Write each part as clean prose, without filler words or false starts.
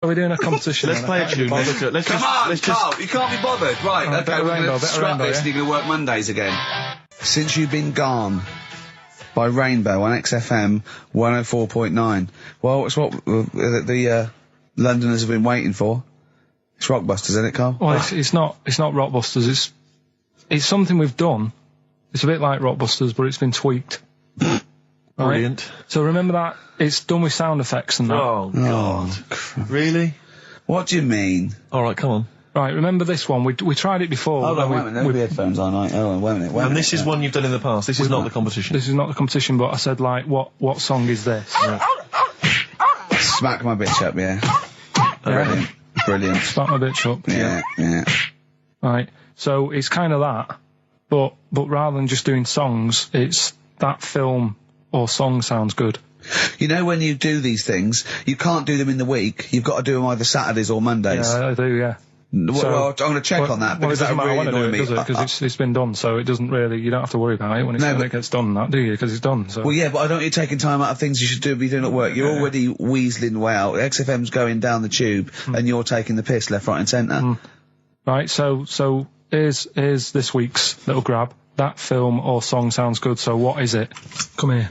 Are we doing a competition? Let's play a tune. Come on, Carl, you can't be bothered. Right, okay, we're going to scrap this and you're going to work Mondays again. Since You've Been Gone by Rainbow on XFM 104.9. Well, it's what the Londoners have been waiting for. It's Rockbusters, isn't it, Carl? Well, it's not Rockbusters. It's something we've done. It's a bit like Rockbusters, but it's been tweaked. Brilliant. Right? So remember that it's done with sound effects and that. Oh God! Really? What do you mean? All right, come on. Right, remember this one? We tried it before. Hold on, wait a minute. No headphones on, right? Hold on, wait a minute. And this is one you've done in the past. This is not the competition. This is not the competition, but I said, like, what song is this? Right. Smack my bitch up, yeah. Yeah. Brilliant. Smack my bitch up. Yeah. Right. So it's kind of that, but rather than just doing songs, it's that film or song sounds good. You know, when you do these things, you can't do them in the week. You've got to do them either Saturdays or Mondays. Yeah, I do, yeah. Well, I'm going to check on that, because that really annoys me. Because it's been done, so it doesn't really, you don't have to worry about it when it gets done, that, do you? Because it's done, so. Well, yeah, but I don't want you taking time out of things you should be doing at work. You're already weaseling way out. XFM's going down the tube, and you're taking the piss left, right and centre. Right, so here's this week's little grab. That film or song sounds good, so what is it? Come here.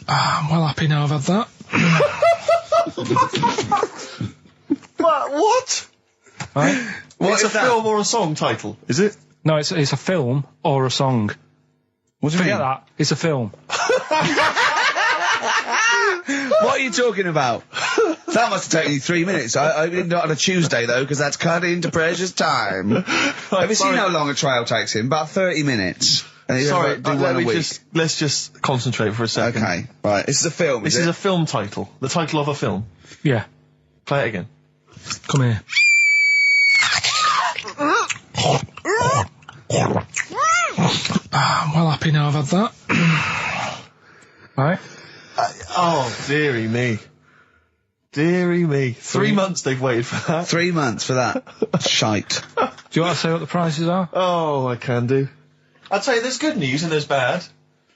I'm well happy now I've had that. What? Right? It's a film or a song title, is it? No, it's a film or a song. What do you Forget mean? that. It's a film. What are you talking about? That must have taken you 3 minutes. I not on a Tuesday, though, because that's cut into precious time. Have you seen how long a trial takes him? About 30 minutes. And Sorry, do one a week. let's just concentrate for a second. Okay, right. This is a film, This is a film title. The title of a film. Yeah. Play it again. Come here. I'm well happy now I've had that. Right? Oh, dearie me. Dearie me. 3 months they've waited for that. 3 months for that. Shite. Do you want to say what the prices are? Oh, I can do. I'll tell you, there's good news and there's bad.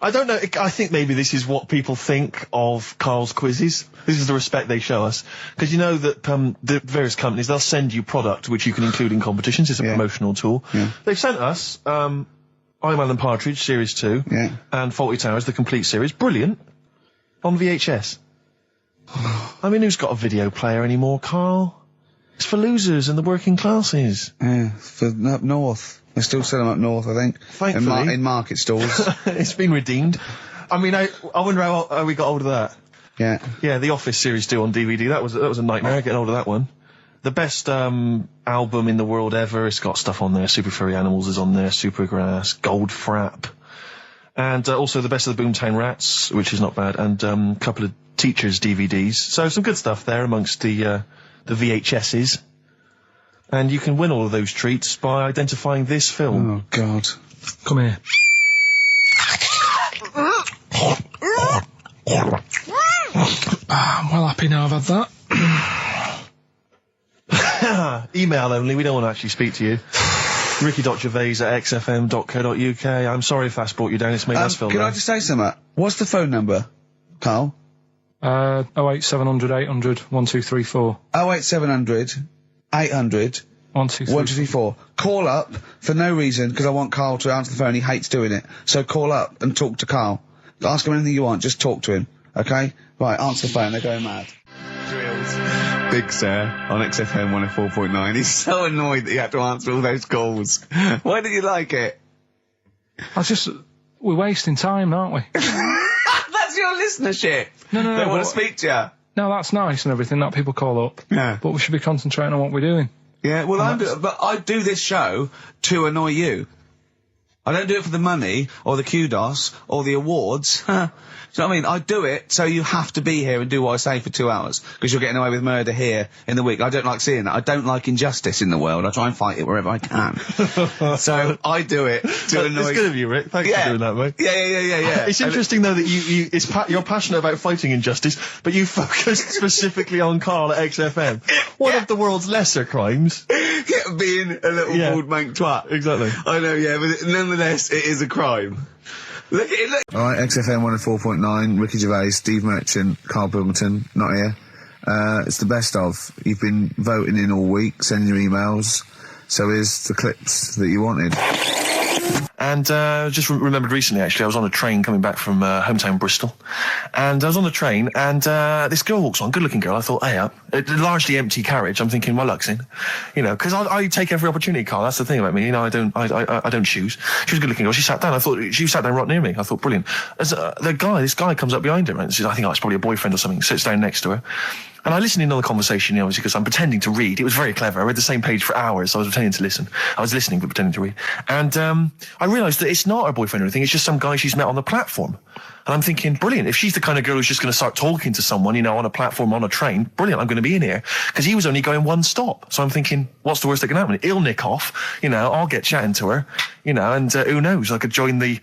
I don't know, I think maybe this is what people think of Carl's quizzes. This is the respect they show us. Because you know that the various companies, they'll send you product which you can include in competitions. It's a promotional tool. Yeah. They've sent us I'm Alan Partridge, Series 2, and Fawlty Towers, the complete series. Brilliant. On VHS. I mean, who's got a video player anymore, Carl? It's for losers and the working classes. Yeah, for up north. They still sell them up north, I think. Thankfully. In market stalls. It's been redeemed. I mean, I wonder how we got hold of that. Yeah. Yeah, The Office Series 2 on DVD. That was a nightmare, getting hold of that one. The best album in the world ever. It's got stuff on there. Super Furry Animals is on there. Supergrass. Gold Frap. And also the best of the Boomtown Rats, which is not bad. And a couple of Teachers DVDs. So some good stuff there amongst the VHSs. And you can win all of those treats by identifying this film. Oh, God. Come here. I'm well happy now I've had that. Email only, we don't want to actually speak to you. ricky.gervais@xfm.co.uk. I'm sorry if that's brought you down, it's made us feel Can I bad. just say something? What's the phone number, Carl? 08700 800 1234. 08700 800 1234. Call up for no reason, because I want Carl to answer the phone. He hates doing it. So call up and talk to Carl. Ask him anything you want, just talk to him. Okay? Right, answer the phone, they're going mad. Big Sir on XFM 104.9. He's so annoyed that you have to answer all those calls. Why did you like it? We're wasting time, aren't we? That's your listenership. No. They want to speak to you. No, that's nice and everything that people call up. Yeah. But we should be concentrating on what we're doing. Yeah, well, I do this show to annoy you. I don't do it for the money, or the kudos, or the awards. Do you know what I mean? I do it so you have to be here and do what I say for 2 hours, because you're getting away with murder here in the week. I don't like seeing that. I don't like injustice in the world. I try and fight it wherever I can. So I do it to annoy... It's good of you, Rick. Thanks for doing that, mate. Yeah. It's interesting, though, that you're passionate about fighting injustice, but you focus specifically on Carl at XFM. One of the world's lesser crimes. Being a little bald mank twat. Exactly. I know, yeah, but nonetheless, it is a crime. Look at it, look. All right, XFM 104.9, Ricky Gervais, Steve Merchant, Karl Pilkington, not here. It's the best of. You've been voting in all week, sending your emails. So here's the clips that you wanted. And just remembered recently, actually, I was on a train coming back from hometown Bristol. And I was on the train, and this girl walks on, good-looking girl. I thought, hey, a largely empty carriage. I'm thinking, my luck's in. You know, because I take every opportunity, Carl. That's the thing about me. You know, I don't choose. She was a good-looking girl. She sat down. I thought, she sat down right near me. I thought, brilliant. As this guy comes up behind her, and says, I think it's probably a boyfriend or something, sits down next to her. And I listened in on the conversation, you know, obviously, because I'm pretending to read. It was very clever. I read the same page for hours. So I was pretending to listen. I was listening, but pretending to read. And I realised that it's not her boyfriend or anything. It's just some guy she's met on the platform. And I'm thinking, brilliant. If she's the kind of girl who's just going to start talking to someone, you know, on a platform, on a train, brilliant. I'm going to be in here. Because he was only going one stop. So I'm thinking, what's the worst that can happen? He'll nick off. You know, I'll get chatting to her. You know, and who knows? I could join the...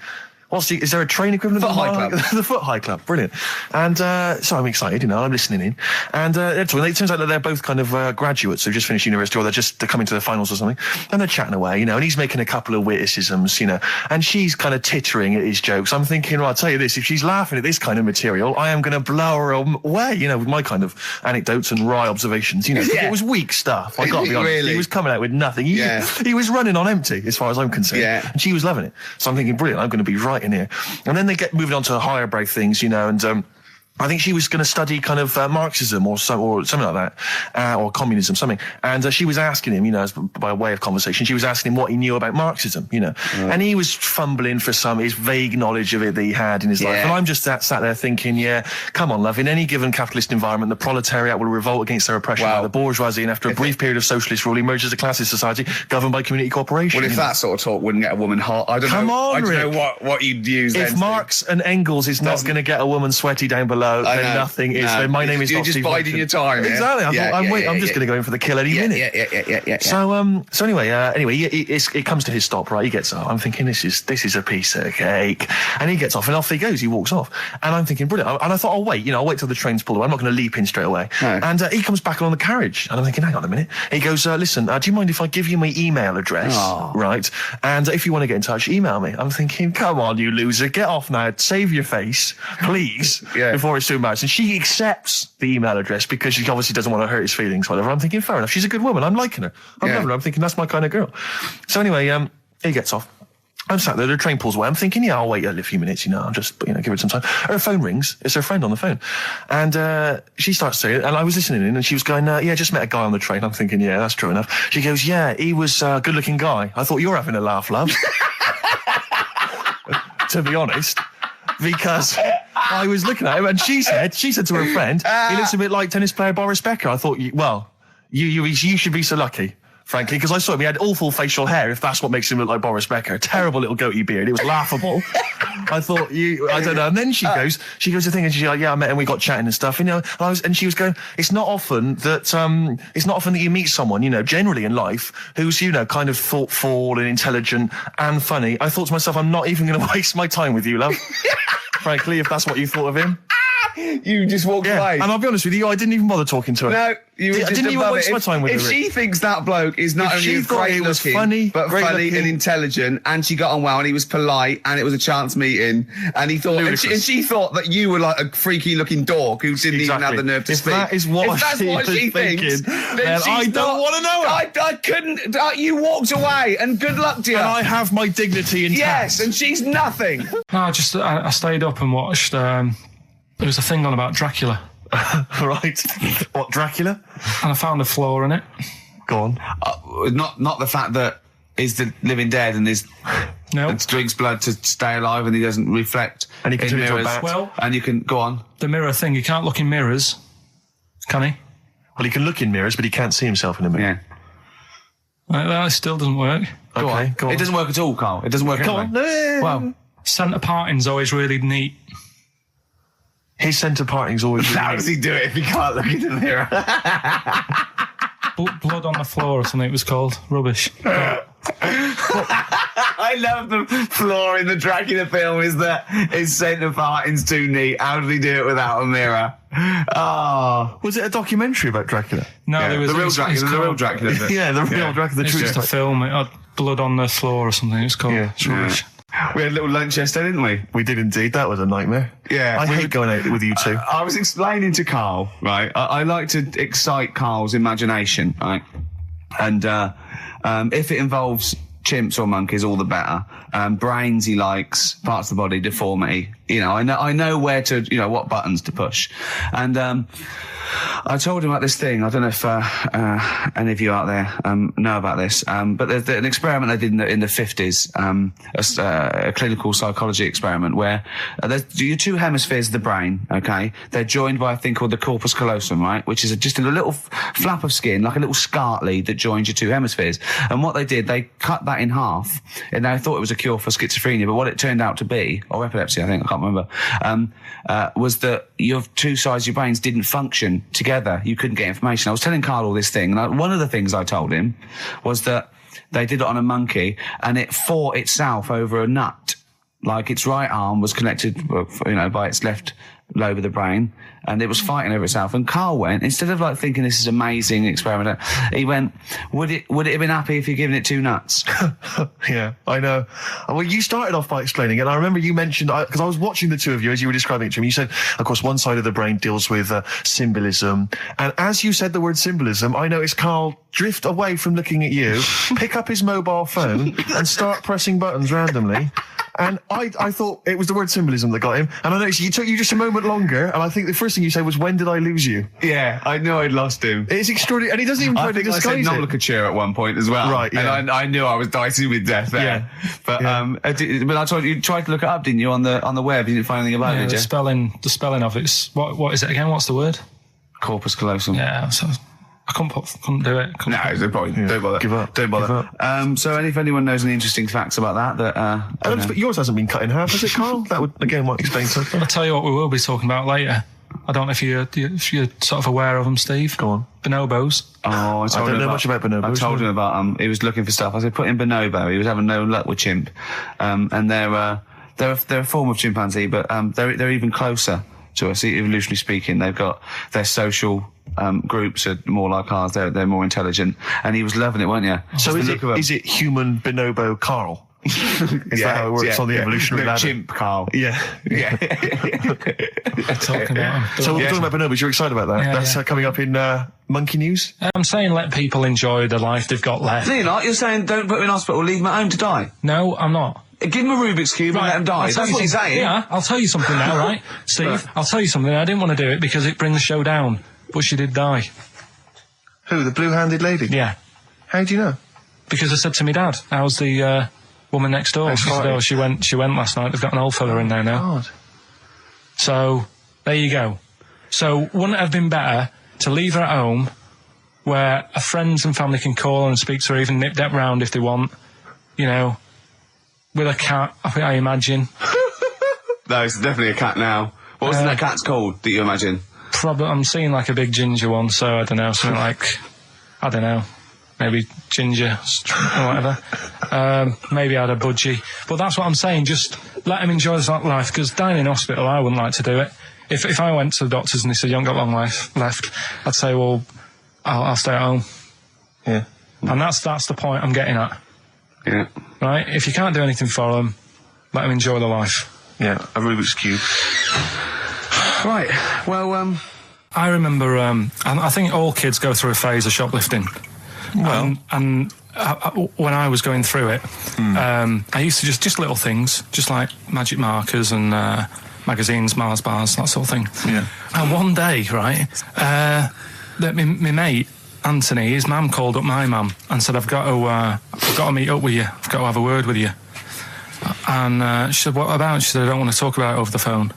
is there a train equivalent? Foot High Club. The Foot High Club, brilliant. And so I'm excited, you know, I'm listening in. And it turns out that they're both kind of graduates who've just finished university, or they're coming to the finals or something. And they're chatting away, you know, and he's making a couple of witticisms, you know, and she's kind of tittering at his jokes. I'm thinking, well, I'll tell you this, if she's laughing at this kind of material, I am going to blow her away, you know, with my kind of anecdotes and wry observations, you know. Yeah. It was weak stuff, I got to be honest. Really? He was coming out with nothing. He was running on empty, as far as I'm concerned. Yeah. And she was loving it. So I'm thinking, brilliant, I'm going to be right in here. And then they get moving on to higher brow things, you know, and I think she was going to study kind of Marxism or something like that, or communism, something. And she was asking him, you know, by way of conversation, she was asking him what he knew about Marxism, you know. And he was fumbling for his vague knowledge of it that he had in his life. And I'm just sat there thinking, yeah, come on, love, in any given capitalist environment, the proletariat will revolt against their oppression by the bourgeoisie, and after a brief period of socialist rule, emerges a classist society governed by community cooperation. Well, if that sort of talk wouldn't get a woman hot, I don't know what you'd use. If Marx and Engels is not going to get a woman sweaty down below, then nothing is. So my name is You're not just Steve biding your time. Exactly. I'm just going to go in for the kill any minute. Yeah. So anyway, it comes to his stop, right? He gets up. I'm thinking, this is a piece of cake. And he gets off, and off he goes. He walks off. And I'm thinking, brilliant. And I thought, I'll wait till the train's pulled away. I'm not going to leap in straight away. No. And he comes back on the carriage. And I'm thinking, hang on a minute. He goes, listen, do you mind if I give you my email address? Right? And if you want to get in touch, email me. I'm thinking, come on, you loser. Get off now. Save your face, please, before it's too much. And she accepts the email address because she obviously doesn't want to hurt his feelings, whatever. I'm thinking, fair enough. She's a good woman. I'm liking her. I'm loving her. I'm thinking, that's my kind of girl. So anyway, he gets off. I'm sat there, the train pulls away. I'm thinking, yeah, I'll wait a few minutes, you know, I'll just, you know, give it some time. Her phone rings. It's her friend on the phone. And she starts saying, and I was listening in, and she was going, yeah, just met a guy on the train. I'm thinking, yeah, that's true enough. She goes, yeah, he was a good-looking guy. I thought, you're having a laugh, love. To be honest. Because I was looking at him, and she said to her friend, he looks a bit like tennis player Boris Becker. I thought, you should be so lucky, frankly, because I saw him. He had awful facial hair, if that's what makes him look like Boris Becker. Terrible little goatee beard. It was laughable. I thought, I don't know. And then she goes the thing, and she's like, yeah, I met him, we got chatting and stuff, you know. And she was going, it's not often that you meet someone, you know, generally in life, who's, you know, kind of thoughtful and intelligent and funny. I thought to myself, I'm not even going to waste my time with you, love. Frankly, if that's what you thought of him. You just walked away. And I'll be honest with you, I didn't even bother talking to her. No, you were just didn't even waste my time with her. If she thinks that bloke is not only great looking, but funny and intelligent, and she got on well, and he was polite, and it was a chance meeting, and he thought, and she thought that you were like a freaky looking dork who didn't even have the nerve to speak. That is what she thinks, then I don't want to know her. I couldn't. You walked away, and good luck to you. And I have my dignity intact. Yes, and she's nothing. No, I stayed up and watched. There was a thing on about Dracula. Right. What, Dracula? And I found a flaw in it. Go on. Not the fact that he's the living dead and and drinks blood to stay alive, and he doesn't reflect. And he can turn into a bat. Well, and you can go on. The mirror thing. You can't look in mirrors, can he? Well, he can look in mirrors, but he can't see himself in a mirror. Yeah. That still doesn't work. Go on. It doesn't work at all, Carl. It doesn't work. Go on. No. Well, centre parting's always really neat. His centre parting's always really How does he do it if he can't look in the mirror? Blood on the floor or something it was called. Rubbish. I love the flaw in the Dracula film is that his centre parting's too neat. How did he do it without a mirror? Oh. Was it a documentary about Dracula? No, there was the real Dracula. Yeah, the real Dracula. It's just a film. It had blood on the floor or something. It's called. Yeah. It's rubbish. We had a little lunch yesterday, didn't we? We did indeed. That was a nightmare. Yeah. I hate going out with you two. I was explaining to Karl, right? I like to excite Karl's imagination, right? And if it involves chimps or monkeys, all the better. Brains he likes, parts of the body, deformity. You know, I know where to, you know, what buttons to push. And I told him about this thing. I don't know if any of you out there know about this, but there's an experiment they did in the 50s, a clinical psychology experiment where there's your two hemispheres of the brain, okay? They're joined by a thing called the corpus callosum, right? Which is just a little flap of skin, like a little scarlet lead that joins your two hemispheres. And what they did, they cut that in half, and they thought it was a cure for schizophrenia, but what it turned out to be, or epilepsy, I think, I can't remember, was that your two sides of your brains didn't function together. You couldn't get information. I was telling Karl all this thing, and one of the things I told him was that they did it on a monkey, and it fought itself over a nut. Like its right arm was connected, you know, by its left lobe of the brain, and it was fighting over itself. And Karl went, instead of like thinking this is amazing experiment, he went, would it have been happy if you'd given it two nuts? Yeah, I know. Well, you started off by explaining it, and I remember you mentioned, because I was watching the two of you as you were describing it to me, you said, of course, one side of the brain deals with symbolism, and as you said the word symbolism, I noticed Karl drift away from looking at you, pick up his mobile phone, and start pressing buttons randomly. And I thought it was the word symbolism that got him. And I noticed you took you just a moment longer. And I think the first thing you said was, when did I lose you? Yeah, I knew I'd lost him. It's extraordinary. And he doesn't even try to disguise it. I said nomenclature at one point as well. Right, yeah. And I knew I was dicing with death there. Yeah. But, but I told you tried to look it up, didn't you, on the web? You didn't find anything about it, did you? The spelling of it's, what is it again? What's the word? Corpus callosum. Yeah, so I couldn't do it. Don't bother. Give up. Don't bother. So if anyone knows any interesting facts about that, but yours hasn't been cut in half, has it, Karl? That would, again, might explain something. I'll tell you what we will be talking about later. I don't know if you're sort of aware of them, Steve. Go on. Bonobos. Oh, I don't know much about bonobos. I told him about he was looking for stuff. I said, put in bonobo. He was having no luck with chimp. And they're a form of chimpanzee, but they're even closer to us, evolutionarily speaking. They've got their social groups are more like ours. They're more intelligent, and he was loving it, weren't you? So is it human bonobo Karl? Is that how it works on the evolutionary ladder? Chimp Karl. Yeah. Talking about him. So we're talking about bonobos. You're excited about that? Yeah, That's coming up in Monkey News. I'm saying let people enjoy the life they've got left. No, you're not. You're saying don't put them in hospital, leave them at home to die. No, I'm not. Give them a Rubik's Cube and let them die. That's what you're saying. Yeah, I'll tell you something now, right? Steve, I'll tell you something. I didn't want to do it because it brings the show down, but she did die. Who, the blue-handed lady? Yeah. How do you know? Because I said to my dad, how's the woman next door? She said, she went last night. They've got an old fella in there now. God. So, there you go. So, wouldn't it have been better to leave her at home where her friends and family can call and speak to her, even nip that round if they want, you know, with a cat, I imagine. No, it's definitely a cat now. What was that cat's called that you imagine? Probably, I'm seeing like a big ginger one, so I don't know, something like, I don't know, maybe ginger or whatever. Maybe I had a budgie. But that's what I'm saying, just let him enjoy his life, because dying in hospital, I wouldn't like to do it. If I went to the doctors and they said, you haven't got long life left, I'd say, well, I'll stay at home. Yeah. And that's the point I'm getting at. Yeah. Right? If you can't do anything for them, let them enjoy their life. Yeah, a Rubik's Cube. Right, well, I remember, I think all kids go through a phase of shoplifting. Well. And when I was going through it, I used to just little things, just like magic markers and magazines, Mars bars, that sort of thing. Yeah. And one day, right, my mate, Anthony, his mum called up my mum and said, I've got to meet up with you. I've got to have a word with you. And she said, what about? She said, I don't want to talk about it over the phone.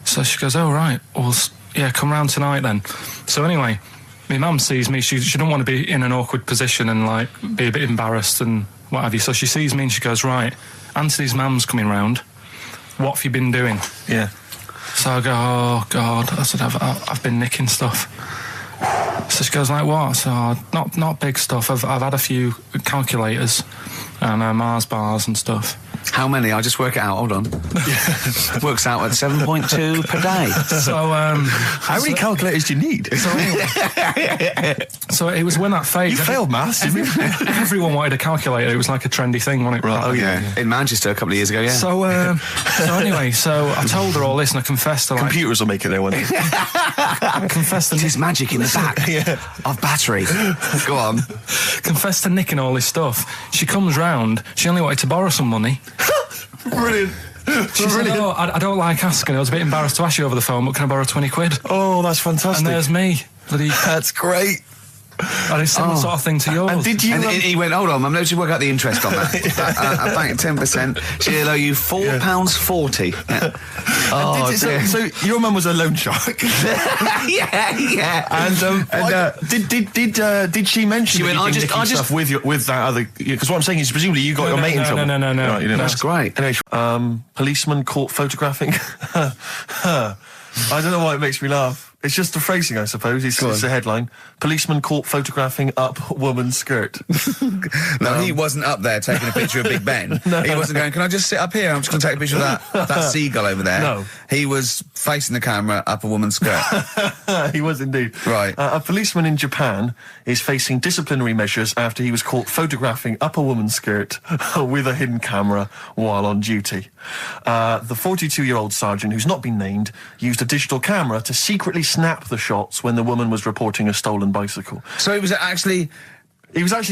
So she goes, oh, right. Well, yeah, come round tonight then. So anyway, my mum sees me. She don't want to be in an awkward position and, like, be a bit embarrassed and what have you. So she sees me and she goes, right, Anthony's mum's coming round. What have you been doing? Yeah. So I go, oh, God. I said, I've been nicking stuff. So she goes, like what? So not big stuff. I've had a few calculators and Mars bars and stuff. How many? I'll just work it out. Hold on. Works out at 7.2 per day. So, how many calculators do you need? So it was when that phase. You failed maths, didn't you? Everyone wanted a calculator. It was like a trendy thing, wasn't it? Right. Oh, yeah. In Manchester a couple of years ago, yeah. So anyway, I told her all this and I confessed to, like... Computers will make it there one day. I confessed to... There's magic in the back of battery. Go on. Confessed to nicking all this stuff. She comes round. She only wanted to borrow some money. Brilliant. She said, I don't like asking. I was a bit embarrassed to ask you over the phone, but can I borrow 20 quid? Oh, that's fantastic. And there's me. That's great. And it's similar sort of thing to yours. And did you... And he went, hold on, I'm going to work out the interest on that. I banked 10%. She'll owe you £4.40. Yeah. So your mum was a loan shark. yeah. And did she mention? She went, I just with that other, because what I'm saying is presumably you got your mate in trouble. No. Right, you didn't. That's great. Anyway, policeman caught photographing. I don't know why it makes me laugh. It's just the phrasing, I suppose. It's the headline. Policeman caught photographing up woman's skirt. No, he wasn't up there taking a picture of Big Ben. He wasn't going, can I just sit up here? I'm just going to take a picture of that seagull over there. No. He was facing the camera up a woman's skirt. He was indeed. Right. A policeman in Japan is facing disciplinary measures after he was caught photographing up a woman's skirt with a hidden camera while on duty. The 42-year-old sergeant, who's not been named, used a digital camera to secretly snap the shots when the woman was reporting a stolen bicycle. So he was actually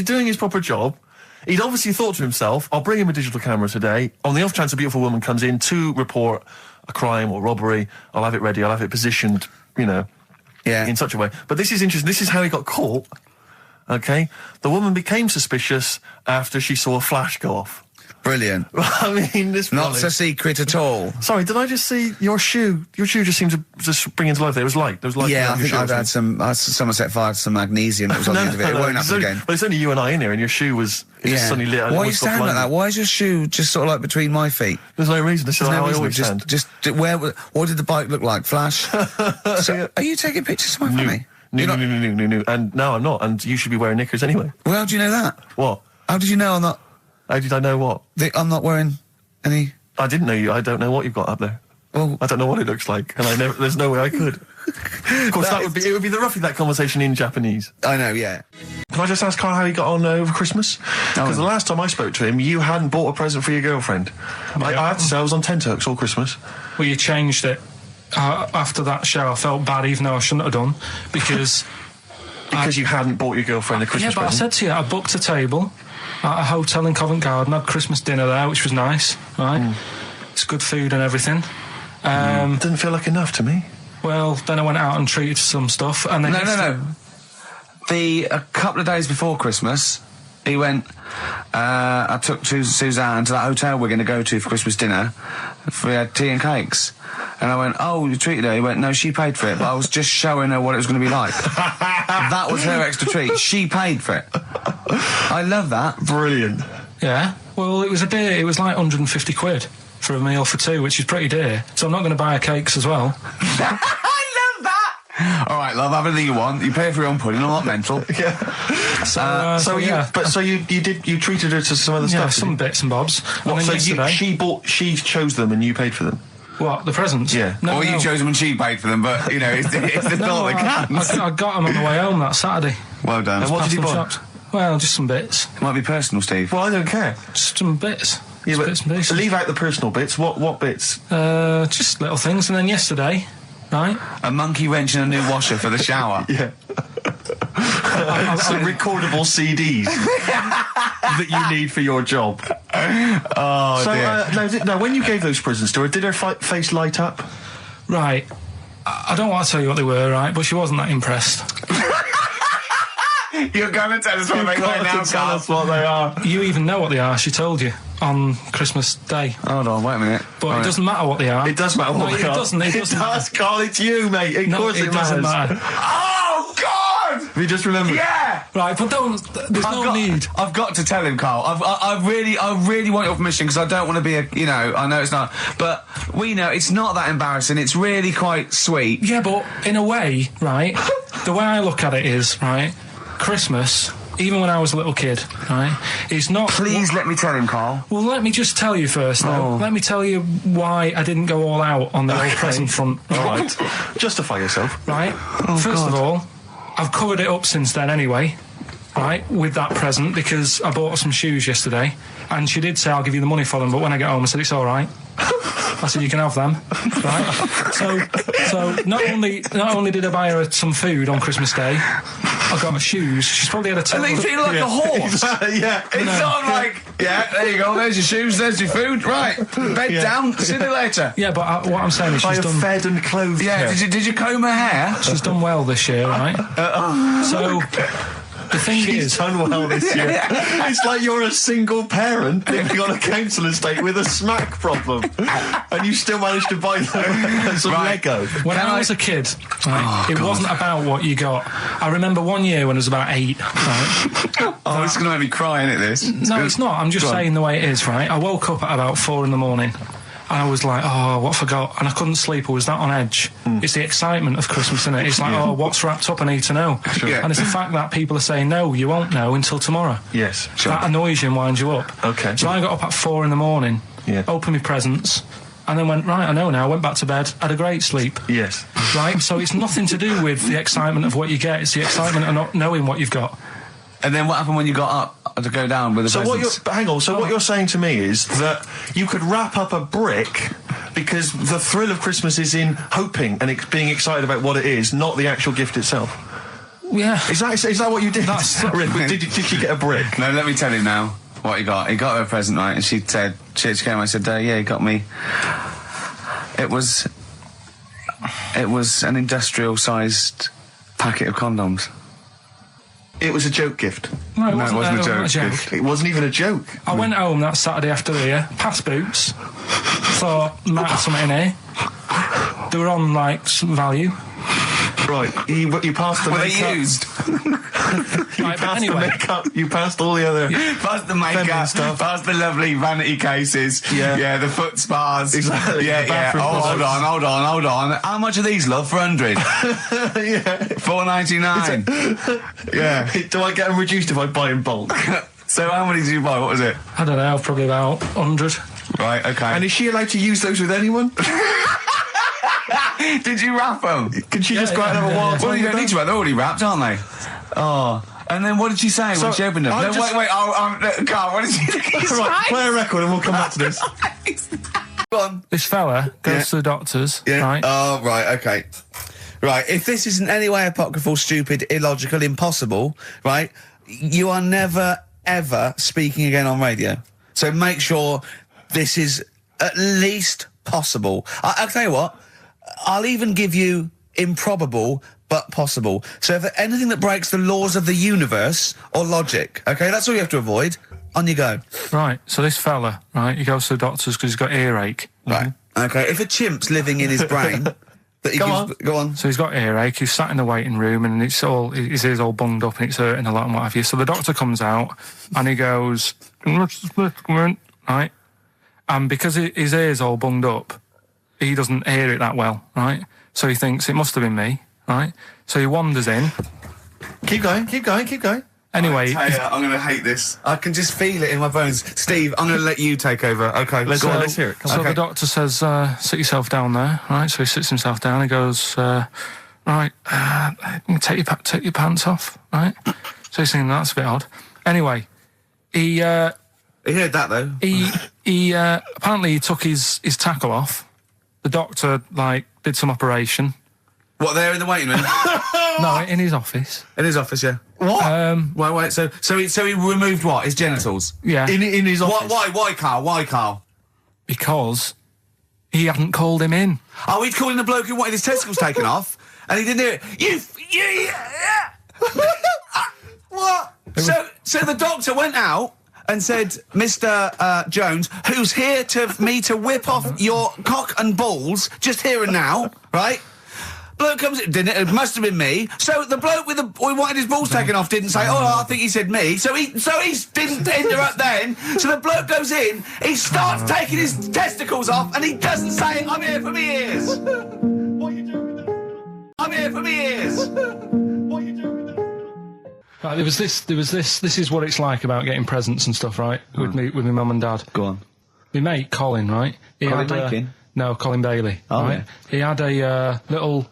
doing his proper job. He'd obviously thought to himself, I'll bring him a digital camera today. On the off chance a beautiful woman comes in to report a crime or robbery, I'll have it ready, I'll have it positioned, in such a way. But this is interesting. This is how he got caught. Okay? The woman became suspicious after she saw a flash go off. brilliant. I mean, this not a secret at all. Sorry, did I just see your shoe? Your shoe just seemed to just spring into life there. It was light. There was light. Yeah, I think I've had someone set fire to some magnesium that was on the end of it. It won't happen again. But it's only you and I in here, and your shoe was just suddenly lit. Why are you standing like that? Why is your shoe just sort of like between my feet? There's no reason. This is how I always stand. What did the bike look like? Flash? So, are you taking pictures of my family? No. And no, I'm not. And you should be wearing knickers anyway. Well, how do you know that? What? How did you know I'm not? How did I know what? I'm not wearing any... I didn't know you. I don't know what you've got up there. Well, I don't know what it looks like, and there's no way I could. Of course, it would be roughly that conversation in Japanese. I know, yeah. Can I just ask Karl how he got on over Christmas? Because the last time I spoke to him, you hadn't bought a present for your girlfriend. Yeah. I have to say, I was on tenterhooks all Christmas. Well, you changed it. After that show, I felt bad, even though I shouldn't have done, because... Because you hadn't bought your girlfriend a Christmas present? Yeah, but I said to you, I booked a table at a hotel in Covent Garden, had Christmas dinner there, which was nice, right? It's good food and everything. Didn't feel like enough to me. Well, then I went out and treated some stuff, and then... No. A couple of days before Christmas, he went... I took Suzanne to that hotel we're going to go to for Christmas dinner. We had tea and cakes. And I went, oh, you treated her? He went, no, she paid for it, but I was just showing her what it was going to be like. That was her extra treat. She paid for it. I love that. Brilliant. Yeah. Well, it was a dear. It was like 150 quid for a meal for two, which is pretty dear. So I'm not going to buy her cakes as well. I love that! All right, love, have anything you want. You pay for your own pudding, I'm not mental. Yeah. So you treated her to some other stuff? Yeah, some bits and bobs. What, so she chose them and you paid for them? What, the presents? Yeah. No, you chose them and she paid for them, but, you know, it's the thought that counts. I got them on the way home that Saturday. Well done. And what did you buy? Well, just some bits. It might be personal, Steve. Well, I don't care. Just some bits. Yeah, but bits and pieces. Leave out the personal bits. What bits? Just little things. And then yesterday, right? A monkey wrench and a new washer for the shower. Yeah. Some recordable CDs that you need for your job. Oh, dear. Now, when you gave those presents to her, did her face light up? Right. I don't want to tell you what they were, right? But she wasn't that impressed. You're going to tell us what they are now, tell us what they are. You even know what they are. She told you on Christmas Day. Hold on, wait a minute. But it doesn't matter what they are. It does matter what they are. It doesn't. It does, Karl. It's you, mate. Of course it doesn't matter. Oh, God! Have you just remembered? Yeah! Right, but there's no need. I've got to tell him, Karl. I really want your permission, because I don't want to be I know it's not, but we know it's not that embarrassing. It's really quite sweet. Yeah, but in a way, right, the way I look at it is, right, Christmas even when I was a little kid, right, it's not... Please let me tell him, Carl. Well, let me just tell you first, though. Let me tell you why I didn't go all out on the old present front. All right. Justify yourself. Right. First of all, I've covered it up since then anyway, right, with that present, because I bought her some shoes yesterday, and she did say, I'll give you the money for them, but when I get home, I said, it's all right. I said, you can have them, right? So not only did I buy her some food on Christmas Day, I got her shoes. She's probably had a And they feel like a horse. Yeah. It's sort of like, there you go, there's your shoes, there's your food, right, bed down, see you later. Yeah, but what I'm saying is she's done... fed and clothed. Yeah, did you comb her hair? She's done well this year, right? So... The thing She's done well this year. It's like you're a single parent living on a council estate with a smack problem, and you still managed to buy them some Lego. When I was a kid, it wasn't about what you got. I remember one year when I was about 8. Right? It's going to make me cry, isn't it, this? No, it's not. I'm just saying the way it is, right? I woke up at about 4 in the morning. And I was like, what have I got? And I couldn't sleep. I was that on edge. It's the excitement of Christmas, isn't it? It's like, what's wrapped up? I need to know. Sure. And it's the fact that people are saying, no, you won't know until tomorrow. Yes, sure. That annoys you and winds you up. Okay. So I got up at 4 in the morning, opened my presents, and then went, right, I know now, went back to bed, had a great sleep. Yes. Right? So it's nothing to do with the excitement of what you get. It's the excitement of not knowing what you've got. And then what happened when you got up to go down with the presents? What you're saying to me is that you could wrap up a brick because the thrill of Christmas is in hoping and being excited about what it is, not the actual gift itself. Yeah. Is that what you did? Did she get a brick? No, let me tell you now what he got. He got her a present, right? And she said, she came. I said, yeah, he got me. It was an industrial-sized packet of condoms. It was a joke gift. No, it wasn't a joke. It wasn't even a joke. I went home that Saturday after the year, past Boots, thought, might have something in here. They were on, like, some value. Right, you passed the Were makeup. they used? The makeup, you passed all the other... Past the makeup, stuff. past the lovely vanity cases. Yeah, the foot spas. Exactly. Yeah. Hold on. How much are these, love, for 100? $4.99. Yeah. Do I get them reduced if I buy in bulk? So how many did you buy? What was it? I don't know, probably about 100. Right, okay. And is she allowed to use those with anyone? Did you wrap them? Can she just go out and have a wild time? Well, you don't need to wrap. They're already wrapped, aren't they? Oh. And then what did she say when she opened them? No, wait. Carl, what did she say? Right, play a record and we'll come back to this. Go on. This fella goes to the doctors, right? Oh, right, okay. Right, if this isn't any way apocryphal, stupid, illogical, impossible, right, you are never, ever speaking again on radio. So make sure this is at least possible. I'll tell you what, I'll even give you improbable but possible. So if anything that breaks the laws of the universe or logic, okay, that's all you have to avoid. On you go. Right, so this fella, right, he goes to the doctors because he's got earache. Right, okay, if a chimp's living in his brain... Go on. So he's got earache, he's sat in the waiting room and his ear's all bunged up and it's hurting a lot and what have you. So the doctor comes out and he goes, right? And because his ear's all bunged up, he doesn't hear it that well, right? So he thinks it must have been me, right? So he wanders in. Keep going. Anyway, I'm going to hate this. I can just feel it in my bones. Steve, I'm going to let you take over. Okay, let's hear it. So the doctor says, sit yourself down there, right? So he sits himself down. He goes, right, take your pants off, right? So he's thinking that's a bit odd. Anyway, he heard that though. He apparently he took his tackle off. The doctor did some operation. What, there in the waiting room? No, in his office. In his office, yeah. What? Wait. So he removed what? His genitals? Yeah. In his office. Why, Carl? Because he hadn't called him in. Oh, he'd called in the bloke who wanted his testicles taken off, and he didn't do it. What? So the doctor went out and said, Mr. Jones, who's here to whip off your cock and balls just here and now, right? Bloke comes in, didn't it? It must have been me. So the bloke who wanted his balls taken off didn't say, I think he said me. So he didn't interrupt then. So the bloke goes in, he starts taking his testicles off, and he doesn't say, I'm here for me ears. What are you doing with that? I'm here for me ears. What are you doing with that? Right, there was this. This is what it's like about getting presents and stuff, right? With my mum and dad. Go on. My mate Colin, right? Colin Mackin? No, Colin Bailey. Oh, right? yeah. He had a little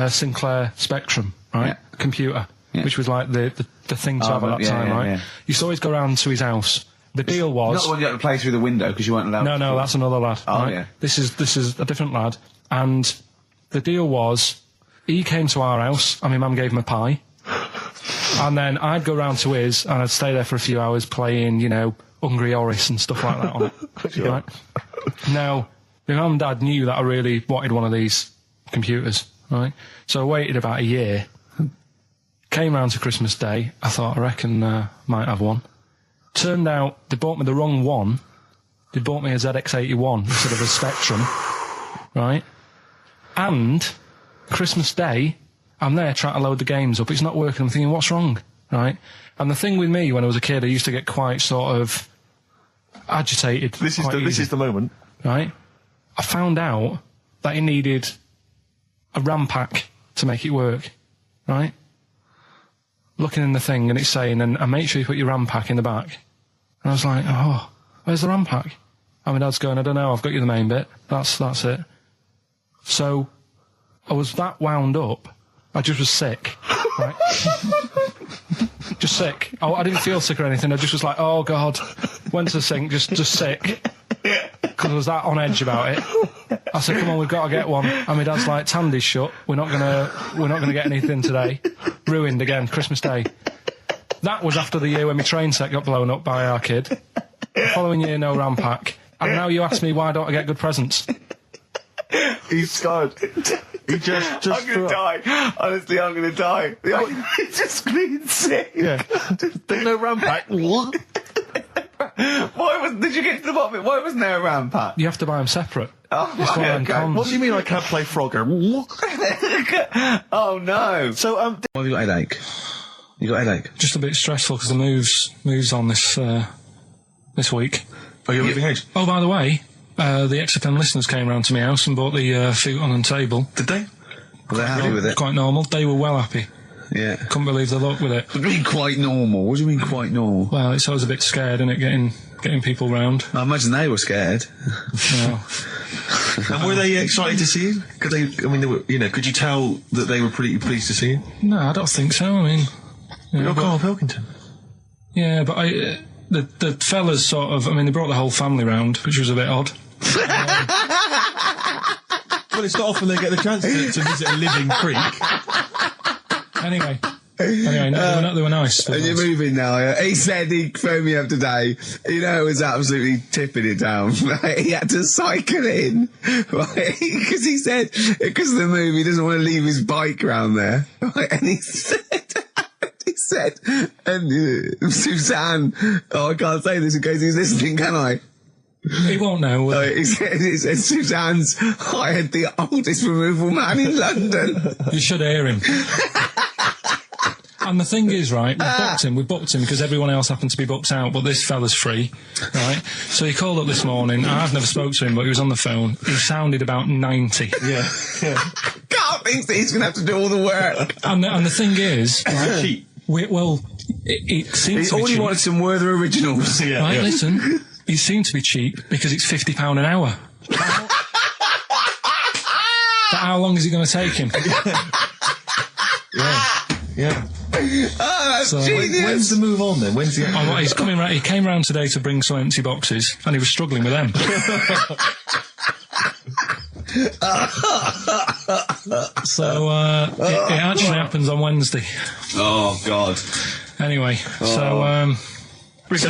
Sinclair Spectrum, right? Computer, which was like the thing to have at that time, right? Yeah. You used to always go round to his house. The deal was... Not the one you had to play through the window because you weren't allowed to. No, that's another lad. Oh, right? yeah. This is a different lad. And the deal was, he came to our house, and my mum gave him a pie. And then I'd go round to his, and I'd stay there for a few hours playing, Hungry Horace and stuff like that on it. Right? Now, my mum and dad knew that I really wanted one of these computers, right? So I waited about a year. Came round to Christmas Day. I thought, I reckon might have one. Turned out they bought me the wrong one. They bought me a ZX81 instead of a Spectrum, right? And Christmas Day, I'm there trying to load the games up. It's not working. I'm thinking, what's wrong, right? And the thing with me, when I was a kid, I used to get quite sort of agitated. This is the moment, right? I found out that it needed a RAM pack to make it work, right? Looking in the thing and it's saying, and make sure you put your RAM pack in the back. And I was like, oh, where's the RAM pack? And my dad's going, I don't know, I've got you the main bit. That's it. So I was that wound up, I just was sick, right? Just sick. I didn't feel sick or anything, I just was like, oh God, went to the sink, just sick. Because I was that on edge about it. I said, come on, we've got to get one. And my dad's like, Tandy's shut, we're not gonna get anything today. Ruined again, Christmas Day. That was after the year when my train set got blown up by our kid. The following year, no RAM pack. And now you ask me, why don't I get good presents? He's scarred. He just I'm gonna die. Honestly, I'm gonna die. He's just clean sick. Yeah. There's no RAM pack. What? Did you get to the bottom of it? Why wasn't there a RAM pack? You have to buy them separate. Oh, okay. What do you mean I can't play Frogger? Oh no. So, Why have you got a headache? You got a headache? Just a bit stressful because the moves on this week. Are you moving house? Oh, by the way, the XFM listeners came round to my house and bought the futon and table. Did they? Were they happy with it? Quite normal. They were well happy. Yeah. Couldn't believe the luck with it. What do you mean quite normal? What do you mean quite normal? Well, it's always a bit scared, isn't it, getting people round. I imagine they were scared. No. And were they excited to see you? Could you tell that they were pretty pleased to see you? No, I don't think so. I mean... You're Karl Pilkington. Yeah, but the fellas sort of... they brought the whole family round, which was a bit odd. Well, it's not often they get the chance to visit a living creek. Anyway, they were nice. And you're moving now, yeah? He said he phoned me up today. It was absolutely tipping it down. Right? He had to cycle in, right? Because he said, because of the move, he doesn't want to leave his bike round there. Right? And he said, and Suzanne, I can't say this in case he's listening, can I? He won't know. He said Suzanne's hired the oldest removal man in London. You should hear him. And the thing is, right, we booked him because everyone else happened to be booked out, but this fella's free, right? So he called up this morning. I've never spoke to him, but he was on the phone. He sounded about 90. Yeah. Can't think that he's going to have to do all the work. And the thing is, right, it seems to be all he wanted some Werther originals. Yeah, right, listen, it seemed to be cheap because it's £50 an hour. But how long is it going to take him? Yeah. Oh, that's genius. When's the move on then? When's the... he's coming round. He came round today to bring some empty boxes, and he was struggling with them. So it actually happens on Wednesday. Oh God. Anyway, So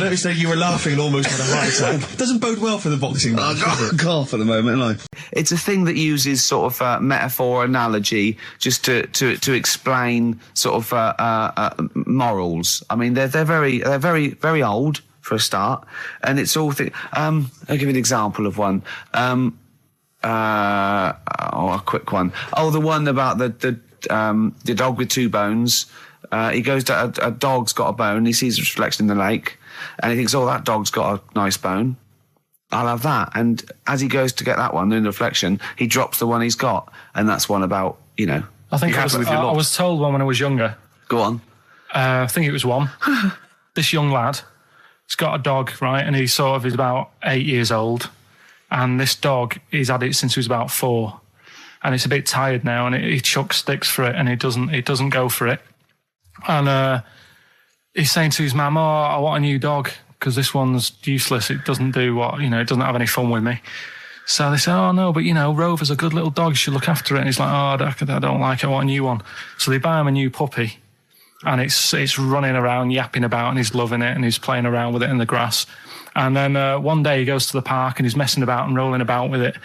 let me say you were laughing and almost had a heart attack. Doesn't bode well for the boxing match, does it? Cough at the moment, like. It's a thing that uses sort of metaphor, analogy, just to explain sort of morals. They're very, very old for a start, and it's all. I'll give you an example of one. A quick one. Oh, the one about the dog with two bones. He goes to a dog's got a bone. He sees a reflection in the lake, and he thinks, "Oh, that dog's got a nice bone. I'll have that." And as he goes to get that one in the reflection, he drops the one he's got, and that's one about I think I was told one when I was younger. Go on. I think it was one. This young lad, he's got a dog, right, and he's about 8 years old, and this dog, he's had it since he was about 4, and it's a bit tired now, and he chucks sticks for it, and it doesn't go for it, and he's saying to his mum, I want a new dog, because this one's useless, it doesn't do it doesn't have any fun with me. So they say, oh no, but Rover's a good little dog, you should look after it. And he's like, I don't like it, I want a new one. So they buy him a new puppy, and it's running around, yapping about, and he's loving it, and he's playing around with it in the grass. And then one day he goes to the park, and he's messing about and rolling about with it,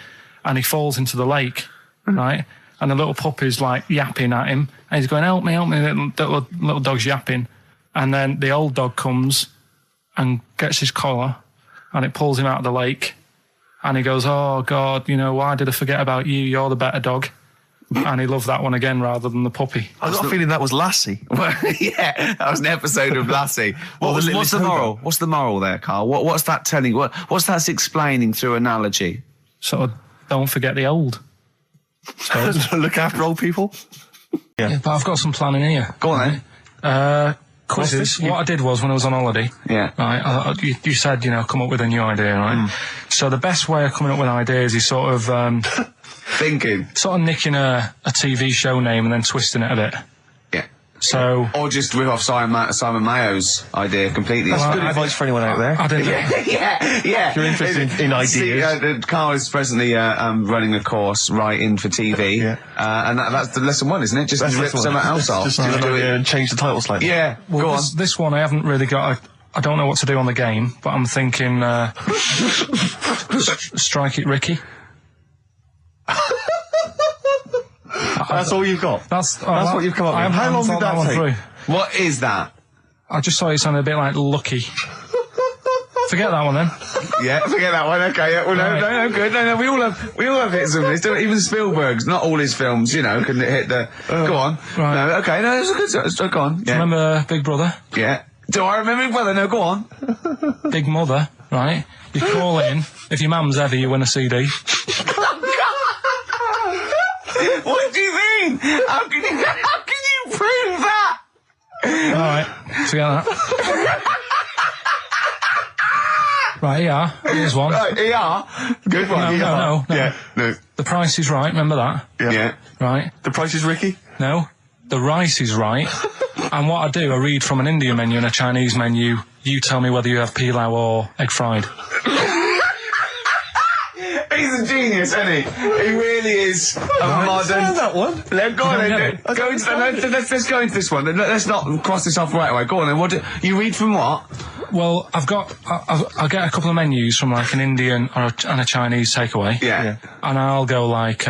and he falls into the lake, right? And the little puppy's like yapping at him, and he's going, help me, the little dog's yapping. And then the old dog comes and gets his collar, and it pulls him out of the lake. And he goes, oh, God, why did I forget about you? You're the better dog. And he loved that one again rather than the puppy. I got a feeling that was Lassie. Well, yeah, that was an episode of Lassie. What's the moral? What's the moral there, Carl? What's that telling? What's that explaining through analogy? Sort of, don't forget the old. So, look after old people? Yeah, but I've got some planning here. Go on then. Quizzes. What I did was when I was on holiday. Yeah. Right. You said come up with a new idea, right? So the best way of coming up with ideas is sort of thinking, sort of nicking a TV show name and then twisting it a bit. Yeah. So. Or just rip off Simon Mayo's idea completely. That's good advice for anyone out there. I didn't. Yeah. If you're interested in ideas. See, Carl is presently running a course writing for TV. Yeah. And that's the lesson 1, isn't it? Just rip something else off. Just do it and change the title slightly. Yeah. Well, go on. This one I haven't really got. I don't know what to do on the game, but I'm thinking Strike It Ricky. That's all you've got? That's what you've come up with. How long did that take? Through. What is that? I just thought it sounded a bit like Lucky. Forget that one then. Yeah, forget that one. Okay, yeah. Well, no, good. No, we all have hits and misses. Even Spielberg's, not all his films, can hit the. Go on. Right. No, okay, no, it's a good. Go on. Yeah. Remember Big Brother? Yeah. Do I remember Big Brother? No, go on. Big Mother, right? You call in. If your mum's heavy, you win a CD. What do you mean? How can you prove that? All right, forget that. Right, ER. Here's one. Right, ER. Good one. No. Yeah, no. The Price is Right. Remember that? Yeah. Right. The Price is Ricky? No. The Rice is Right. And what I do, I read from an Indian menu and a Chinese menu. You tell me whether you have pilau or egg fried. He's a genius, isn't he? He really is a modern. That one. Let's go on then. Let's go into this one. Let's not cross this off right away. Go on then. What you read from what? Well, I'll get a couple of menus from like an Indian and a Chinese takeaway. Yeah. And I'll go like,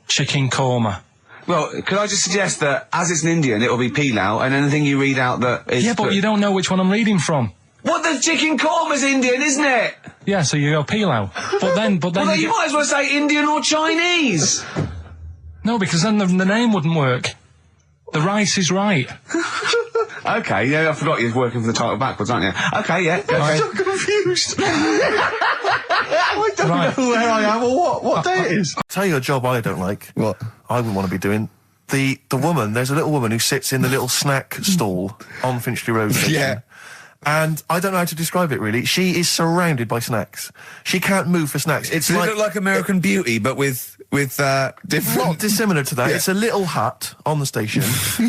chicken korma. Well, could I just suggest that as it's an Indian, it will be pilau, and anything you read out that is... Yeah, but you don't know which one I'm reading from. What, the chicken korma's Indian, isn't it? Yeah, so you go pilau. But then well, you might as well say Indian or Chinese. No, because then the name wouldn't work. The Rice is Right. Okay, yeah, I forgot you was working for the title backwards, aren't you? Okay, yeah. I'm so confused. I don't know where I am or what day it is. I'll tell you a job I don't like. What? I wouldn't want to be doing. The woman, there's a little woman who sits in the little snack stall on Finchley Road. Yeah. And I don't know how to describe it, really. She is surrounded by snacks. She can't move for snacks. It's Does it look like American Beauty, but with different... Not dissimilar to that. Yeah. It's a little hut on the station.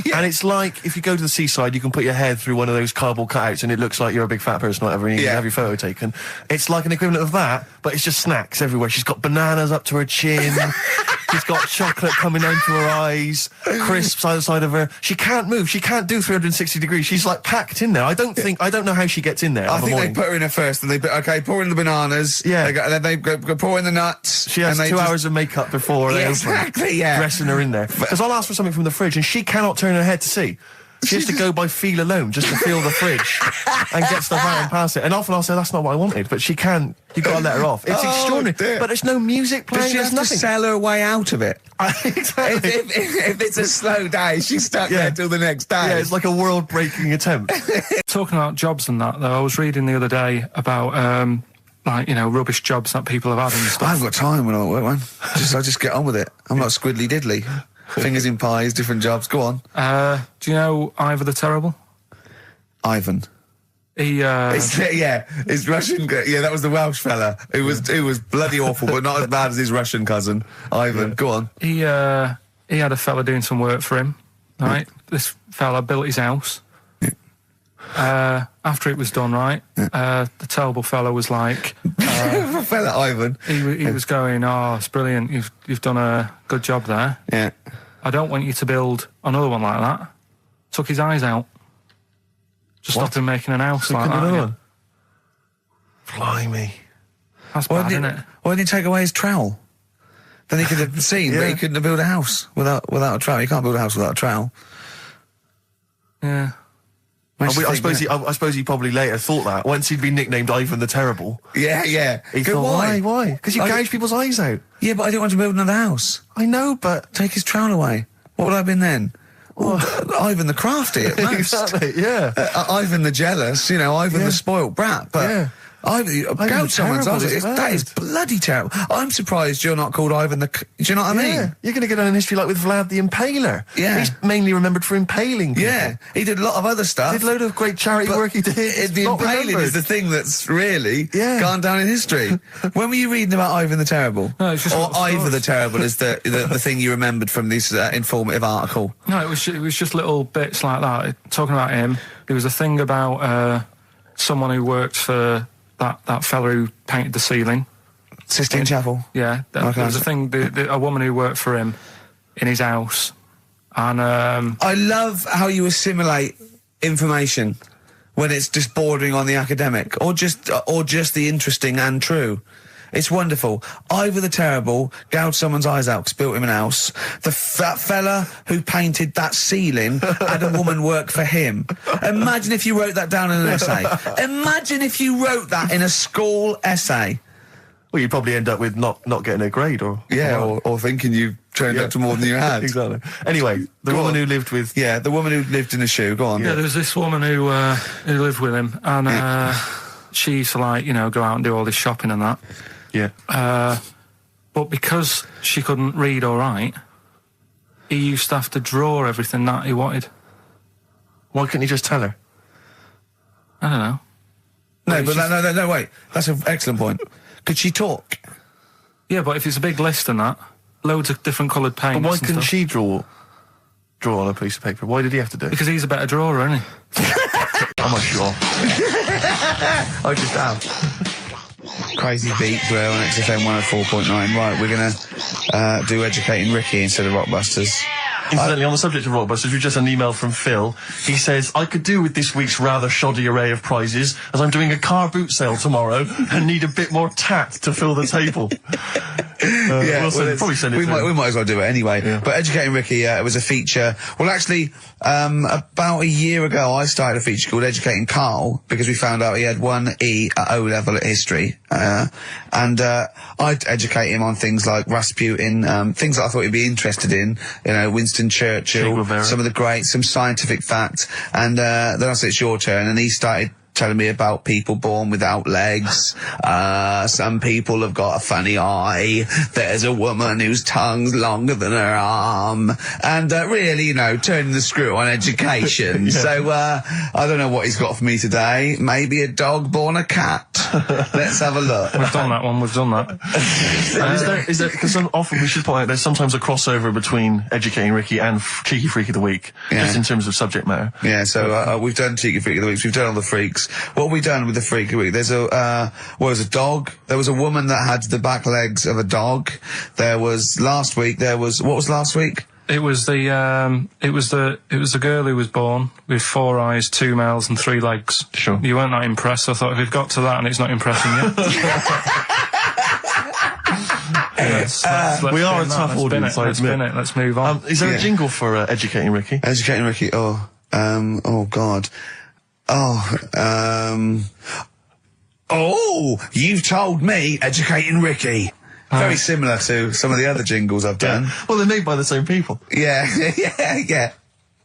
Yeah. And it's like, if you go to the seaside, you can put your head through one of those cardboard cutouts and it looks like you're a big fat person or whatever, and you can have your photo taken. It's like an equivalent of that, but it's just snacks everywhere. She's got bananas up to her chin. She's got chocolate coming down to her eyes, crisps either side of her. She can't move. She can't do 360 degrees. She's like packed in there. I don't know how she gets in there. I think they put her in there first, and pour in the bananas. Yeah. And then they go pour in the nuts. She has 2 hours of makeup before they open. Exactly, yeah. Dressing her in there. Because I'll ask for something from the fridge, and she cannot turn her head to see. She has to go by feel alone, just to feel the fridge and get stuff out and pass it. And often I'll say, that's not what I wanted, but she can. You've got to let her off. It's extraordinary. Dear. But there's no music playing. But she has to sell her way out of it. Exactly. If it's a slow day, she's stuck there till the next day. Yeah, it's like a world-breaking attempt. Talking about jobs and that, though, I was reading the other day about, rubbish jobs that people have had and stuff. I haven't got time when I'm at work, man. I just get on with it. I'm not squiddly diddly. Fingers in pies, different jobs. Go on. Do you know Ivor the Terrible? Ivan. His Russian. Yeah, that was the Welsh fella. It was bloody awful, but not as bad as his Russian cousin, Ivan. Go on. He had a fella doing some work for him. Right, this fella built his house. After it was done, right, the terrible fella was like, fella Ivan. He was going, "Oh, it's brilliant. You've done a good job there. Yeah. I don't want you to build another one like that." Took his eyes out. Just stopped him making an house like that. Yeah. Blimey. That's bad, isn't it? Why didn't he take away his trowel? Then he could have seen, but he couldn't have built a house without a trowel. You can't build a house without a trowel. Yeah. I suppose he probably later thought that once he'd been nicknamed Ivan the Terrible. Yeah. He thought, why? Because you gouge people's eyes out. Yeah, but I didn't want to build another house. I know, but take his trowel away. What would I have been then? Ivan the Crafty at most. Exactly, yeah. Ivan the Jealous, Ivan the spoilt brat. But gouge someone's eyes. That is bloody terrible. I'm surprised you're not called Ivan the... Do you know what I mean? You're going to get down in history like with Vlad the Impaler. Yeah. He's mainly remembered for impaling people. Yeah, he did a lot of other stuff. Did a load of great charity work he did. The impaling is the thing that's really gone down in history. When were you reading about Ivan the Terrible? No, it's just or Ivor the Terrible is the thing you remembered from this informative article? No, it was just little bits like that. Talking about him, there was a thing about someone who worked for that fella who painted the ceiling. Sistine Chapel? Yeah. There was a thing, a woman who worked for him in his house. And I love how you assimilate information when it's just bordering on the academic or just the interesting and true. It's wonderful. Ivor the Terrible gouged someone's eyes out 'cause built him an house. That fella who painted that ceiling had a woman work for him. Imagine if you wrote that down in an essay. Imagine if you wrote that in a school essay. Well, you'd probably end up with not getting a grade or thinking you turned up to more than you had. Exactly. Anyway, the woman who lived with... Yeah, the woman who lived in a shoe. Go on. Yeah, there was this woman who lived with him, and she used to, go out and do all this shopping and that. Yeah. But because she couldn't read or write, he used to have to draw everything that he wanted. Why couldn't he just tell her? I don't know. No, wait. That's an excellent point. Could she talk? Yeah, but if it's a big list and that, loads of different coloured paints. But why couldn't she draw on a piece of paper? Why did he have to do it? Because he's a better drawer, isn't he? I'm not sure. I just am. Crazy beat there on XFM 104.9. Right, we're going to do Educating Ricky instead of Rockbusters. Incidentally, on the subject of Rockbusters, we've just an email from Phil. He says, I could do with this week's rather shoddy array of prizes, as I'm doing a car boot sale tomorrow and need a bit more tact to fill the table. We might as well do it anyway. Yeah. But Educating Ricky, it was a feature. Well, actually, about a year ago, I started a feature called Educating Karl, because we found out he had 1 E at O level at history. And I'd educate him on things like Rasputin, things that I thought he'd be interested in, Winston Churchill, some of the greats, some scientific facts. And then I said, it's your turn. And he started telling me about people born without legs. Some people have got a funny eye. There's a woman whose tongue's longer than her arm. And really, turning the screw on education. Yeah. So I don't know what he's got for me today. Maybe a dog born a cat. Let's have a look. We've done that one. We've done that. Is there, because often we should point out there's sometimes a crossover between Educating Ricky and Cheeky Freak of the Week, just in terms of subject matter. Yeah, so we've done Cheeky Freak of the Week. We've done all the freaks. What have we done with the Freak of the Week? There's a dog. There was a woman that had the back legs of a dog. What was last week? It was the girl who was born with 4 eyes, 2 mouths, and 3 legs. Sure. You weren't that impressed. I thought if we've got to that and it's not impressing you. We are a tough audience. Let's spin it. Let's move on. Is there a jingle for Educating Ricky? Educating Ricky. Oh God. You've told me Educating Ricky. Very similar to some of the other jingles I've done. Yeah. Well, they're made by the same people. Yeah.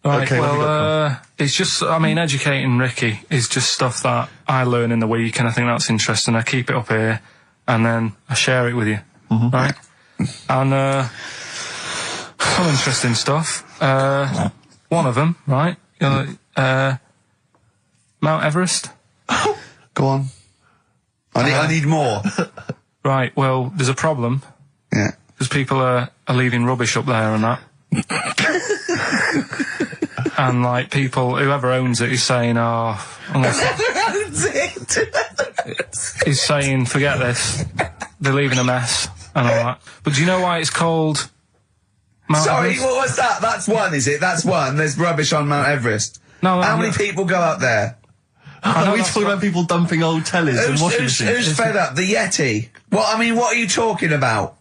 Right, okay, it's just, Educating Ricky is just stuff that I learn in the week, and I think that's interesting. I keep it up here, and then I share it with you, right? And, Some interesting stuff. One of them, right? Mount Everest. Go on. I need more. Right, well, there's a problem. Yeah. Because people are leaving rubbish up there and that. And, like, people, whoever owns it is saying, he's saying, forget this. They're leaving a mess and all that. But do you know why it's called Mount Everest? What was that? That's one, is it? That's one. There's rubbish on Mount Everest. No, How many people go up there? Are we talking about people dumping old tellies and washing machines? Who's fed up? The Yeti? What are you talking about?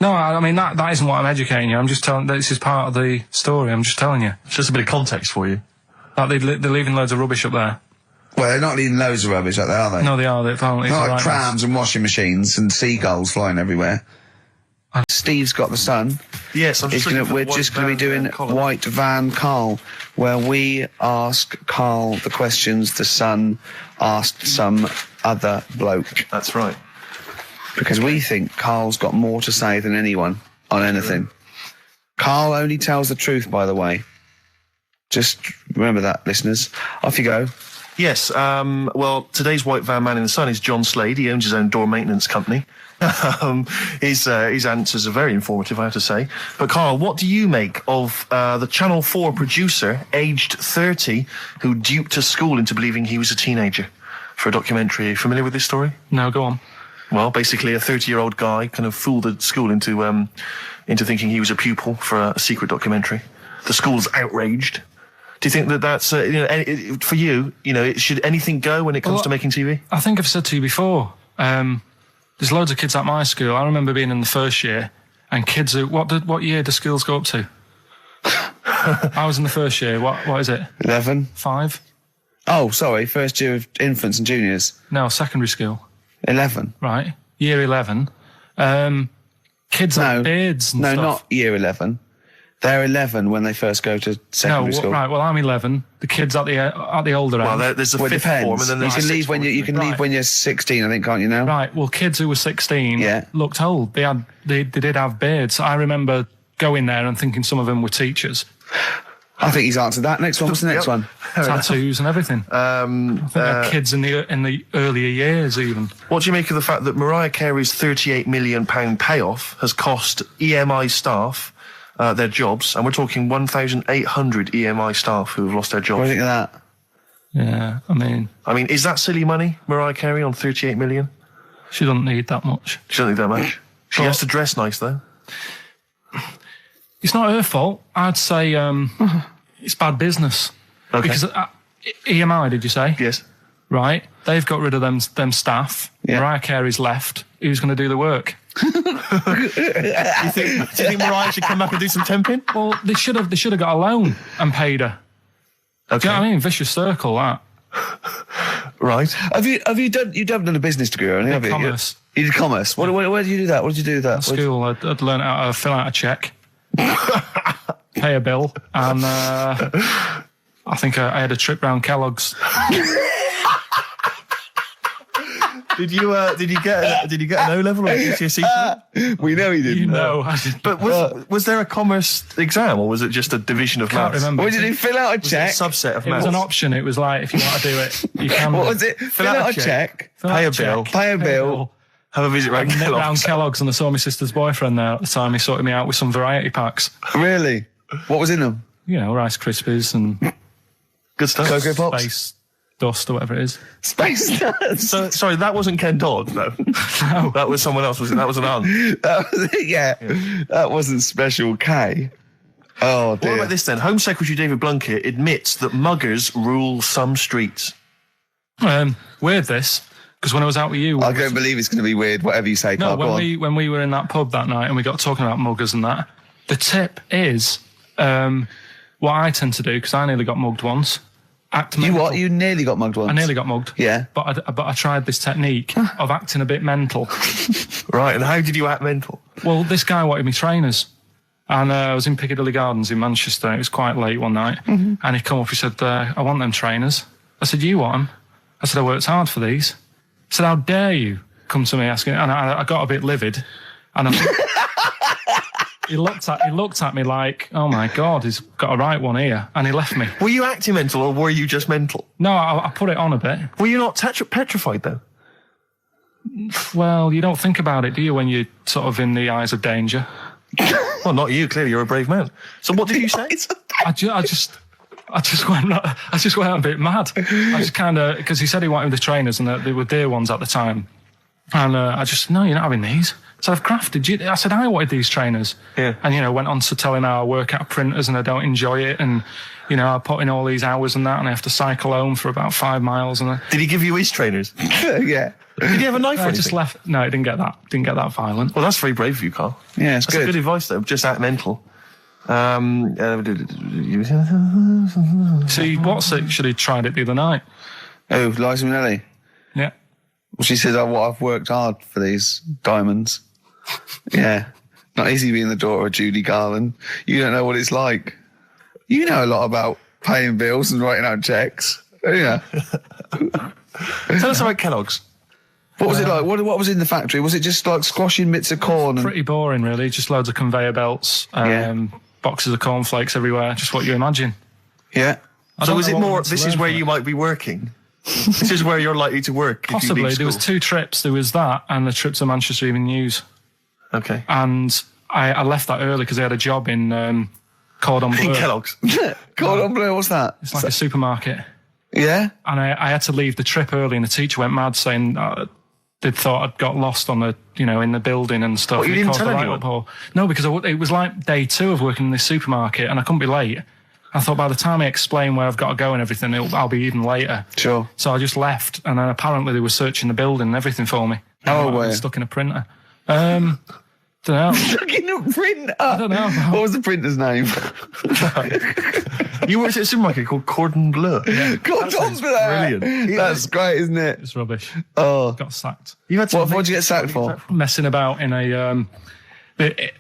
No, I mean, that isn't what I'm educating you. I'm just telling, this is part of the story. I'm just telling you. It's just a bit of context for you. Like, they're leaving loads of rubbish up there. Well, they're not leaving loads of rubbish up there, are they? No, they are. They're apparently not like right trams and washing machines and seagulls flying everywhere. Steve's got the Sun. Yes, we're just going to be doing White Van Carl, where we ask Carl the questions the Sun asked some other bloke. That's right. Because we think Carl's got more to say than anyone on anything. Carl only tells the truth, by the way. Just remember that, listeners. Off you go. Yes, well, today's White Van Man in the Sun is John Slade. He owns his own door maintenance company. His answers are very informative, I have to say. But, Carl, what do you make of the Channel 4 producer, aged 30, who duped a school into believing he was a teenager for a documentary? Are you familiar with this story? No, go on. Well, basically, a 30-year-old guy kind of fooled the school into thinking he was a pupil for a secret documentary. The school's outraged. Do you think that that's, for you, should anything go when it comes to making TV? I think I've said to you before, there's loads of kids at my school. I remember being in the first year, and kids who, what year do schools go up to? I was in the first year. What is it? 11. 5? Oh, sorry, first year of infants and juniors. No, secondary school. 11. Right, year 11. Kids have beards and stuff. No, not year 11. They're 11 when they first go to secondary school. Right, well, I'm 11. The kids at the older end. Well, there's a fifth form, and then there's you can leave when you're 16, I think, can't you now? Right, well, kids who were 16 looked old. They did have beards. I remember going there and thinking some of them were teachers. I think he's answered that. Next one. What's the next one? Tattoos and everything. I think they're kids in the earlier years even. What do you make of the fact that Mariah Carey's £38 million payoff has cost EMI staff their jobs, and we're talking 1,800 EMI staff who have lost their jobs? What do you think of that? Yeah, I mean, is that silly money, Mariah Carey, on 38 million? She doesn't need that much. She doesn't need that much. She has to dress nice, though. It's not her fault. I'd say it's bad business. Okay. Because EMI, did you say? Yes. Right. They've got rid of them staff. Yeah. Mariah Carey's left. Who's going to do the work? Do you think Mariah should come back and do some temping? Well, they should have got a loan and paid her. Okay. Do you know what I mean? Vicious circle, that. Right. Have you done a business degree or anything? Commerce. You did commerce. Where did you do that? What did you do with that? At school, I'd learn how to fill out a cheque, pay a bill, and I think I had a trip round Kellogg's. Did you get an O level or a GCSE? We know he didn't. You know, I didn't. But was there a commerce exam, or was it just a division of Can't maths? remember. What did he fill out a check? Was it a subset of It maths? was an option. It was like, if you want to do it, you can. What was it? Fill out a check. Pay a bill. Pay a bill. Have a visit round Round Kellogg's. Kellogg's, and I saw my sister's boyfriend there at the time. He sorted me out with some variety packs. Really? What was in them? You know, Rice Krispies and Good stuff. Cocoa Pops? Space Dust or whatever it is. Space Nuts. So, sorry, that wasn't Ken Dodd, though. No. That was someone else, was it? That was an aunt. That wasn't Special K. Oh, dear. What about this then? Home Secretary David Blunkett admits that muggers rule some streets. Weird this, because when I was out with you... I don't believe it's going to be weird, whatever you say, Carl. No, when we were in that pub that night and we got talking about muggers and that, the tip is what I tend to do, because I nearly got mugged once. Act mental. You what? You nearly got mugged once? I nearly got mugged. Yeah. But I tried this technique of acting a bit mental. Right, and how did you act mental? Well, this guy wanted me trainers. And I was in Piccadilly Gardens in Manchester. It was quite late one night. Mm-hmm. And he come up, he said, I want them trainers. I said, you want them? I said, I worked hard for these. He said, how dare you come to me asking? And I got a bit livid. And I he looked at me like, oh my God, he's got a right one here, and he left me. Were you acting mental, or were you just mental? No, I put it on a bit. Were you not petrified though? Well, you don't think about it, do you, when you're sort of in the eyes of danger? Well, not you. Clearly, you're a brave man. So, what did you say? I just went a bit mad. I just kind of, because he said he wanted the trainers and they were dear ones at the time, and I just, no, you're not having these. So I've crafted you. I said I wanted these trainers. Yeah. And went on to tell him how I work at printers and I don't enjoy it, and I put in all these hours and that, and I have to cycle home for about 5 miles. And did he give you his trainers? Yeah. Did he have a knife? I just left. No, it didn't get that. Didn't get that violent. Well, that's very brave of you, Carl. Yeah, it's that's good. Good advice, though. Just act mental. See, what's it? Should have tried it the other night. Oh, Liza Minnelli. Yeah. Well, she said, I've worked hard for these diamonds. Yeah. Not easy being the daughter of Judy Garland. You don't know what it's like. You know a lot about paying bills and writing out checks. Yeah. Tell us about Kellogg's. What was it like? What was in the factory? Was it just like squashing bits of corn? Pretty boring, really. Just loads of conveyor belts, boxes of cornflakes everywhere. Just what you imagine. Yeah. So is it more, this is where you might be working? This is where you're likely to work? Possibly. There was 2 trips. There was that and the trip to Manchester Evening News. Okay. And I left that early because I had a job in Cordon Bleu. In Kellogg's? Cordon Bleu, what's that? It's like a supermarket. Yeah? And I had to leave the trip early, and the teacher went mad saying they'd thought I'd got lost on the, in the building and stuff. What, you didn't tell anyone? No, because it was like day 2 of working in this supermarket, and I couldn't be late. I thought by the time I explain where I've got to go and everything, I'll be even later. Sure. So I just left, and then apparently they were searching the building and everything for me. Oh, where? Stuck in a printer. Don't know. Stuck in a printer? I don't know. What was the printer's name? You worked at a supermarket called Cordon Bleu. Yeah. Cordon Bleu! Brilliant. That's great, isn't it? It's rubbish. Oh. Got sacked. What did you get sacked for? Messing about in a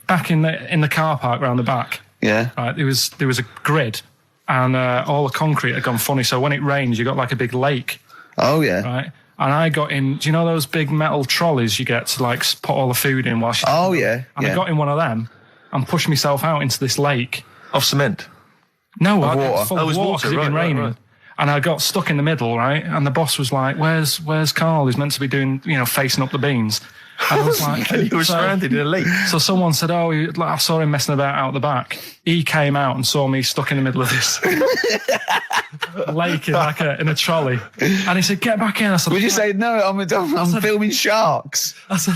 back in the car park round the back. Yeah. Right, there was a grid, and all the concrete had gone funny. So when it rains, you got like a big lake. Oh yeah. Right. And I got in. Do you know those big metal trolleys you get to like put all the food in? Oh yeah. And I got in one of them and pushed myself out into this lake of cement. No, water. It was water because it'd been raining. Right. And I got stuck in the middle, right? And the boss was like, "Where's Carl? He's meant to be doing, facing up the beans." And I was like, "You were stranded in a lake." So someone said, "Oh, I saw him messing about out the back." He came out and saw me stuck in the middle of this lake in a trolley, and he said, "Get back in." I said, "Would you say no? I'm filming sharks." I said,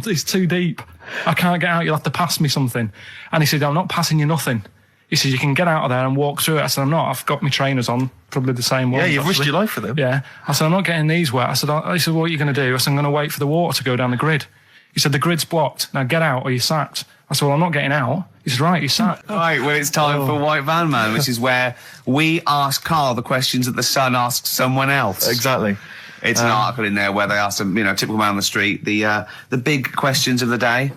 "It's too deep. I can't get out. You'll have to pass me something." And he said, "I'm not passing you nothing." He said, "You can get out of there and walk through it." I said, "I'm not. I've got my trainers on, probably the same ones." Yeah, you've risked your life for them. Yeah. I said, "I'm not getting these wet." He said, "What are you going to do?" I said, "I'm going to wait for the water to go down the grid." He said, "The grid's blocked. Now get out or you're sacked." I said, "Well, I'm not getting out." He said, "Right, you're sacked." Right, well, it's time for White Van Man, which is where we ask Carl the questions that the Sun asks someone else. Exactly. It's an article in there where they ask them, typical man on the street, the big questions of the day,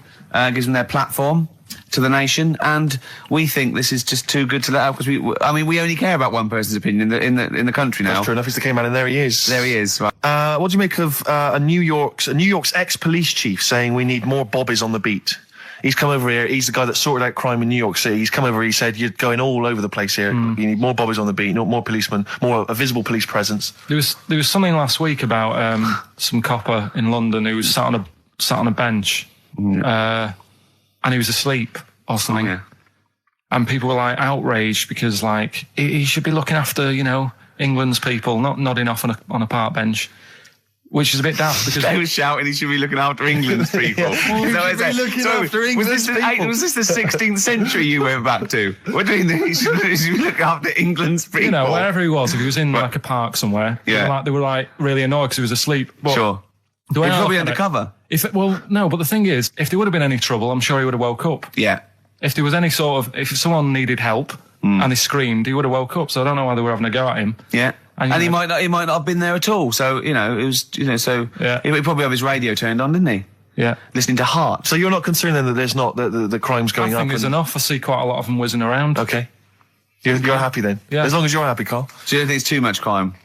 gives them their platform to the nation, and we think this is just too good to let out because we only care about one person's opinion in the country now. That's true enough. He's the K-man, and there he is. There he is. Right. What do you make of New York's ex-police chief saying we need more bobbies on the beat? He's come over here. He's the guy that sorted out crime in New York City. He's come over. He said you're going all over the place here. You need more bobbies on the beat, more policemen, a visible police presence. There was something last week about some copper in London who was sat on a bench. And he was asleep or something. Oh, yeah. And people were like outraged because he should be looking after, England's people, not nodding off on a park bench. Which is a bit daft because they were shouting he should be looking after England's people. Was this the 16th century you went back to? What do you mean he should be looking after England's people? Wherever he was, if he was in like a park somewhere, they were really annoyed because he was asleep. But sure. He was probably undercover. No, but the thing is, if there would have been any trouble, I'm sure he would have woke up. Yeah. If there was any if someone needed help and he screamed, he would have woke up. So I don't know why they were having a go at him. Yeah. And he might not have been there at all. So, it was, so yeah. He probably have his radio turned on, didn't he? Yeah. Listening to Heart. So you're not concerned then that there's not, the crime's going up? I think there's enough. I see quite a lot of them whizzing around. Okay. You're happy then? Yeah. As long as you're happy, Carl. So you don't think it's too much crime?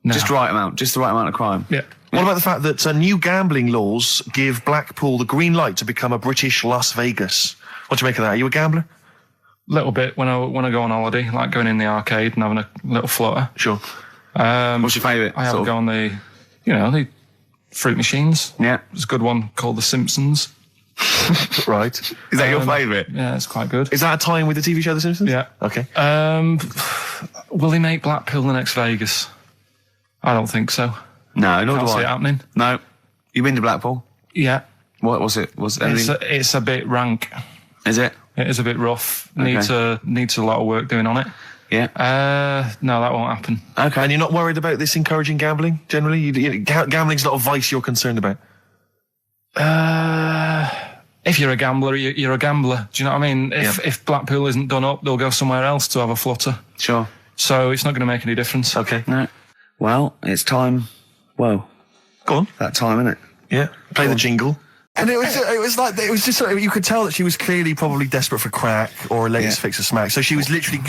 No. Just the right amount of crime? Yeah. What about the fact that new gambling laws give Blackpool the green light to become a British Las Vegas? What do you make of that? Are you a gambler? Little bit when I go on holiday, like going in the arcade and having a little flutter. Sure. What's your favourite? I have a go on the fruit machines. Yeah. There's a good one called The Simpsons. Right. Is that your favourite? Yeah, it's quite good. Is that a tie-in with the TV show The Simpsons? Yeah. Okay. Will he make Blackpool the next Vegas? I don't think so. No, not Can't do see I. it happening. No. You been to Blackpool? Yeah. What was it? Was anything? It's a bit rank. Is it? It is a bit rough. Okay. Needs a lot of work doing on it. Yeah. No, that won't happen. Okay. And you're not worried about this encouraging gambling, generally? Gambling's not a vice you're concerned about? If you're a gambler, you're a gambler. Do you know what I mean? If Blackpool isn't done up, they'll go somewhere else to have a flutter. Sure. So it's not going to make any difference. Okay. No. Well, it's time. Whoa. Go on. That time, isn't it? Yeah. Play the jingle. And it was just sort of, you could tell that she was clearly probably desperate for crack or a latest fix of smack. So she was literally,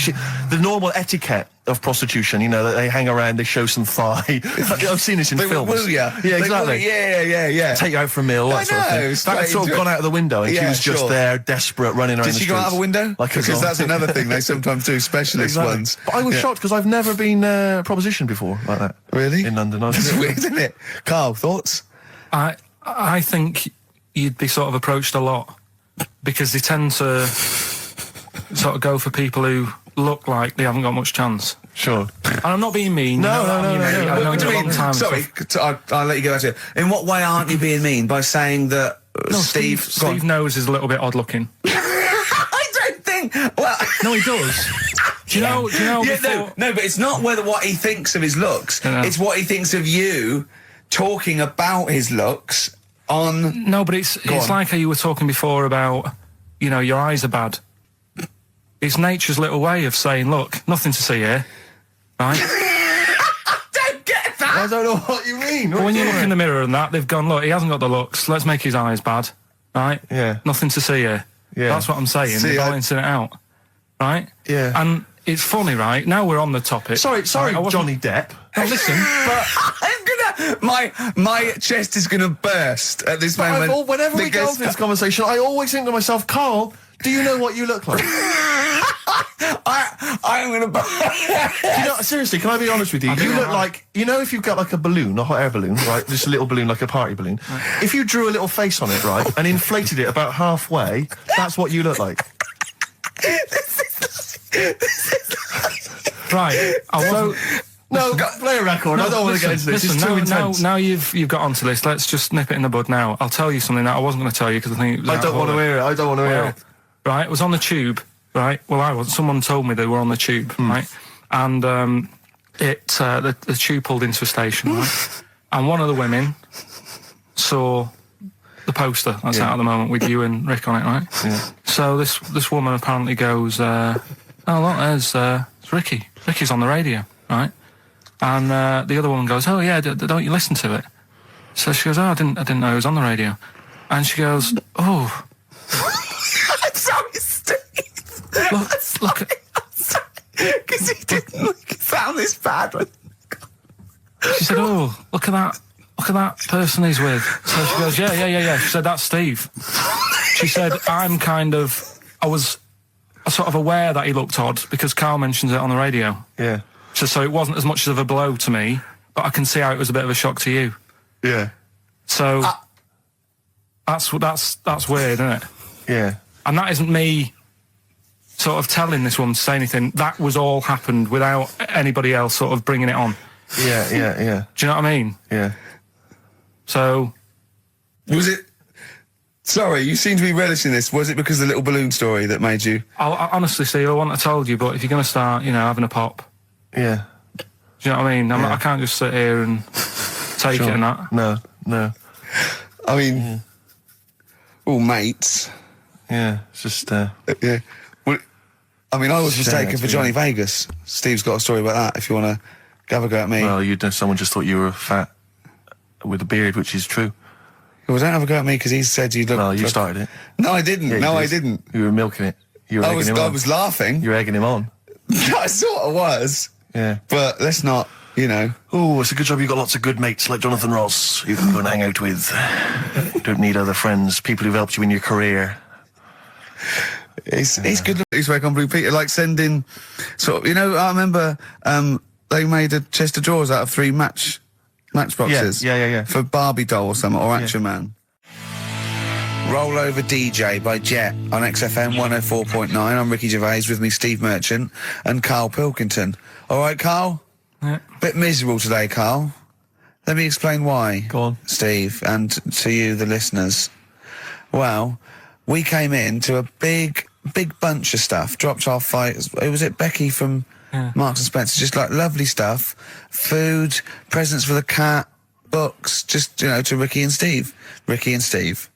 the normal etiquette of prostitution, that they hang around, they show some thigh. I've seen this in films. Will ya? Yeah, exactly. Yeah. Take you out for a meal, that sort of thing. That had sort of gone out of the window and she was just there, desperate, running around the streets. Did she go out of a window? Because that's another thing they sometimes do, specialist ones. But I was shocked because I've never been propositioned before like that. Really? In London. That's weird, isn't it? Carl, thoughts? I think you'd be sort of approached a lot because they tend to sort of go for people who look like they haven't got much chance. Sure. And I'm not being mean. No. I've known What do you you a long mean? time. Sorry, I'll let you go back to it. In what way aren't you being mean? By saying that No, Steve... Steve knows is a little bit odd looking. I don't think... Well... No, he does. Do you know Yeah, before... no, but it's not what he thinks of his looks. Yeah. It's what he thinks of you talking about his looks on... No, but it's like how you were talking before about, your eyes are bad. It's nature's little way of saying, look, nothing to see here, right? I don't get that! I don't know what you mean. But when you look in the mirror and that, they've gone, look, he hasn't got the looks, let's make his eyes bad, right? Yeah. Nothing to see here. Yeah. That's what I'm saying, they're balancing it out, right? Yeah. And it's funny, right? Now we're on the topic. Sorry, right, Johnny Depp. No, listen, but... My chest is gonna burst at this moment. Whenever we go into this conversation, I always think to myself, Carl, do you know what you look like? I'm gonna burst. Seriously, can I be honest with you? You look like, if you've got like a balloon, a hot air balloon, right? Just a little balloon, like a party balloon. If you drew a little face on it, right, and inflated it about halfway, that's what you look like. Right, No, play a record. I don't want to get into this. It's too intense. Now you've got onto this. Let's just nip it in the bud now. I'll tell you something that I wasn't going to tell you because I think it was I don't want to hear it. I don't want to hear it. Right, it was on the tube. Right, well, I wasn't. Someone told me they were on the tube. Right, and the tube pulled into a station. Right, and one of the women saw the poster that's out at the moment with you and Rick on it. Right. Yeah. So this woman apparently goes, "Oh look, there's Ricky. Ricky's on the radio." Right. And the other woman goes, "Oh yeah, don't you listen to it?" So she goes, "Oh, I didn't know he was on the radio." And she goes, "Oh, I'm sorry, Steve. look at." Because he didn't sound this bad. She said, "Oh, look at that person he's with." So she goes, "Yeah." She said, "That's Steve." She said, I was sort of aware that he looked odd because Carl mentions it on the radio. Yeah. So it wasn't as much of a blow to me, but I can see how it was a bit of a shock to you. Yeah. So that's weird, isn't it? Yeah. And that isn't me sort of telling this woman to say anything. That was all happened without anybody else sort of bringing it on. Yeah. Do you know what I mean? Yeah. So... Was it... Sorry, you seem to be relishing this. Was it because of the little balloon story that made you... I honestly, Steve, I wouldn't have told you, but if you're going to start, having a pop... Yeah. Do you know what I mean? I can't just sit here and take it and that. No. I mean... all mates. Yeah, it's just... Yeah. Well, I mean, I was mistaken for Johnny Vegas. Steve's got a story about that, if you want to have a go at me. Well, someone just thought you were fat with a beard, which is true. Well, don't have a go at me, because he said you look... Well, you started it. No, I didn't. Yeah, I didn't. You were milking it. You were egging him on. I was laughing. You were egging him on. I sort of was. Yeah. But let's not, Oh, it's a good job you've got lots of good mates like Jonathan Ross you can go and hang out with. You don't need other friends, people who've helped you in your career. He's good. He's very complimentary. Peter, like sending sort of, I remember they made a chest of drawers out of 3 matchboxes. Yeah. For Barbie doll or something, or Action Man. Roll Over DJ by Jet on XFM 104.9. I'm Ricky Gervais, with me Steve Merchant and Karl Pilkington. All right, Karl? Yeah. Bit miserable today, Karl. Let me explain why. Go on. Steve, and to you, the listeners. Well, we came in to a big bunch of stuff. Dropped our fight. Was it Becky from Marks and Spencer? Just like lovely stuff. Food, presents for the cat, books, just, to Ricky and Steve. Ricky and Steve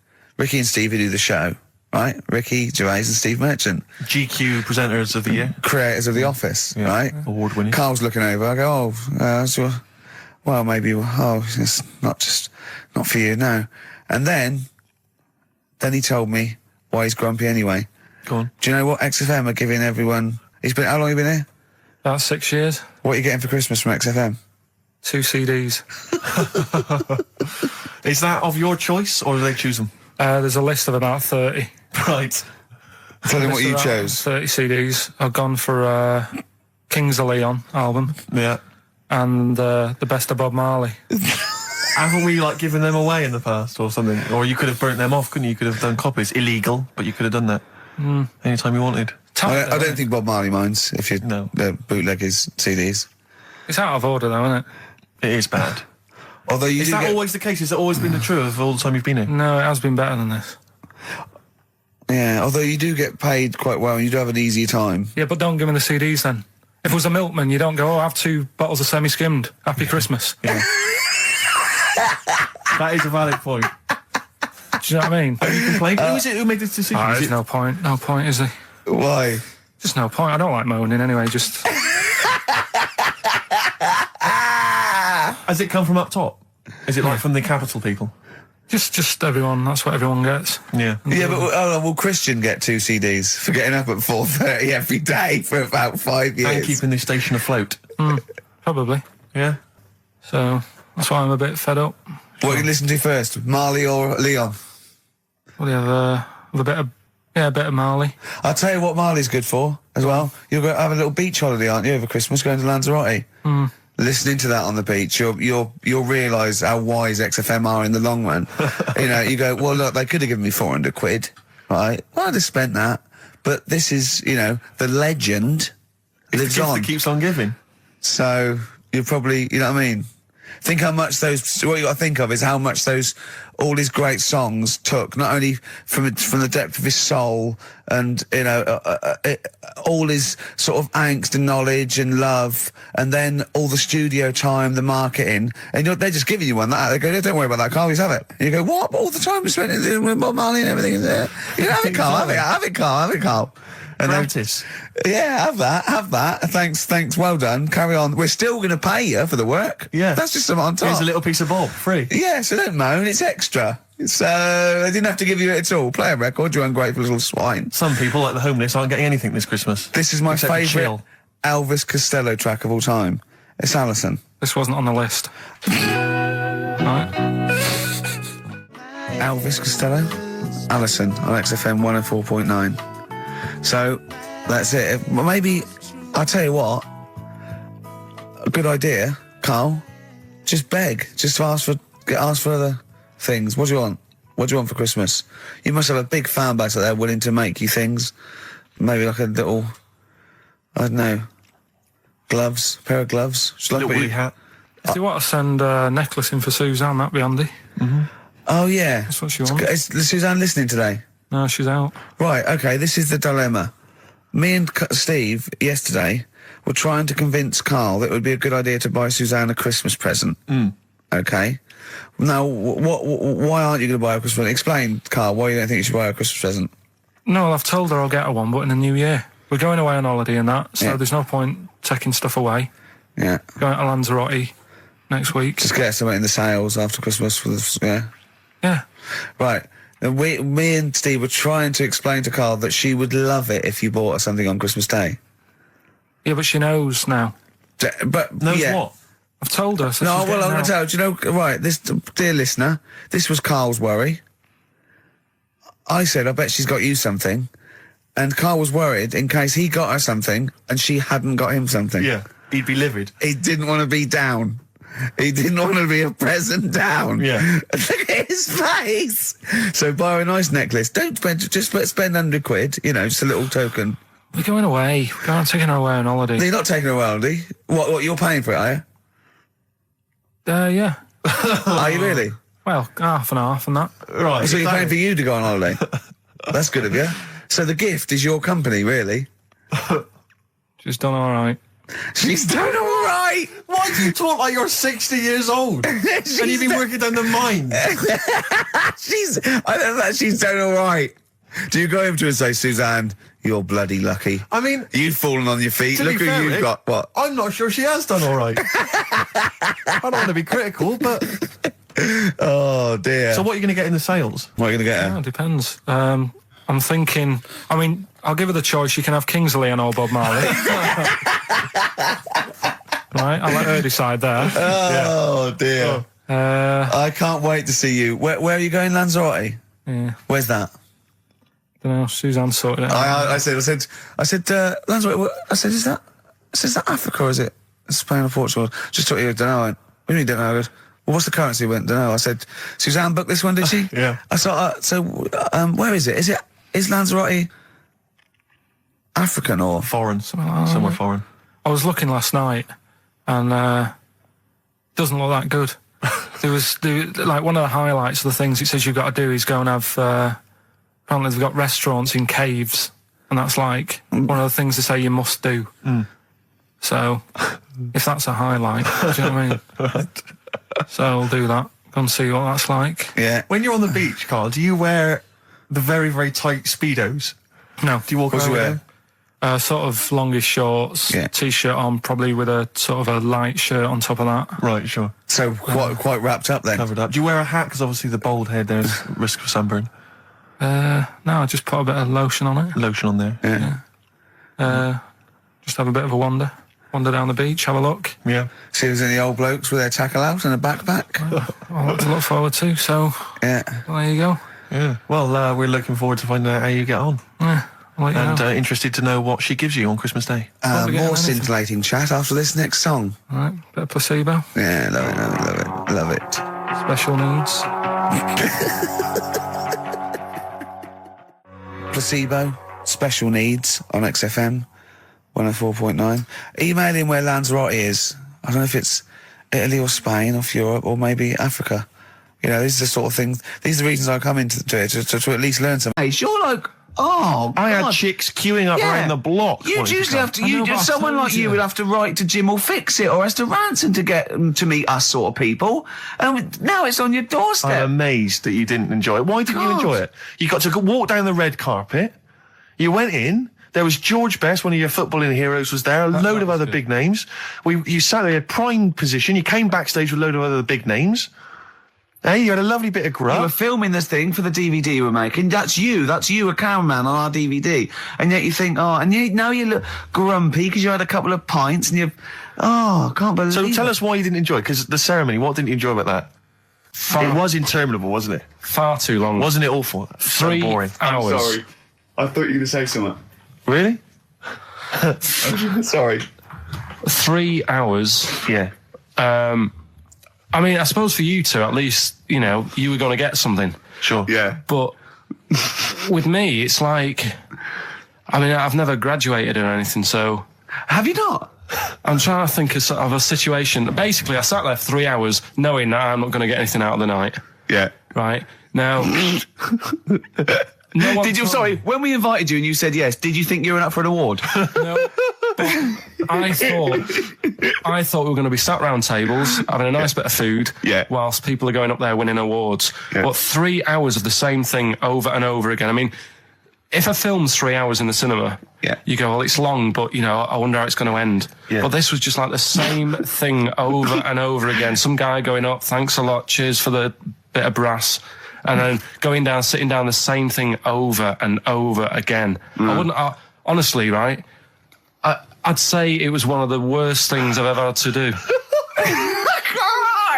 who do the show, right? Ricky Gervais and Steve Merchant. GQ presenters of the year. Creators of The Office, right? Award winning. Carl's looking over. I go, well, maybe, it's not for you, no. And then he told me why he's grumpy anyway. Go on. Do you know what XFM are giving everyone? How long have you been here? About 6 years. What are you getting for Christmas from XFM? 2 CDs. Is that of your choice, or do they choose them? There's a list of about 30. Right. Tell them what you chose. 30 CDs. I've gone for Kings of Leon album. Yeah. And the best of Bob Marley. Haven't we given them away in the past or something? Or you could have burnt them off, couldn't you? You could have done copies. Illegal, but you could have done that anytime you wanted. I don't think Bob Marley minds if you bootleg his CDs. It's out of order though, isn't it? It is bad. Although is that always the case? Has that always been the truth of all the time you've been here? No, it has been better than this. Yeah, although you do get paid quite well and you do have an easier time. Yeah, but don't give me the CDs then. If it was a milkman, you don't go, have 2 bottles of semi-skimmed. Happy Christmas. Yeah. That is a valid point. Do you know what I mean? Have you complained? Who is it who made this decision? There's no point. No point, is there? Why? Just no point. I don't like moaning anyway, just... Has it come from up top? Is it from the capital people? Just everyone. That's what everyone gets. Yeah. Yeah, but will Christian get 2 CDs for getting up at 4:30 every day for about 5 years? And keeping this station afloat. Probably. Yeah. So that's why I'm a bit fed up. What you listen to first, Marley or Leon? Well, you have a bit of Marley. I'll tell you what Marley's good for as well. You're going to have a little beach holiday, aren't you, over Christmas, going to Lanzarote? Listening to that on the beach, you'll realise how wise XFM are in the long run. You go, well, look, they could have given me 400 quid, right? Well, I'd have spent that. But this is, the legend lives on. That keeps on giving. So you're probably, you know what I mean? Think how much what you got to think of is how much all his great songs took, not only from the depth of his soul and, all his sort of angst and knowledge and love, and then all the studio time, the marketing, and they're just giving you one like that. They go, don't worry about that, Carl, he's have it. And you go, what? All the time we spent with Bob Marley and everything is there. You know, have it, Carl, have it, Carl. And Practice. Yeah, have that. Thanks, well done. Carry on. We're still going to pay you for the work. Yeah. That's just something on top. Here's a little piece of Bob, free. Yeah, so don't moan, it's extra. So, they didn't have to give you it at all. Play a record, you ungrateful little swine. Some people, like the homeless, aren't getting anything this Christmas. This is my favourite Elvis Costello track of all time. It's Alison. This wasn't on the list. Right. Elvis Costello, Alison on XFM 104.9. So, that's it. Well, maybe, I'll tell you what, a good idea, Carl, just beg. Just ask for other things. What do you want? What do you want for Christmas? You must have a big fan base out there willing to make you things. Maybe like a little, I don't know, gloves, pair of gloves. Just like a little woolly hat. If you want to send a necklace in for Suzanne, that'd be handy. Oh, yeah. That's what she wants. Is Suzanne listening today? No, she's out. Right, okay, this is the dilemma. Me and Steve, yesterday, were trying to convince Carl that it would be a good idea to buy Suzanne a Christmas present. Okay? Now, why aren't you going to buy her a Christmas present? Explain, Carl, why you don't think you should buy her a Christmas present. No, well, I've told her I'll get her one, but in the new year. We're going away on holiday and that, so there's no point taking stuff away. Yeah. Going to Lanzarote next week. Just get something in the sales after Christmas for the, Yeah. Right. And me and Steve were trying to explain to Carl that she would love it if you bought her something on Christmas Day. Yeah, but she knows now. But knows what? I've told her. So no, well, I'm going to tell you. Do you know, right, this, dear listener, this was Carl's worry. I said, I bet she's got you something. and Carl was worried in case he got her something and she hadn't got him something. Yeah, he'd be livid. He didn't want to be down. He didn't want to be a present down. Yeah. Look at his face. So buy her a nice necklace. Don't spend, just spend £100, you know, just a little token. We're going away. I'm taking her away on holiday. No, you're not taking her away, are you? What, you're paying for it, are you? Yeah. Are you really? Well, half and half and that. Right. So you're paying for you to go on holiday? That's good of you. So the gift is your company, really? She's done all right. She's done all right. Why do you talk like you're 60 years old? And you've been working down the mines. I don't know, she's done all right. Do you go over to her and say, Suzanne, you're bloody lucky? I mean, you've fallen on your feet. Look who you've got. What? I'm not sure she has done all right. I don't want to be critical, but... Oh, dear. So what are you going to get in the sales? What are you going to get her? Yeah, it depends. I'm thinking... I mean, I'll give her the choice. You can have Kingsley and or Bob Marley. Right, I'll let her decide there. Oh, dear. I can't wait to see you. Where are you going, Lanzarote? Yeah. Where's that? Don't know. Suzanne sorted it out. I said, Lanzarote. I said, is that Africa or is it Spain or Portugal? Just thought you don't know. I went, we really don't know. I goes, well, what's the currency? He went, don't know. I said, Suzanne booked this one, did she? Yeah. I thought, where is it? Is Lanzarote African or foreign? Somewhere foreign. I was looking last night, and doesn't look that good. There was like one of the highlights of the things it says you've got to do is go and have. Apparently they've got restaurants in caves, and that's like one of the things they say you must do. So, if that's a highlight, do you know what I mean? Right. So I'll do that. Go and see what that's like. Yeah. When you're on the beach, Carl, do you wear the very, very tight Speedos? No. Do you walk around with them? Sort of longish shorts, t-shirt on, probably with a sort of a light shirt on top of that. Right, sure. So quite wrapped up then. Covered up. Do you wear a hat? Because obviously the bald head, there's risk of sunburn. No, I just put a bit of lotion on it. Lotion on there. Yeah. Just have a bit of a wander down the beach, have a look. Yeah. See if there's any old blokes with their tackle out and a backpack. I'll have to look forward to, so Yeah. well, there you go. Yeah. Well, we're looking forward to finding out how you get on. Yeah, I'll let you know. And interested to know what she gives you on Christmas Day. More scintillating chat after this next song. All right, bit of placebo. Yeah, love it. Special needs. Placebo, special needs on XFM 104.9. Email in where Lanzarote is. I don't know if it's Italy or Spain or Europe or maybe Africa. You know, these are the sort of things, these are the reasons I come into it, to at least learn something. Hey, you're like, oh, I God. had chicks queuing up around the block. You'd usually have to, someone like you would have to write to Jim or Fix It or Esther Ranson to get them to meet us sort of people. Now it's on your doorstep. I'm amazed that you didn't enjoy it. Why didn't you enjoy it? You got to walk down the red carpet. You went in. There was George Best, one of your footballing heroes, was there. A load of other big names. You sat there in prime position. You came backstage with a load of other big names. Hey, you had a lovely bit of grub. You were filming this thing for the DVD you were making. That's you, a cameraman on our DVD. And yet you think, now you look grumpy because you had a couple of pints and I can't believe So it. tell us why you didn't enjoy it, because the ceremony, what didn't you enjoy about that? It was interminable, wasn't it? Far too long. Wasn't it awful? 3 so boring. hours. I'm sorry. I thought you were going to say something. Really? Sorry. 3 hours. Yeah. I mean, I suppose for you two, at least, you know, you were going to get something. Sure. Yeah. But with me, it's like, I mean, I've never graduated or anything, so... Have you not? I'm trying to think of a situation. Basically, I sat there for 3 hours knowing that I'm not going to get anything out of the night. Yeah. Right? Now... When we invited you and you said yes, did you think you were up for an award? No, but I thought we were going to be sat round tables having a nice bit of food, whilst people are going up there winning awards. Yeah. But 3 hours of the same thing over and over again. I mean, if a film's 3 hours in the cinema, you go, well, it's long, but you know, I wonder how it's going to end. Yeah. But this was just like the same thing over and over again. Some guy going up, thanks a lot, cheers for the bit of brass. And then going down, sitting down, the same thing over and over again. Honestly, right, I'd say it was one of the worst things I've ever had to do.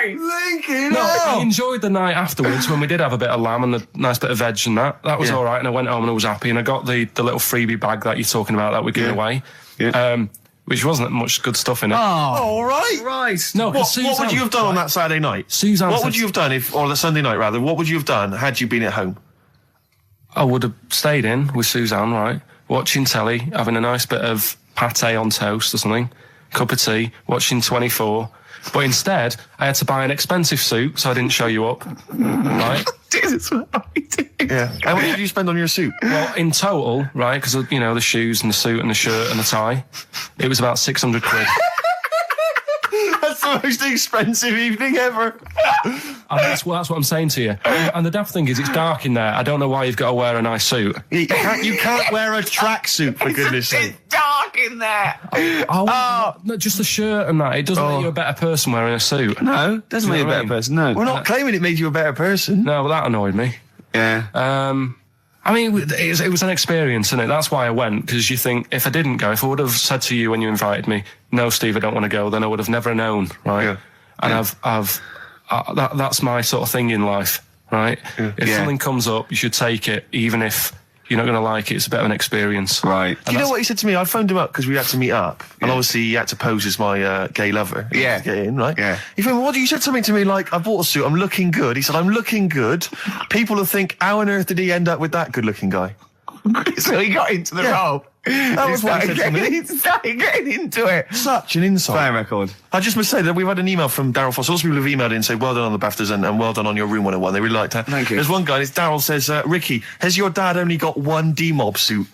Link! joking. No, I enjoyed the night afterwards when we did have a bit of lamb and a nice bit of veg and that. That was all right, and I went home and I was happy, and I got the little freebie bag that you're talking about that we're giving away. Yeah. Which wasn't much good stuff in it. Oh, all right. Right. No, What would you have done on that Saturday night? Suzanne What said- would you have done or the Sunday night rather? What would you have done had you been at home? I would have stayed in with Suzanne, right, watching telly, having a nice bit of pate on toast or something, cup of tea, watching 24. But instead, I had to buy an expensive suit, so I didn't show you up, right? Yeah. How much did you spend on your suit? Well, in total, right, because, you know, the shoes and the suit and the shirt and the tie, it was about 600 quid. That's the most expensive evening ever. And that's what I'm saying to you. And the daft thing is, it's dark in there. I don't know why you've got to wear a nice suit. You can't wear a tracksuit, for goodness sake. It's dark in there. No, just the shirt and that. It doesn't make you a better person wearing a suit. No, doesn't make you a better person, no. We're not claiming it made you a better person. No, but that annoyed me. Yeah. I mean, it was an experience, isn't it? That's why I went, because you think, if I didn't go, if I would have said to you when you invited me, no, Steve, I don't want to go, then I would have never known, right? Yeah. And that's my sort of thing in life, right? Yeah. If something comes up, you should take it, even if you're not going to like it. It's a bit of an experience. Right. Do you know what he said to me? I phoned him up because we had to meet up, and obviously he had to pose as my gay lover. Yeah. To get in, right? Yeah. He phoned, you said something to me like, I bought a suit, I'm looking good. He said, I'm looking good. People will think, how on earth did he end up with that good-looking guy? So he got into the role. That was what he said to me. He started getting into it. Such an insult. Play a record. I just must say that we've had an email from Daryl Foss. Lots of people have emailed in and say, well done on the BAFTAs and well done on your Room 101. They really liked that. Thank you. There's one guy, and it's Daryl says, Ricky, has your dad only got one D-Mob suit?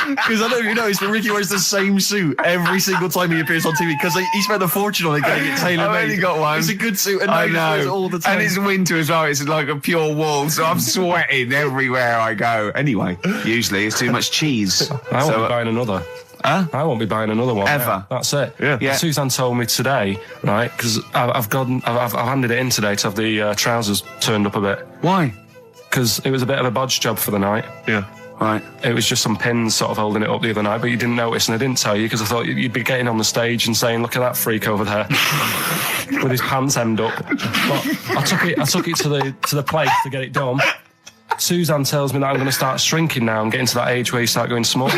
Because I don't know if you noticed, but Ricky wears the same suit every single time he appears on TV because he spent a fortune on it getting it tailor-made. I've only got one. It's a good suit, and I he wears it know. all the time. And it's winter as well. It's like a pure wool, so I'm sweating everywhere I go. Anyway, usually it's too much cheese. I won't be buying another. Huh? I won't be buying another one. Ever. That's it. Yeah. Suzanne told me today, right, because I've handed it in today to have the trousers turned up a bit. Why? Because it was a bit of a bodge job for the night. Yeah. Right. It was just some pins sort of holding it up the other night, but you didn't notice, and I didn't tell you because I thought you'd be getting on the stage and saying, "Look at that freak over there with his pants hemmed up." But I took it to the place to get it done. Suzanne tells me that I'm going to start shrinking now and getting to that age where you start going smaller.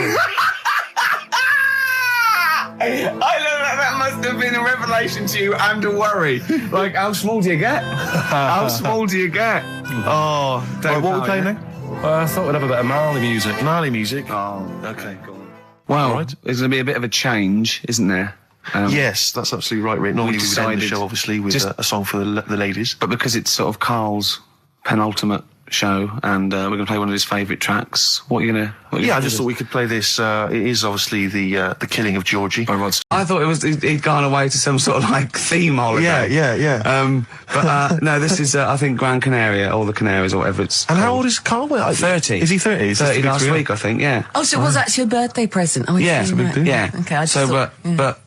I know that must have been a revelation to you and a worry. Like, how small do you get? How small do you get? Oh, Don't what are we know, playing yeah. now? I thought we'd have a bit of Marley music. Marley music. Oh, Okay, go on. well, Right. there's going to be a bit of a change, isn't there? Yes, that's absolutely right, Rick. Normally we would end the decided show, obviously, with just- a song for the ladies. But because it's sort of Carl's penultimate show, and we're going to play one of his favourite tracks, what are you going to... Yeah, I just thought we could play this. It is obviously the killing of Georgie. by Rod Stewart. I thought he'd gone away to some sort of like theme holiday. Yeah. But no, this is I think Gran Canaria or the Canaries or whatever it's. And how called. old is Carl? 30. Is he 30? 30 last week, I think. Yeah. Oh, so it was actually a birthday present. Oh, Yeah, it's it's a big right. deal. Yeah. Okay, I just so, thought,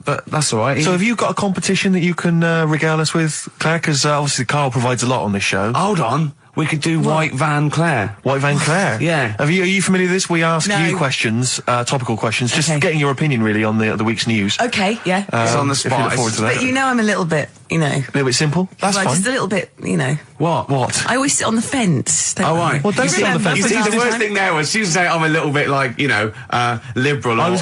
but that's all right. So have you got a competition that you can regale us with, Claire? Because obviously Carl provides a lot on this show. Hold on. We could do White Van Claire. White Van Claire. Yeah. Are you familiar with this? We ask No. you questions, topical questions, just Okay. getting your opinion really on the week's news. Okay, yeah. It's on the If you spot. look forward to that. But you know I'm a little bit, A little bit simple. That's well, fine. just a little bit, What? I always sit on the fence. Oh, right. Well, don't You sit on the remember fence. You see, last the worst time? thing there was she was saying I'm a little bit like, liberal. I was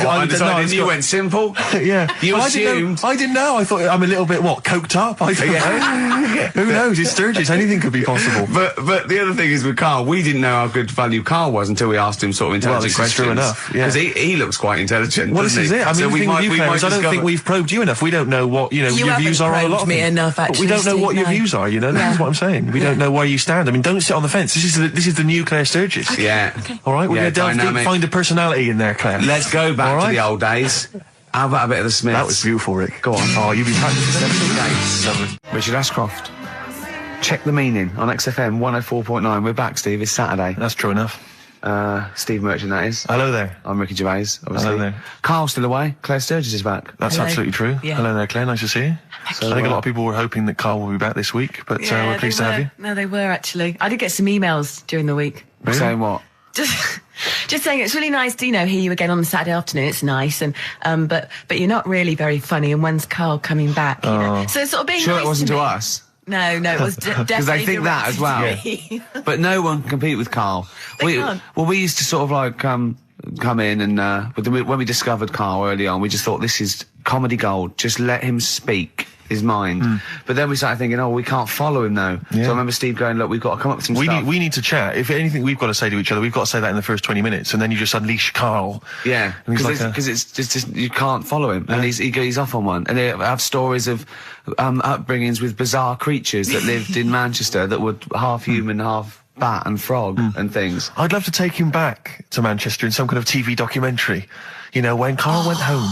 you got- went simple. Yeah. You Well, assumed. I didn't know. I thought I'm a little bit coked up. I don't know. Who knows? It's Sturgis. Anything could be possible. But the other thing is with Carl, we didn't know how good value Carl was until we asked him sort of intelligent this is questions. true enough, yeah. Because he looks quite intelligent. Well, this doesn't is he? it. I mean, So the thing with you, Claire, is I don't think we've probed you enough. We don't know what your haven't views are on a lot of probed me things. enough, But we actually, don't know what Steve, your no. views are. This Yeah. is what I'm saying. We don't know where you stand. I mean, don't sit on the fence. This is the new Claire Sturgis. Yeah. All right, we're Yeah, going to delve deep, dynamic. find a personality in there, Claire. Let's go back All to right. the old days. How about a bit of the Smiths? That was beautiful, Rick. Go on. Oh, you've been practicing. Richard Ashcroft. Check the meaning on XFM 104.9. We're back, Steve. It's Saturday. That's true enough. Steve Merchant, that is. Hello there. I'm Ricky Gervais, obviously. Hello there. Carl's still away. Claire Sturgis is back. That's Hello. absolutely true. Yeah. Hello there, Claire. Nice to see you. So, I think a lot of people were hoping that Carl will be back this week, but we're pleased to have you. No, they were actually. I did get some emails during the week. Saying what? Just saying it's really nice to, hear you again on the Saturday afternoon. It's nice, and but you're not really very funny. And when's Carl coming back? So it's sort of being Sure nice it wasn't to to me. us? No, it was definitely Because they think that as well. directed to me. But no one can compete with Carl. They can't. Well, we used to sort of like come in and when we discovered Carl early on, we just thought this is comedy gold. Just let him speak his mind. But then we started thinking, we can't follow him now. So I remember Steve going, look, we've got to come up with some stuff. We need to chat. If anything we've got to say to each other, we've got to say that in the first 20 minutes, and then you just unleash Carl. Yeah, because it's just you can't follow him, and he's off on one. And they have stories of upbringings with bizarre creatures that lived in Manchester that were half human, half bat and frog and things. I'd love to take him back to Manchester in some kind of TV documentary. You know, when Carl went home.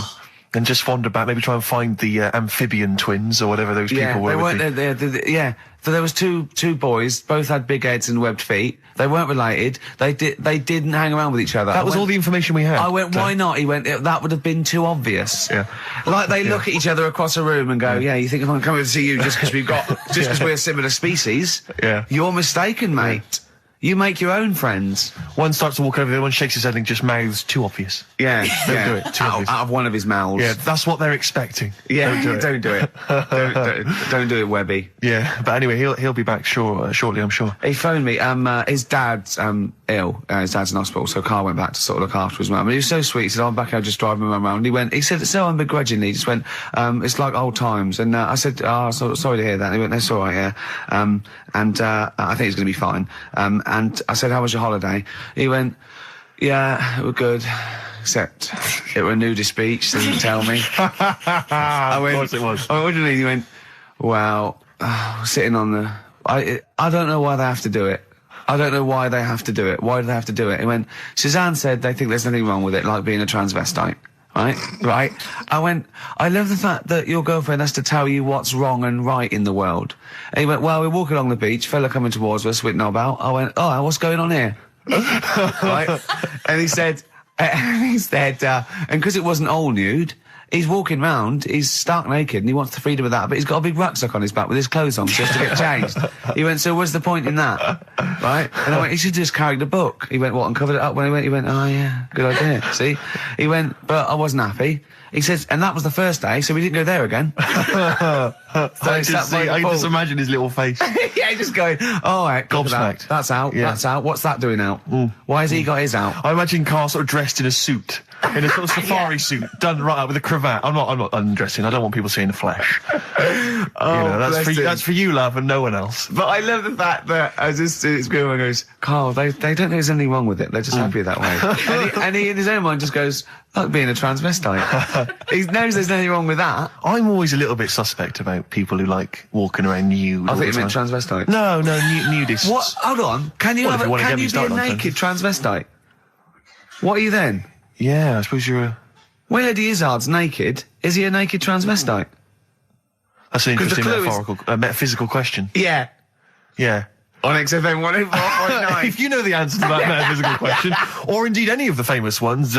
And just wander back, maybe try and find the amphibian twins or whatever those people were. They weren't. So there was two boys, both had big heads and webbed feet. They weren't related. They didn't hang around with each other. That was all the information we had. I went, why not? He went, that would have been too obvious. Yeah. Like they look at each other across a room and go, you think if I'm coming to see you just because we're a similar species? Yeah. You're mistaken, mate. You make your own friends. One starts to walk over, the other one shakes his head and just mouths too obvious. Yeah, Don't do it. Too obvious. Out of one of his mouths. Yeah, that's what they're expecting. Yeah, Don't do it. Don't do it, Webby. Yeah, but anyway, he'll be back shortly, I'm sure. He phoned me. His dad's ill. His dad's in hospital, so Carl went back to sort of look after his mum. And he was so sweet. He said, I'm back out just driving my mum around. He said so unbegrudgingly. He just went, it's like old times. And I said, sorry to hear that. And he went, that's all right, yeah. I think it's going to be fine. And I said, how was your holiday? He went, yeah, it was good. Except it were a nudist beach, so he didn't tell me. Of course it was. I went, what do you mean? He went, well, sitting on the... I don't know why they have to do it. I don't know why they have to do it. Why do they have to do it? He went, Suzanne said they think there's nothing wrong with it, like being a transvestite. Right? I went, I love the fact that your girlfriend has to tell you what's wrong and right in the world. And he went, well, we're walking along the beach, fella coming towards us with knob out. I went, what's going on here? Right? And he said, and because it wasn't all nude, he's walking round, he's stark naked, and he wants the freedom of that, but he's got a big rucksack on his back with his clothes on just to get changed. He went, so what's the point in that? Right? And I went, he should just carried a book. He went, what, and covered it up? When he went, oh yeah, good idea. See? He went, but I wasn't happy. He says, and that was the first day, so we didn't go there again. I can just imagine his little face. Yeah, just going, all right, gobsmacked. That's out, that's out. What's that doing out? Why has he got his out? I imagine Carl sort of dressed in a suit, in a sort of safari suit, done right up with a cravat. I'm not undressing. I don't want people seeing the flesh. That's for you, love, and no one else. But I love the fact that it's going and goes, Carl, they don't think there's anything wrong with it. They're just happy that way. and he in his own mind just goes, like being a transvestite. He knows there's nothing wrong with that. I'm always a little bit suspect about people who like walking around nude. I think you meant transvestite. No, nudists. What? Hold on. Can you be a naked transvestite? What are you then? Yeah, I suppose you're a... When Eddie Izzard's naked, is he a naked transvestite? That's an interesting metaphysical question. Yeah. Yeah. On XFM 104.9. If you know the answer to that metaphysical question, or indeed any of the famous ones...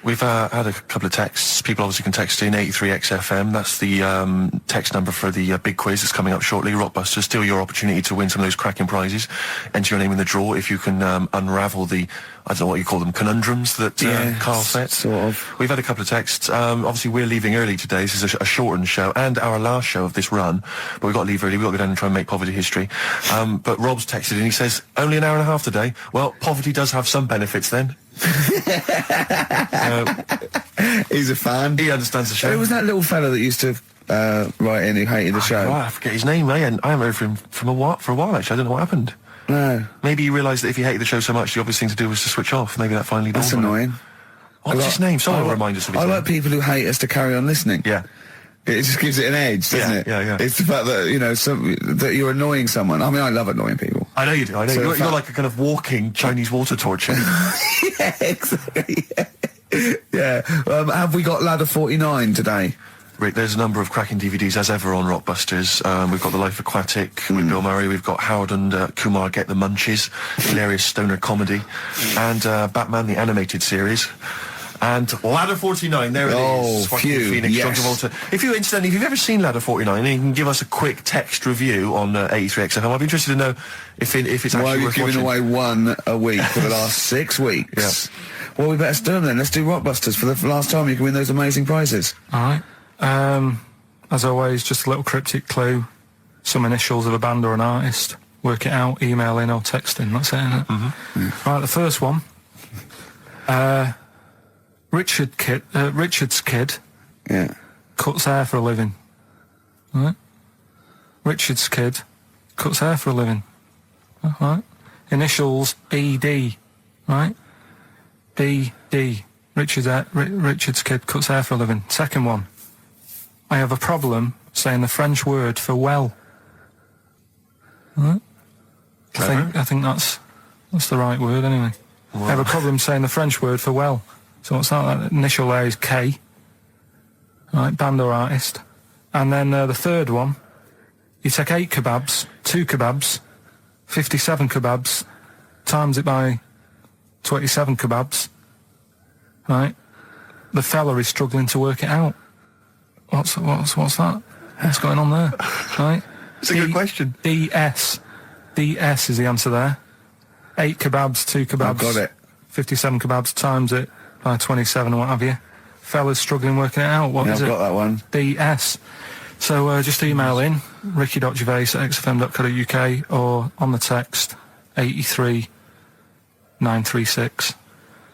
We've had a couple of texts. People obviously can text in 83XFM. That's the text number for the big quiz that's coming up shortly. Rockbusters, still your opportunity to win some of those cracking prizes. Enter your name in the draw if you can unravel the, I don't know what you call them, conundrums that Carl set. Sort of. We've had a couple of texts. Obviously, we're leaving early today. This is a shortened show and our last show of this run. But we've got to leave early. We've got to go down and try and make poverty history. But Rob's texted and he says, only an hour and a half today. Well, poverty does have some benefits then. He's a fan. He understands the show. Who was that little fella that used to write in who hated the show? I forget his name. I haven't heard from him for a while actually. I don't know what happened. No. Maybe he realised that if he hated the show so much, the obvious thing to do was to switch off. Maybe that finally dawned on him. That's annoying. What's his name? Someone remind us of his name. I like people who hate us to carry on listening. Yeah. It just gives it an edge, doesn't it? Yeah. It's the fact that, that you're annoying someone. I mean, I love annoying people. I know you do. So you're like a kind of walking Chinese water torch. Yeah, exactly. Yeah. Have we got Ladder 49 today? Rick, there's a number of cracking DVDs, as ever, on Rockbusters. We've got The Life Aquatic with Bill Murray. We've got Howard and Kumar Get the Munchies, hilarious stoner comedy. And Batman, the animated series. And Ladder 49, there it is. Phew, Phoenix, yes. John Travolta. If you've ever seen Ladder 49, then you can give us a quick text review on 83XFM. I'd be interested to know if it's actually Why are you worth giving watching. away one a week for the last 6 weeks? Yeah. Well, we better do them then. Let's do Rockbusters for the last time. You can win those amazing prizes. All right. As always, just a little cryptic clue. some initials of a band or an artist. Work it out, email in or text in. That's it, isn't it? Mm-hmm. Right, the first one. Richard's kid. Yeah. Cuts hair for a living. Right? Richard's kid cuts hair for a living. Right? Initials ED. Right? ED. Richard's kid cuts hair for a living. Second one. I have a problem saying the French word for well. Right? I think that's the right word anyway. Wow. I have a problem saying the French word for well. So what's that? That initial there is K. Right, band or artist. And then the third one, you take 8 kebabs, 2 kebabs, 57 kebabs, times it by 27 kebabs. Right? The fella is struggling to work it out. What's that? What's going on there? Right? It's a good question. DS is the answer there. 8 kebabs, 2 kebabs. I've got it. 57 kebabs, times it by 27 or what have you. Fella's struggling working it out. What is it? I've got that one. DS. So just email in ricky.gervais@xfm.co.uk or on the text 83936.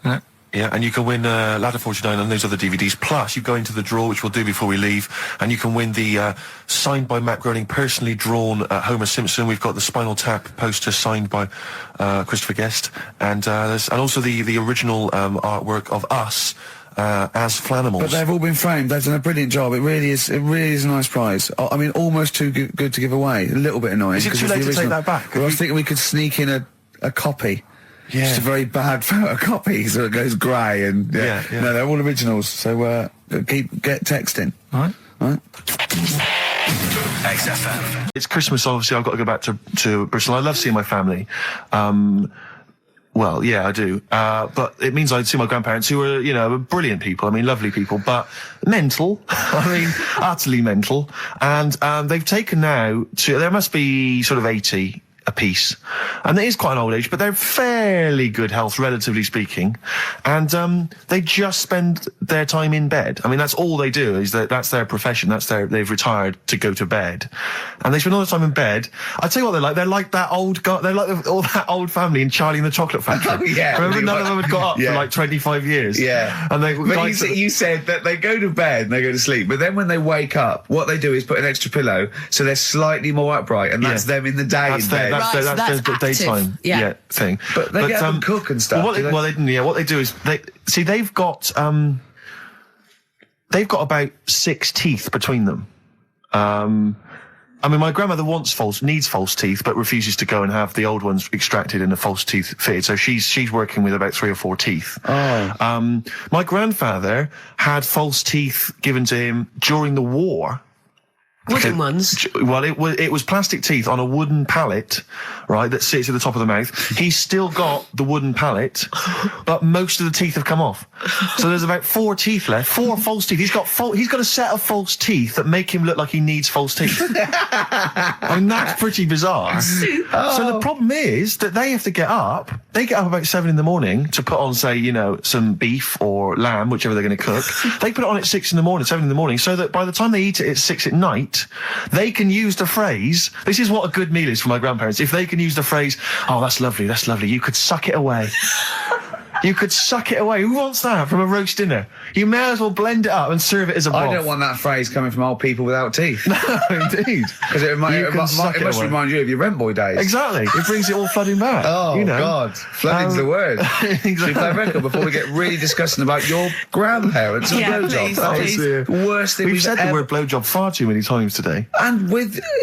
Yeah. Yeah, and you can win Ladder 49 and those other DVDs. Plus, you go into the draw, which we'll do before we leave, and you can win the signed by Matt Groening, personally drawn Homer Simpson. We've got the Spinal Tap poster signed by Christopher Guest, and also the original artwork of us as Flanimals. But they've all been framed. They've done a brilliant job. It really is a nice prize. I mean, almost too good to give away. A little bit annoying. Is it too late to take that back? Well, I was thinking we could sneak in a copy. Yeah. Just a very bad photocopy, so it goes grey and yeah. No, they're all originals. So get texting. All right. XFM. It's Christmas, obviously. I've got to go back to Bristol. I love seeing my family. Well, yeah, I do. But it means I'd see my grandparents, who are, brilliant people. I mean, lovely people, but mental. I mean, utterly mental. And they've taken now there must be sort of 80 a piece, and it is quite an old age, but they're fairly good health, relatively speaking, and they just spend their time in bed. I mean, that's all they do. That's their profession. They've retired to go to bed, and they spend all the time in bed. I tell you what they're like. They're like that old guy. They're like all that old family in Charlie and the Chocolate Factory. Oh, yeah, remember none of them had got up for like 25 years. Yeah, and you said that they go to bed and they go to sleep, but then when they wake up, what they do is put an extra pillow so they're slightly more upright, and that's them in the day in bed. That's the daytime thing. But they get up and cook and stuff. What they do is they've got about 6 teeth between them. I mean, my grandmother needs false teeth, but refuses to go and have the old ones extracted and the false teeth fitted. So she's working with about 3 or 4 teeth. Oh. My grandfather had false teeth given to him during the war. Wooden ones? Well, it was plastic teeth on a wooden pallet, right, that sits at the top of the mouth. He's still got the wooden pallet, but most of the teeth have come off. So there's about 4 teeth left, 4 false teeth. He's got a set of false teeth that make him look like he needs false teeth. I mean, that's pretty bizarre. So the problem is that they have to get up. They get up about 7 in the morning to put on, say, some beef or lamb, whichever they're going to cook. They put it on at 6 in the morning, 7 in the morning, so that by the time they eat it at 6 at night, they can use the phrase, this is what a good meal is for my grandparents, if they can use the phrase, oh, that's lovely, you could suck it away. You could suck it away. Who wants that from a roast dinner? You may as well blend it up and serve it as a broth. I don't want that phrase coming from old people without teeth. No, indeed. Because it must remind you of your rent boy days. Exactly. It brings it all flooding back. Oh, God. Flooding's the word. Exactly. Should we play a record before we get really discussing about your grandparents and blowjobs? That is the worst thing we've said the word blowjob far too many times today. And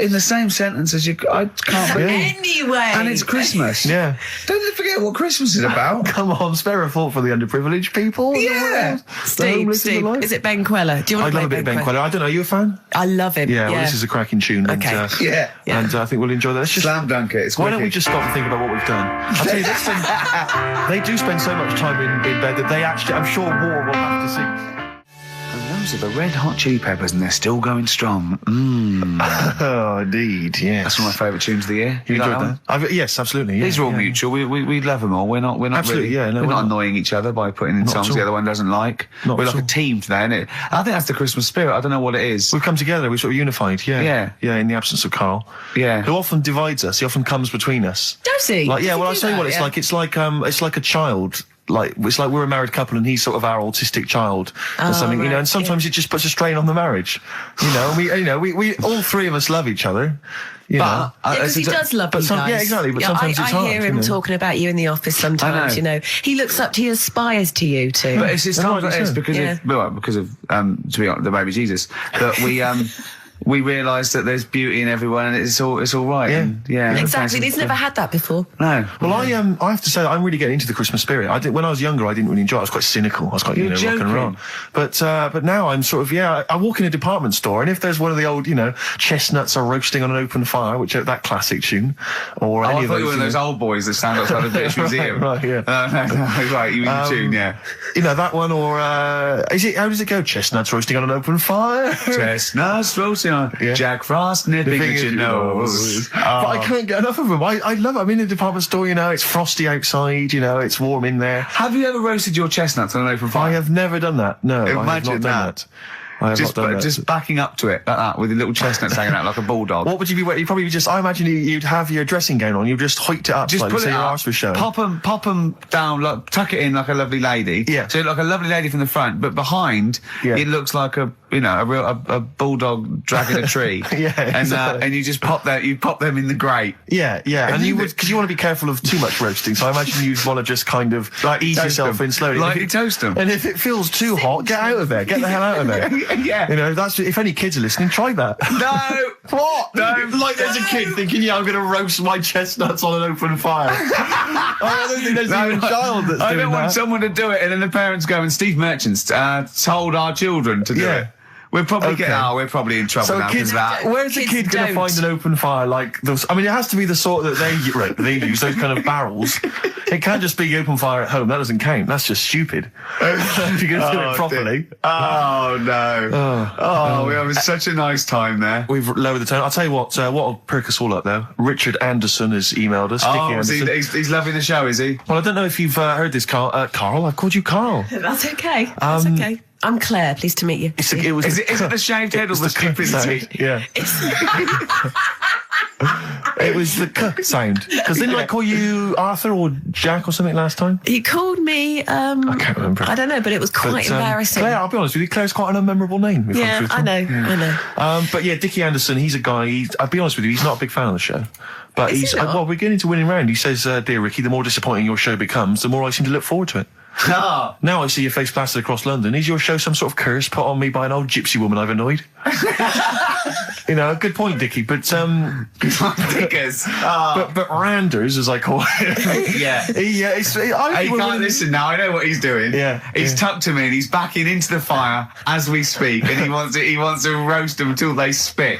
in the same sentence as I can't believe. Anyway. And it's Christmas. Yeah. Don't forget what Christmas is about. Come on, spare a thought for the underprivileged people. Yeah. Steve, is it Ben Queller? Do you want to play love a bit of Ben Queller. I don't know, are you a fan? I love him. Yeah, well, this is a cracking tune. Okay. And I think we'll enjoy that. Let's just slam dunk it. Why don't we just stop and think about what we've done? I'll tell you, they do spend so much time in bed that they actually, I'm sure, war will have to see. Those are the Red Hot Chili Peppers, and they're still going strong. Oh, indeed, yes. That's one of my favourite tunes of the year. You enjoyed like that? Yes, absolutely. Yeah, These are all mutual. We love them all. We're not Absolutely, really, yeah, no, we're we're not not. annoying each other by putting in Not songs at the all. other one doesn't like. Not We're at like a all. team today, isn't it? I think that's the Christmas spirit. I don't know what it is. We've come together, we're sort of unified, yeah. Yeah. Yeah, in the absence of Karl. Yeah. Who often divides us, he often comes between us. Does he? Like, yeah, Does he well, I'll do tell you that? what it's Yeah. like. It's like a child. Like, it's like we're a married couple and he's sort of our autistic child or something, you know, right, and sometimes it just puts a strain on the marriage. You know, and we all three of us love each other. You know. Because he does love you guys. Yeah, exactly, but sometimes it's hard. I hear him you know. talking about you in the office sometimes, know. you know. He looks up to you, aspires to you too. But it's times like this 100%. because Yeah. because of to be honest, the baby Jesus that we realise that there's beauty in everyone and it's all right. Yeah. And, yeah. Exactly. He's never had that before. No. Well, I have to say that I'm really getting into the Christmas spirit. When I was younger, I didn't really enjoy it. I was quite cynical. I was quite, You're rock and roll. joking. But now I'm sort of, I walk in a department store and if there's one of the old, chestnuts are roasting on an open fire, which are that classic tune, or any I of thought those. you were one of those old boys that stand outside the British Museum. Right, yeah. No, right, you mean the tune, yeah. That one, or how does it go? Chestnuts roasting on an open fire. Chestnuts roasting on Yeah. Jack Frost nipping at your nose. But I can't get enough of them. I love it. I'm in a department store, it's frosty outside, it's warm in there. Have you ever roasted your chestnuts on an open fire? I have never done that. No, I have Imagine not done that. I have Just, not done that. just backing up to it like that with the little chestnuts hanging out like a bulldog. What would you be? You probably just. I imagine you'd have your dressing gown on. You'd just hoiked it up, Just slightly, pull so it your up, arse was showing. pop them down, tuck it in like a lovely lady. Yeah. So like a lovely lady from the front, but behind it looks like a bulldog dragging a tree. Yeah, exactly. And you just pop them in the grate. Yeah, and you would, because you want to be careful of too much roasting. So I imagine you'd want to just kind of ease toast yourself them. in slowly. Lightly toast them. And if it feels too hot, get out of there. Get the hell out of there. Yeah. That's if any kids are listening, try that. No. What? No. Like there's a kid thinking, I'm going to roast my chestnuts on an open fire. I don't think there's even a child that's I doing don't want that. someone to do it, and then the parents go and Steve Merchant's told our children to do it. We're probably we're probably in trouble now because of that. Where's a Kids kid going to don't. find an open fire like those? I mean, it has to be the sort that they use, those kind of barrels. It can't just be open fire at home. That doesn't count. That's just stupid. If you're going to do it properly. Oh no! We're having such a nice time there. We've lowered the tone. I'll tell you what'll perk us all up though. Richard Anderson has emailed us. Dickie Anderson. He's loving the show, is he? Well, I don't know if you've heard this, Carl. Carl, I've called you Carl. That's okay. That's okay. I'm Claire. Pleased to meet you. Is it the shaved head or the stupidity? Yeah. It was the k sound. Because didn't I call you Arthur or Jack or something last time? You called me. I can't remember. I don't know, but it was quite embarrassing. Claire, I'll be honest with you, Claire's quite an unmemorable name. Yeah, I know. But yeah, Dickie Anderson, he's a guy. I'll be honest with you, he's not a big fan of the show. But Is he not? well, we're getting to winning round. He says, "Dear Ricky, the more disappointing your show becomes, the more I seem to look forward to it." Now I see your face plastered across London. Is your show some sort of curse put on me by an old gypsy woman I've annoyed? Good point, Dickie. But Dickers. but Randers, as I call it. Yeah. He can't listen now. I know what he's doing. Yeah, He's tucked him in. He's backing into the fire as we speak, and he wants to roast them until they spit.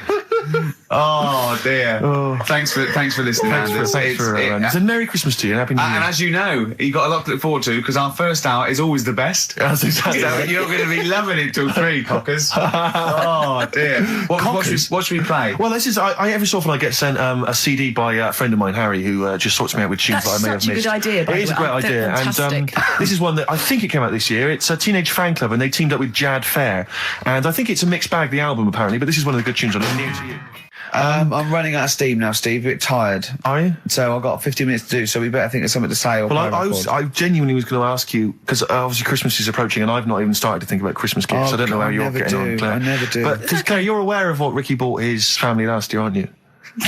Oh dear. Thanks for listening. Thanks for Randers. And Merry Christmas to you and Happy New Year. And as you know, you've got a lot to look forward to because our first hour is always the best. That's exactly So right. you're going to be loving it till 3, cockers. Oh dear. What should we play? Well, this is I every so often I get sent a CD by a friend of mine, Harry, who just sorts me out with tunes That's that I may have such a missed. good idea, by It the is a way. great I think idea, fantastic. and this is one that I think it came out this year. It's a Teenage Fan Club, and they teamed up with Jad Fair, and I think it's a mixed bag, the album apparently. But this is one of the good tunes on it. New to you. I'm running out of steam now, Steve. A bit tired. Are you? So I've got 15 minutes to do, so we better think of something to say. Or Well, I genuinely was going to ask you, because obviously Christmas is approaching and I've not even started to think about Christmas gifts. Oh, I don't know how I you're never getting on, do. Claire. I never do. But, Claire, you're aware of what Ricky bought his family last year, aren't you?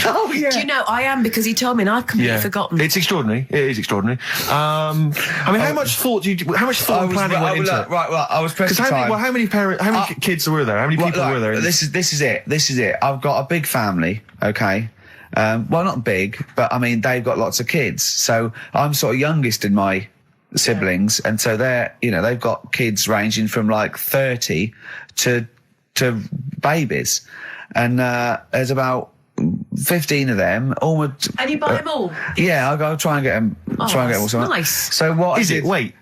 Oh yeah. Do you know, I am, because he told me and I've completely forgotten. It's extraordinary. It is extraordinary. I mean, how much thought and planning went into it? Right, I was pressed for time. How many kids were there? How many people were there? This is it. I've got a big family, okay? Well, not big, but I mean, they've got lots of kids. So I'm sort of youngest in my siblings. And so they've got kids ranging from like 30 to babies. And, there's about 15 of them. And you buy them all? Yeah, I'll try and get them. Oh, Try and get them all. nice. So what Is it? Wait.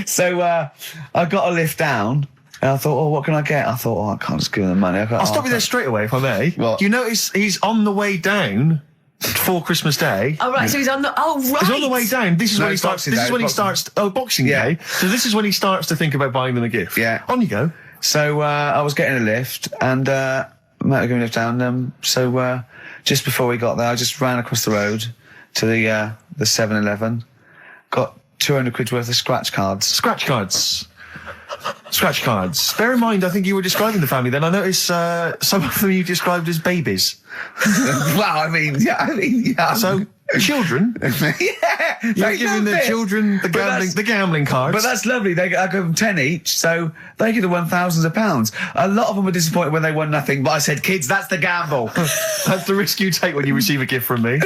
So I got a lift down, and I thought, oh, what can I get? I thought, oh, I can't just give him the money. I'll stop you there straight away, if I may. What? You notice he's on the way down for Christmas Day. Oh, right, so he's on the... Oh, right! He's on the way down. This is No, when he it's starts... Boxing This Day, is when he Boxing- starts... Oh, Boxing Yeah. Day. So this is when he starts to think about buying them a gift. Yeah. On you go. So I was getting a lift, and Matt was giving a lift down. So just before we got there, I just ran across the road to the 7-Eleven, got 200 quid worth of scratch cards. Scratch cards. Scratch cards. Bear in mind, I think you were describing the family then. I noticed some of them you described as babies. Well, I mean, yeah. So, children. Yeah, You're giving the children the gambling cards. But that's lovely. I give them 10 each, so they could have won thousands of pounds. A lot of them were disappointed when they won nothing, but I said, kids, that's the gamble. That's the risk you take when you receive a gift from me.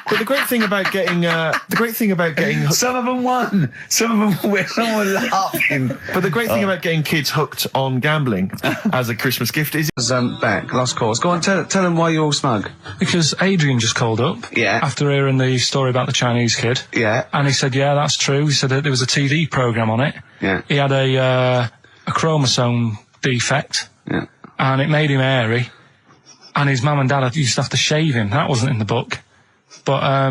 But the great thing about getting Some of them won. Some of them were laughing. But the great thing about getting kids hooked on gambling as a Christmas gift is... Beck, last course. Go on, tell them why you're all smug. Because Adrian just called up. Yeah. After hearing the story about the Chinese kid. Yeah. And he said, yeah, that's true. He said that there was a TV programme on it. Yeah. He had a chromosome defect. Yeah. And it made him hairy. And his mum and dad used to have to shave him. That wasn't in the book. But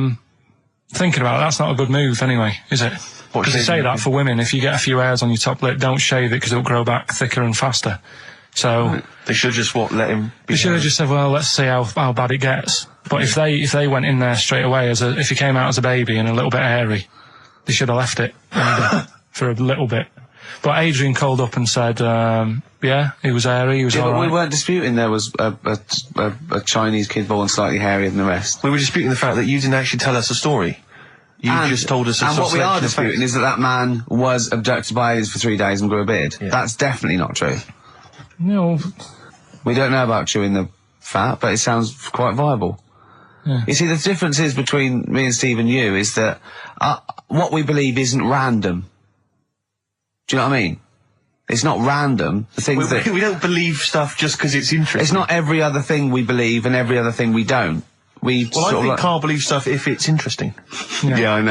thinking about it, that's not a good move anyway, is it? Because they say that for women, if you get a few hairs on your top lip, don't shave it because it'll grow back thicker and faster. So They should just let him... They should have just said, well, let's see how bad it gets. But if they went in there straight away if he came out as a baby and a little bit hairy, they should have left it for a little bit. But Adrian called up and said, yeah, he was hairy, he was all but right. we weren't disputing there was a Chinese kid born slightly hairier than the rest. We were disputing the fact that you didn't actually tell us a story. You just told us a And what we are selection of disputing facts. is that man was abducted by aliens for 3 days and grew a beard. Yeah. That's definitely not true. No, We don't know about chewing the fat, but it sounds quite viable. Yeah. You see, the difference is between me and Steve and you is that what we believe isn't random. Do you know what I mean? It's not random. The things that We don't believe stuff just because it's interesting. it's not every other thing we believe and every other thing we don't. We Well, I sort of think like, Carl believes stuff if it's interesting. yeah, I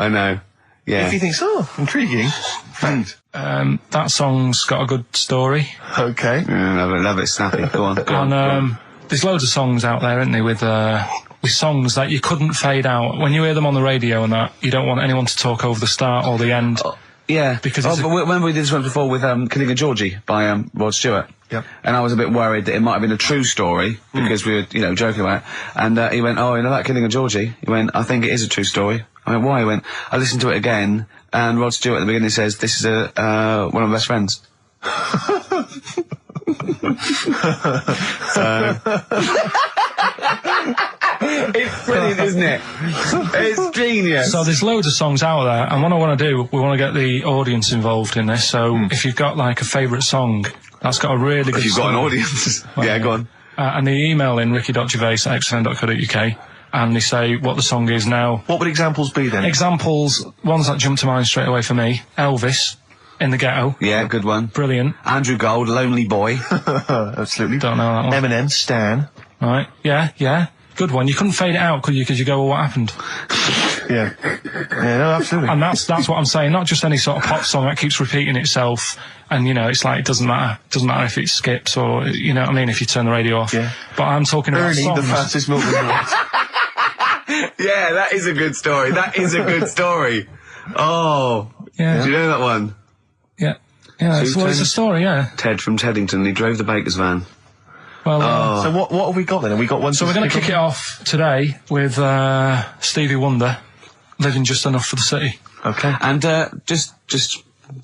know. Yeah. If he thinks, oh, intriguing. Fact. that song's got a good story. Okay. Love it, snappy. Go on. And there's loads of songs out there, isn't there, with songs that you couldn't fade out. When you hear them on the radio and that, you don't want anyone to talk over the start or the end. Yeah, Because but remember we did this one before with Killing a Georgie by Rod Stewart. Yep. And I was a bit worried that it might have been a true story because we were, joking about it. And he went, "Oh, you know that Killing a Georgie?" He went, "I think it is a true story." I went, "Why?" He went, "I listened to it again, and Rod Stewart at the beginning says this is one of my best friends." It's brilliant, isn't it? It's genius. So there's loads of songs out there, and what I want to do, we want to get the audience involved in this. So if you've got like a favourite song that's got a really good If you've got an story, audience. Yeah, go on. and they email in ricky.gervais@xfm.co.uk and they say what the song is now. What would examples be then? Examples, ones that jump to mind straight away for me: Elvis, In the Ghetto. Yeah, good one. Brilliant. Andrew Gold, Lonely Boy. Absolutely. Don't know that one. Eminem, Stan. Right. Yeah. Good one. You couldn't fade it out, could you? Because you go, well, what happened? Yeah. Yeah, no, absolutely. And that's what I'm saying. Not just any sort of pop song that keeps repeating itself. And, it's like, it doesn't matter. It doesn't matter if it skips or, you know what I mean, if you turn the radio off. Yeah. But I'm talking about Ernie, songs. the fastest milkman walks. Yeah, that is a good story. That is a good story. Oh. Yeah. Do you know that one? Yeah. Yeah, it's a story, yeah. Ted from Teddington, he drove the baker's van. Well, So what have we got then? Have we got one? so we're going to kick it off today with Stevie Wonder, Living Just Enough for the City. Okay. And just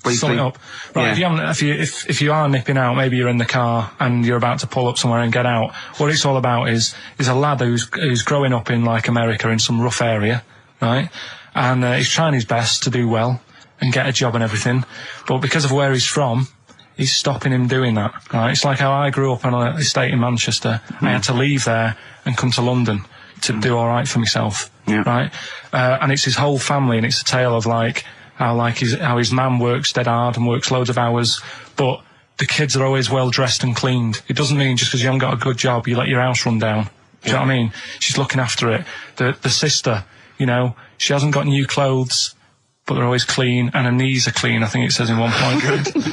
briefly. Sum it up. Right, Yeah. if you are nipping out, maybe you're in the car and you're about to pull up somewhere and get out, what it's all about is a lad who's growing up in like America in some rough area, right? And he's trying his best to do well and get a job and everything, but because of where he's from, he's stopping him doing that, right? It's like how I grew up on an estate in Manchester. I had to leave there and come to London to do all right for myself, right? And it's his whole family, and it's a tale of like how his man works dead hard and works loads of hours, but the kids are always well dressed and cleaned. It doesn't mean just because you haven't got a good job, you let your house run down. Do you know what I mean? She's looking after it. The sister, she hasn't got new clothes, but they're always clean, and her knees are clean, I think it says in one point.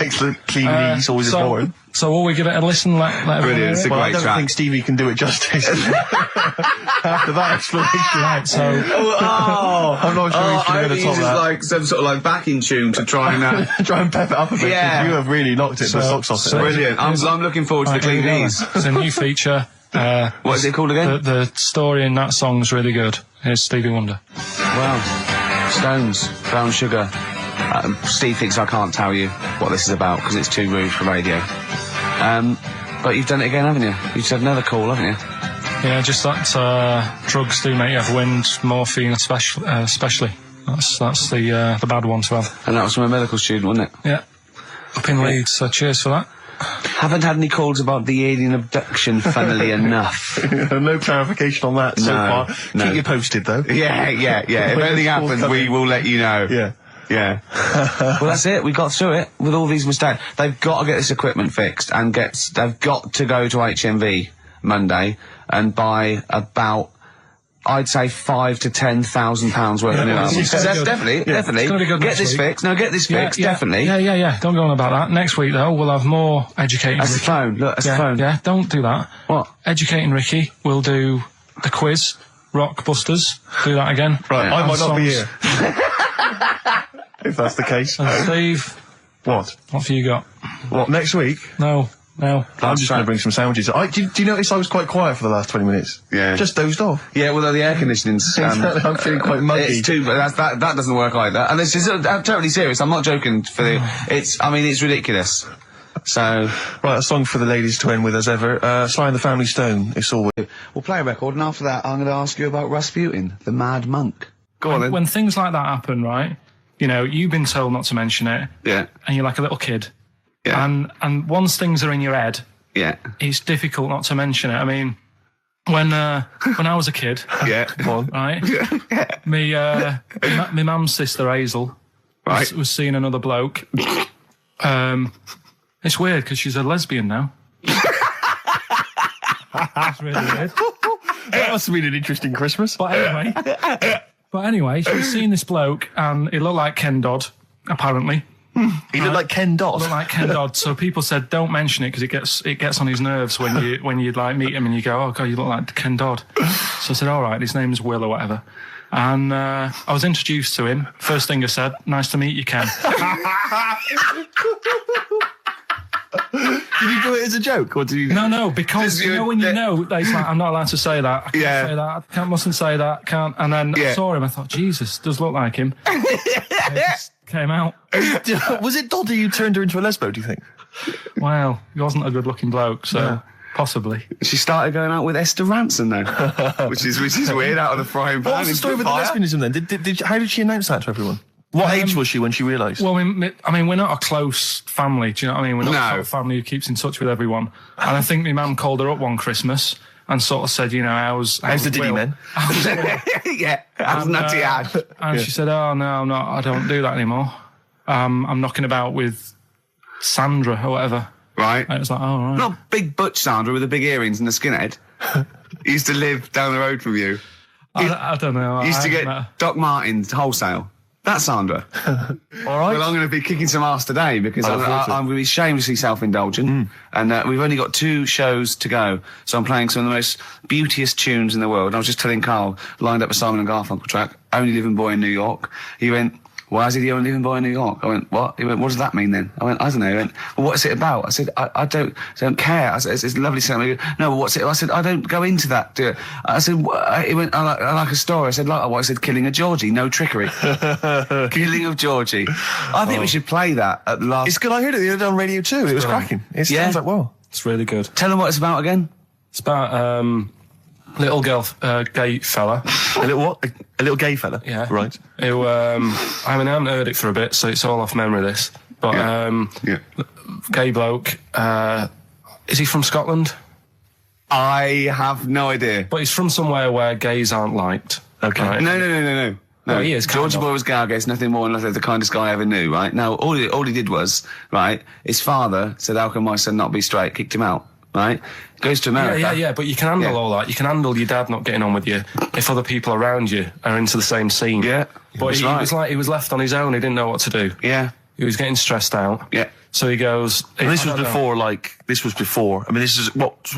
Excellent. Clean knees, always important. So will we give it a listen? Let Brilliant, it's a Well, I great don't track. think Stevie can do it justice. After that explanation. Right, so... I'm not sure he's going to top that. like some sort of like backing tune to try and... Try and pep it up a bit. 'cause Yeah. You have really knocked it the socks off it. Brilliant. I'm looking forward to the clean knees. It's a new feature. What is it called again? The story in that song's really good. Here's Stevie Wonder. Wow. Stones, Brown Sugar. Steve thinks I can't tell you what this is about because it's too rude for radio. But you've done it again, haven't you? You've said another call, haven't you? Yeah, just that drugs do make you have wind, morphine especially. That's the bad one to have. And that was from a medical student, wasn't it? Yeah. Up in Leeds, so cheers for that. Haven't had any calls about the alien abduction, funnily enough. No clarification on that so No, far. no. Keep you posted, though. Yeah. If anything happens, we will let you know. Yeah. Yeah. Well, that's it. We got through it with all these mistakes. They've got to get this equipment fixed and they've got to go to HMV Monday and buy about, I'd say, £5,000 to £10,000 worth of new albums. it's gonna That's be good. definitely. It's gonna be good Get next this week. fixed. No, get this fixed. Definitely. Yeah. Don't go on about that. Next week, though, we'll have more educating That's the Ricky. phone. Look, that's the phone. Yeah, don't do that. What? Educating Ricky. We'll do the quiz. Rock Busters. Do that again. Right, I And might not be songs. here. If that's the case. And Steve, What? what have you got? What, next week? No. I'm just going to bring some sandwiches. Do you notice I was quite quiet for the last 20 minutes? Yeah. Just dozed off. Yeah, well, the air conditioning's... I'm feeling quite muggy. It's too, but that doesn't work either. And this is I'm totally serious. I'm not joking. It's ridiculous. So, Right, a song for the ladies to end with as ever. Sly and the Family Stone. It's all. We'll play a record, and after that, I'm going to ask you about Rasputin, the Mad Monk. go on then. When things like that happen, right, you know, you've been told not to mention it, Yeah. and you're like a little kid, Yeah. and once things are in your head, Yeah. it's difficult not to mention it. I mean, when I was a kid, Yeah. Come on. right, my mum's sister Hazel Right. was seeing another bloke. It's weird because she's a lesbian now. It's really weird. That must have been an interesting Christmas. But anyway, she was seeing this bloke, and he looked like Ken Dodd, apparently. He looked like Ken Dodd. Looked like Ken Dodd. So people said, don't mention it because it gets on his nerves when you like meet him and you go, oh god, you look like Ken Dodd. So I said, all right, his name's Will or whatever. And I was introduced to him. First thing I said, nice to meet you, Ken. Did you do it as a joke, or did you? No, because you know when you know, it's like, I'm not allowed to say that. I can't say that. I mustn't say that. Can't. And then I saw him. I thought, Jesus, does look like him. It just came out. Was it Dodd who turned her into a lesbo, do you think? Well, he wasn't a good-looking bloke, so possibly. She started going out with Esther Ranson then, which is weird, out of the frying pan. What was the story with the lesbianism then? How did she announce that to everyone? What age was she when she realised? Well, I mean, we're not a close family. Do you know what I mean? We're not a sort of family who keeps in touch with everyone. And I think my mum called her up one Christmas and sort of said, you know, how's the Diddy Will? men? Yeah, how's Nutty Ash? And she said, oh, no, I'm not. I don't do that anymore. I'm knocking about with Sandra or whatever. Right. And it was like, oh, right. Not big butch Sandra with the big earrings and the skinhead. He used to live down the road from you. I don't know. He used to I get don't know. Doc Martens wholesale. That's Sandra. All right. Well, I'm going to be kicking some ass today because I'm going to be shamelessly self-indulgent. And we've only got 2 shows to go. So I'm playing some of the most beauteous tunes in the world. I was just telling Carl, lined up a Simon & Garfunkel track, Only Living Boy in New York. He went, why is he the only living boy in New York? I went, what? He went, what does that mean then? I went, I don't know. He went, well, what's it about? I said, I don't care. I said, it's lovely song. No, what's it? I said, I don't go into that. Do it. I said, he went, I like a story. I said, like what? I said, Killing of Georgie, no trickery. Killing of Georgie. I think we should play that at the last. It's good. I heard it the other day on Radio 2. It was cracking. It sounds like, well. It's really good. Tell them what it's about again. It's about little girl, gay fella. A little what? A little gay fella? Yeah. Right. Who, I mean, I haven't heard it for a bit, so it's all off memory, this. But, gay bloke. Is he from Scotland? I have no idea. But he's from somewhere where gays aren't liked. Okay. Right? No. No, he is. Georgie Boy was Gargate, nothing more than the kindest guy I ever knew, right? Now, all he did was, right, his father said, how can my son not be straight? Kicked him out. right? Goes to America. Yeah, but you can handle all that. You can handle your dad not getting on with you if other people around you are into the same scene. Yeah. But he was like, he was left on his own. He didn't know what to do. Yeah. He was getting stressed out. Yeah. So he goes... And this was before, I mean, this is...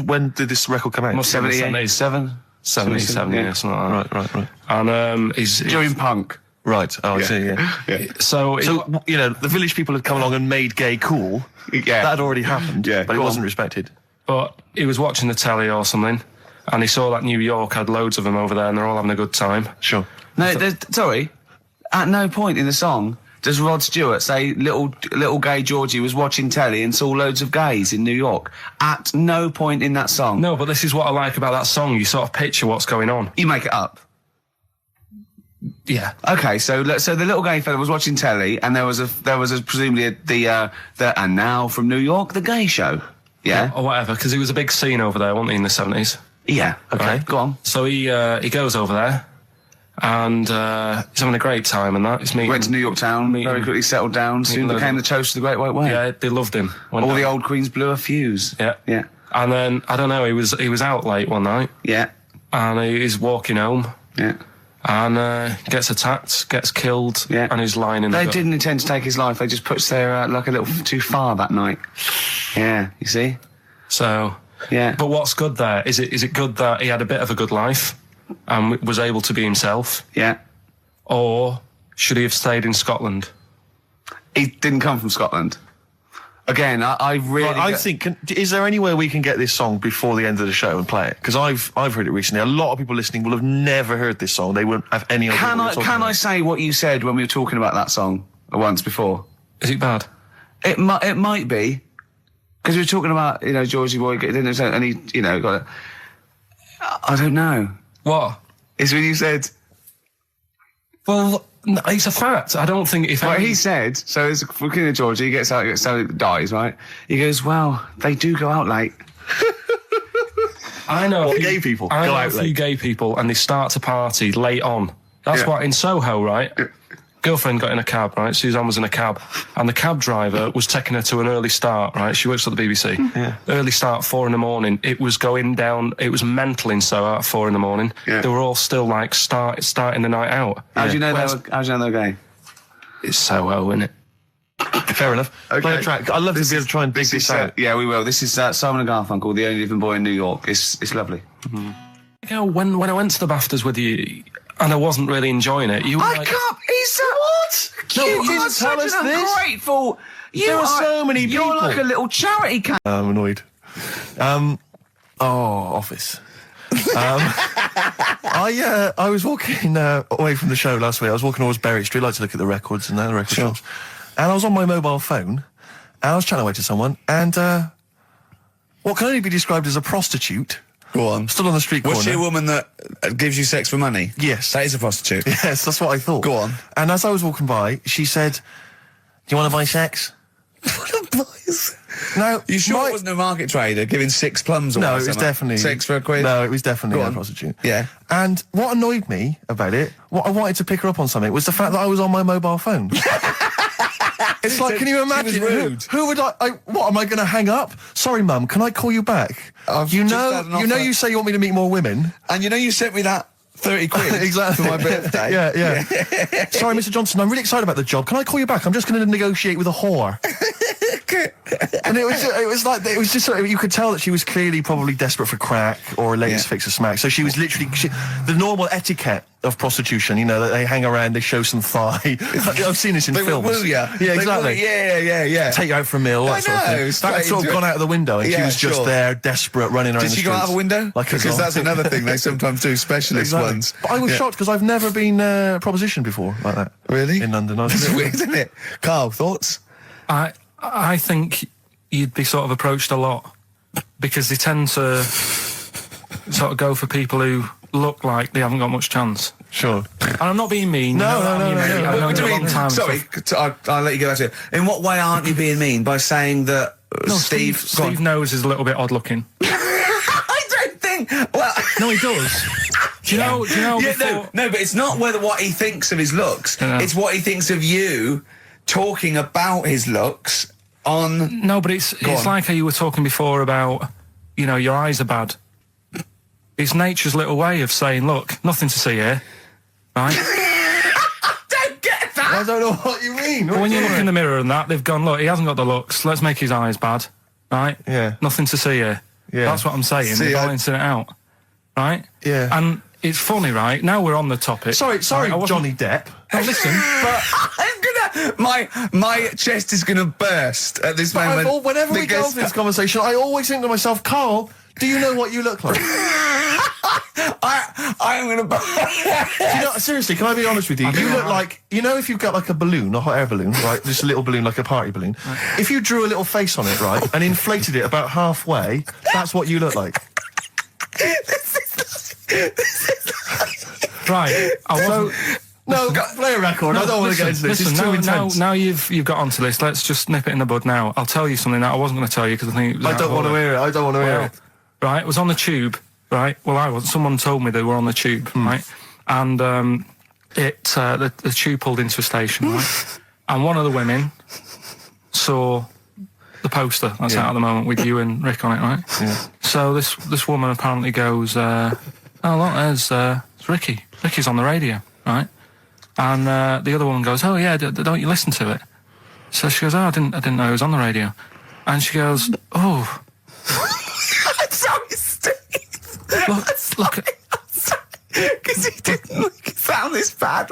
when did this record come out? Must have been 77, something like that. Right. And he's... During punk. Right. Oh, I see, yeah. So, you know, the Village People had come along and made gay cool. Yeah. That had already happened. Yeah. But it wasn't respected. But he was watching the telly or something, and he saw that New York had loads of them over there, and they're all having a good time. Sure. No, sorry. At no point in the song does Rod Stewart say little gay Georgie was watching telly and saw loads of gays in New York. At no point in that song. No, but this is what I like about that song. You sort of picture what's going on. You make it up. Yeah. Okay, so the little gay fella was watching telly, and there was presumably the and now from New York, the gay show. Yeah. Or whatever, because it was a big scene over there, wasn't he, in the 70s? Yeah. Okay. Right. Go on. So he goes over there, and he's having a great time and that. He's meeting... Went to New York town, very quickly settled down, soon became the toast of the Great White Way. Yeah, they loved him. All the old queens blew a fuse. Yeah. Yeah. And then, I don't know, he was out late one night. Yeah. And he's walking home. Yeah. And gets attacked, gets killed, and he's lying in the They gut. didn't intend to take his life, they just pushed their luck a little too far that night. Yeah, you see? So, yeah. But what's good there? Is it good that he had a bit of a good life and was able to be himself? Yeah. Or should he have stayed in Scotland? He didn't come from Scotland. Again, I really... Well, I think, is there any way we can get this song before the end of the show and play it? Because I've heard it recently. A lot of people listening will have never heard this song. They won't have any idea. Can I say what you said when we were talking about that song once before? Is it bad? It might be. Because we were talking about, you know, Georgie Boy, and he, you know, got it. I don't know. What? It's when you said... Well, no, it's a fact. I don't think if... Well, he said, so it's looking at Georgie, he gets out, dies, right? He goes, well, they do go out late. I know... gay people I go know out a few late. gay people, and they start to party late on. That's why in Soho, right? Girlfriend got in a cab, right? Suzanne was in a cab, and the cab driver was taking her to an early start, right? She works at the BBC. Yeah. Early start, 4 a.m. It was going down. It was mental in Soho at 4 a.m. Yeah. They were all still like starting the night out. How do you know they're gay? It's Soho, isn't it? Fair enough. Okay. Play a track. I'd love to be able to try and dig this out. Yeah, we will. This is Simon and Garfunkel, The Only Living Boy in New York. It's lovely. You know, when I went to the BAFTAs with you, and I wasn't really enjoying it, you were I like... can't. He's what? No, You you didn't are tell such us an this. ungrateful. There are so many You're people. like a little charity cat. I'm annoyed. Office. I was walking away from the show last week. I was walking towards Berwick Street. I like to look at the records and the record shops. And I was on my mobile phone, and I was chatting away to someone, and what can only be described as a prostitute. Go on. Stood on the street corner. Was she a woman that gives you sex for money? Yes. That is a prostitute. Yes, that's what I thought. Go on. And as I was walking by, she said, "Do you want to buy sex?" Now, You sure it wasn't a market trader giving 6 plums away? No, it was something? definitely... 6 for a quid? No, it was definitely Go a on. prostitute. Yeah. And what annoyed me about it, what I wanted to pick her up on something, was the fact that I was on my mobile phone. It's like, can you She imagine? was rude. Who would what, am I going to hang up? Sorry, Mum, can I call you back? I've You just know, had an you know offer. you say you want me to meet more women. And you know you sent me that 30 quid Exactly. for my birthday? Yeah. Sorry, Mr. Johnson, I'm really excited about the job. Can I call you back? I'm just going to negotiate with a whore. And it was just sort of, you could tell that she was clearly probably desperate for crack or a latest fix of smack. So she was literally the normal etiquette of prostitution. You know, that they hang around, they show some thigh. I've seen this in They films. will woo ya. Yeah, They exactly. will- Yeah. Take you out for a meal. I That sort of know, thing. straight That had sort of into gone it. out of the window, and she Yeah, was just sure. there, desperate, running around Did the she streets. go out of a window? Like a Because doll. that's another thing they sometimes do, specialist Exactly. ones. But I was shocked because I've never been propositioned before like that. Really? In London. It's weird, isn't it? Carl, thoughts? I think you'd be sort of approached a lot because they tend to sort of go for people who look like they haven't got much chance. Sure. And I'm not being mean. No. I've known What do you you a long mean? time. Sorry, I'll let you go back to it. In what way aren't you being mean? By saying that No, Steve... Go on. Steve knows is a little bit odd looking. I don't think... Well... No, he does. Do you know Yeah, before... no, but it's not what he thinks of his looks. Yeah. It's what he thinks of you talking about his looks on... No, but it's on. like how you were talking before about you know, your eyes are bad. It's nature's little way of saying, look, nothing to see here, right? I don't get that! I don't know what you mean. But when you look in the mirror and that, they've gone, look, he hasn't got the looks, let's make his eyes bad, right? Yeah. Nothing to see here. Yeah. That's what I'm saying, they're balancing it out, right? Yeah. And it's funny, right? Now we're on the topic. Sorry, right, Johnny Depp. Now listen, but... My chest is gonna burst at this moment. Whenever we go because- into this conversation, I always think to myself, Carl, do you know what you look like? I'm gonna burst. You know, seriously, can I be honest with you? You look like, you know, if you've got like a balloon, a hot air balloon, right? Just a little balloon, like a party balloon. If you drew a little face on it, right, and inflated it about halfway, that's what you look like. Right, I won't... No, play a record. I don't want to get into this. It's too intense. Now you've got onto this. Let's just nip it in the bud now. I'll tell you something that I wasn't going to tell you because I think it was I don't want to hear it. I don't want to hear it. Right, it was on the tube. Right, well, I was. Someone told me they were on the tube. Right, and the tube pulled into a station. Right, and one of the women saw the poster that's out at the moment with you and Rick on it. Right. Yeah. So this woman apparently goes, "Oh look, there's Ricky. Ricky's on the radio." Right. And the other woman goes, "Oh yeah, don't you listen to it?" So she goes, "Oh, I didn't know it was on the radio." And she goes, "Oh, Sorry, Steve. look at." Because he didn't make it sound this bad.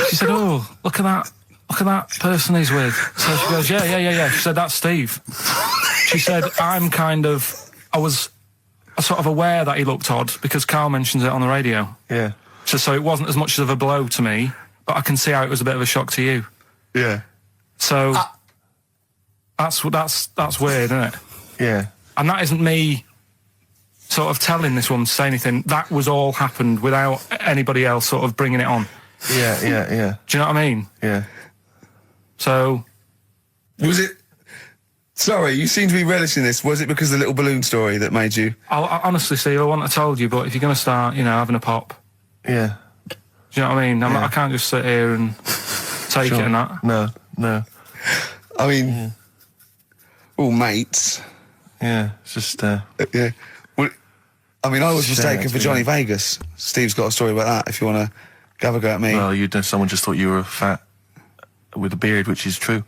She said, "Oh, look at that person he's with." So she goes, "Yeah." She said, "That's Steve." She said, I was sort of aware that he looked odd because Carl mentions it on the radio. Yeah. So it wasn't as much of a blow to me, but I can see how it was a bit of a shock to you. Yeah. So that's weird, isn't it? Yeah. And that isn't me sort of telling this woman to say anything. That was all happened without anybody else sort of bringing it on. Yeah. Do you know what I mean? Yeah. So... Was it... Sorry, you seem to be relishing this. Was it because of the little balloon story that made you... I honestly, Steve, I wouldn't have told you, but if you're going to start, having a pop... Yeah. Do you know what I mean? I can't just sit here and take it and that. No. I mean... All mates. Yeah, it's just... Yeah. Well, I mean, I was Shame, mistaken for actually, Johnny yeah. Vegas. Steve's got a story about that, if you want to have a go at me. Well, someone just thought you were fat with a beard, which is true.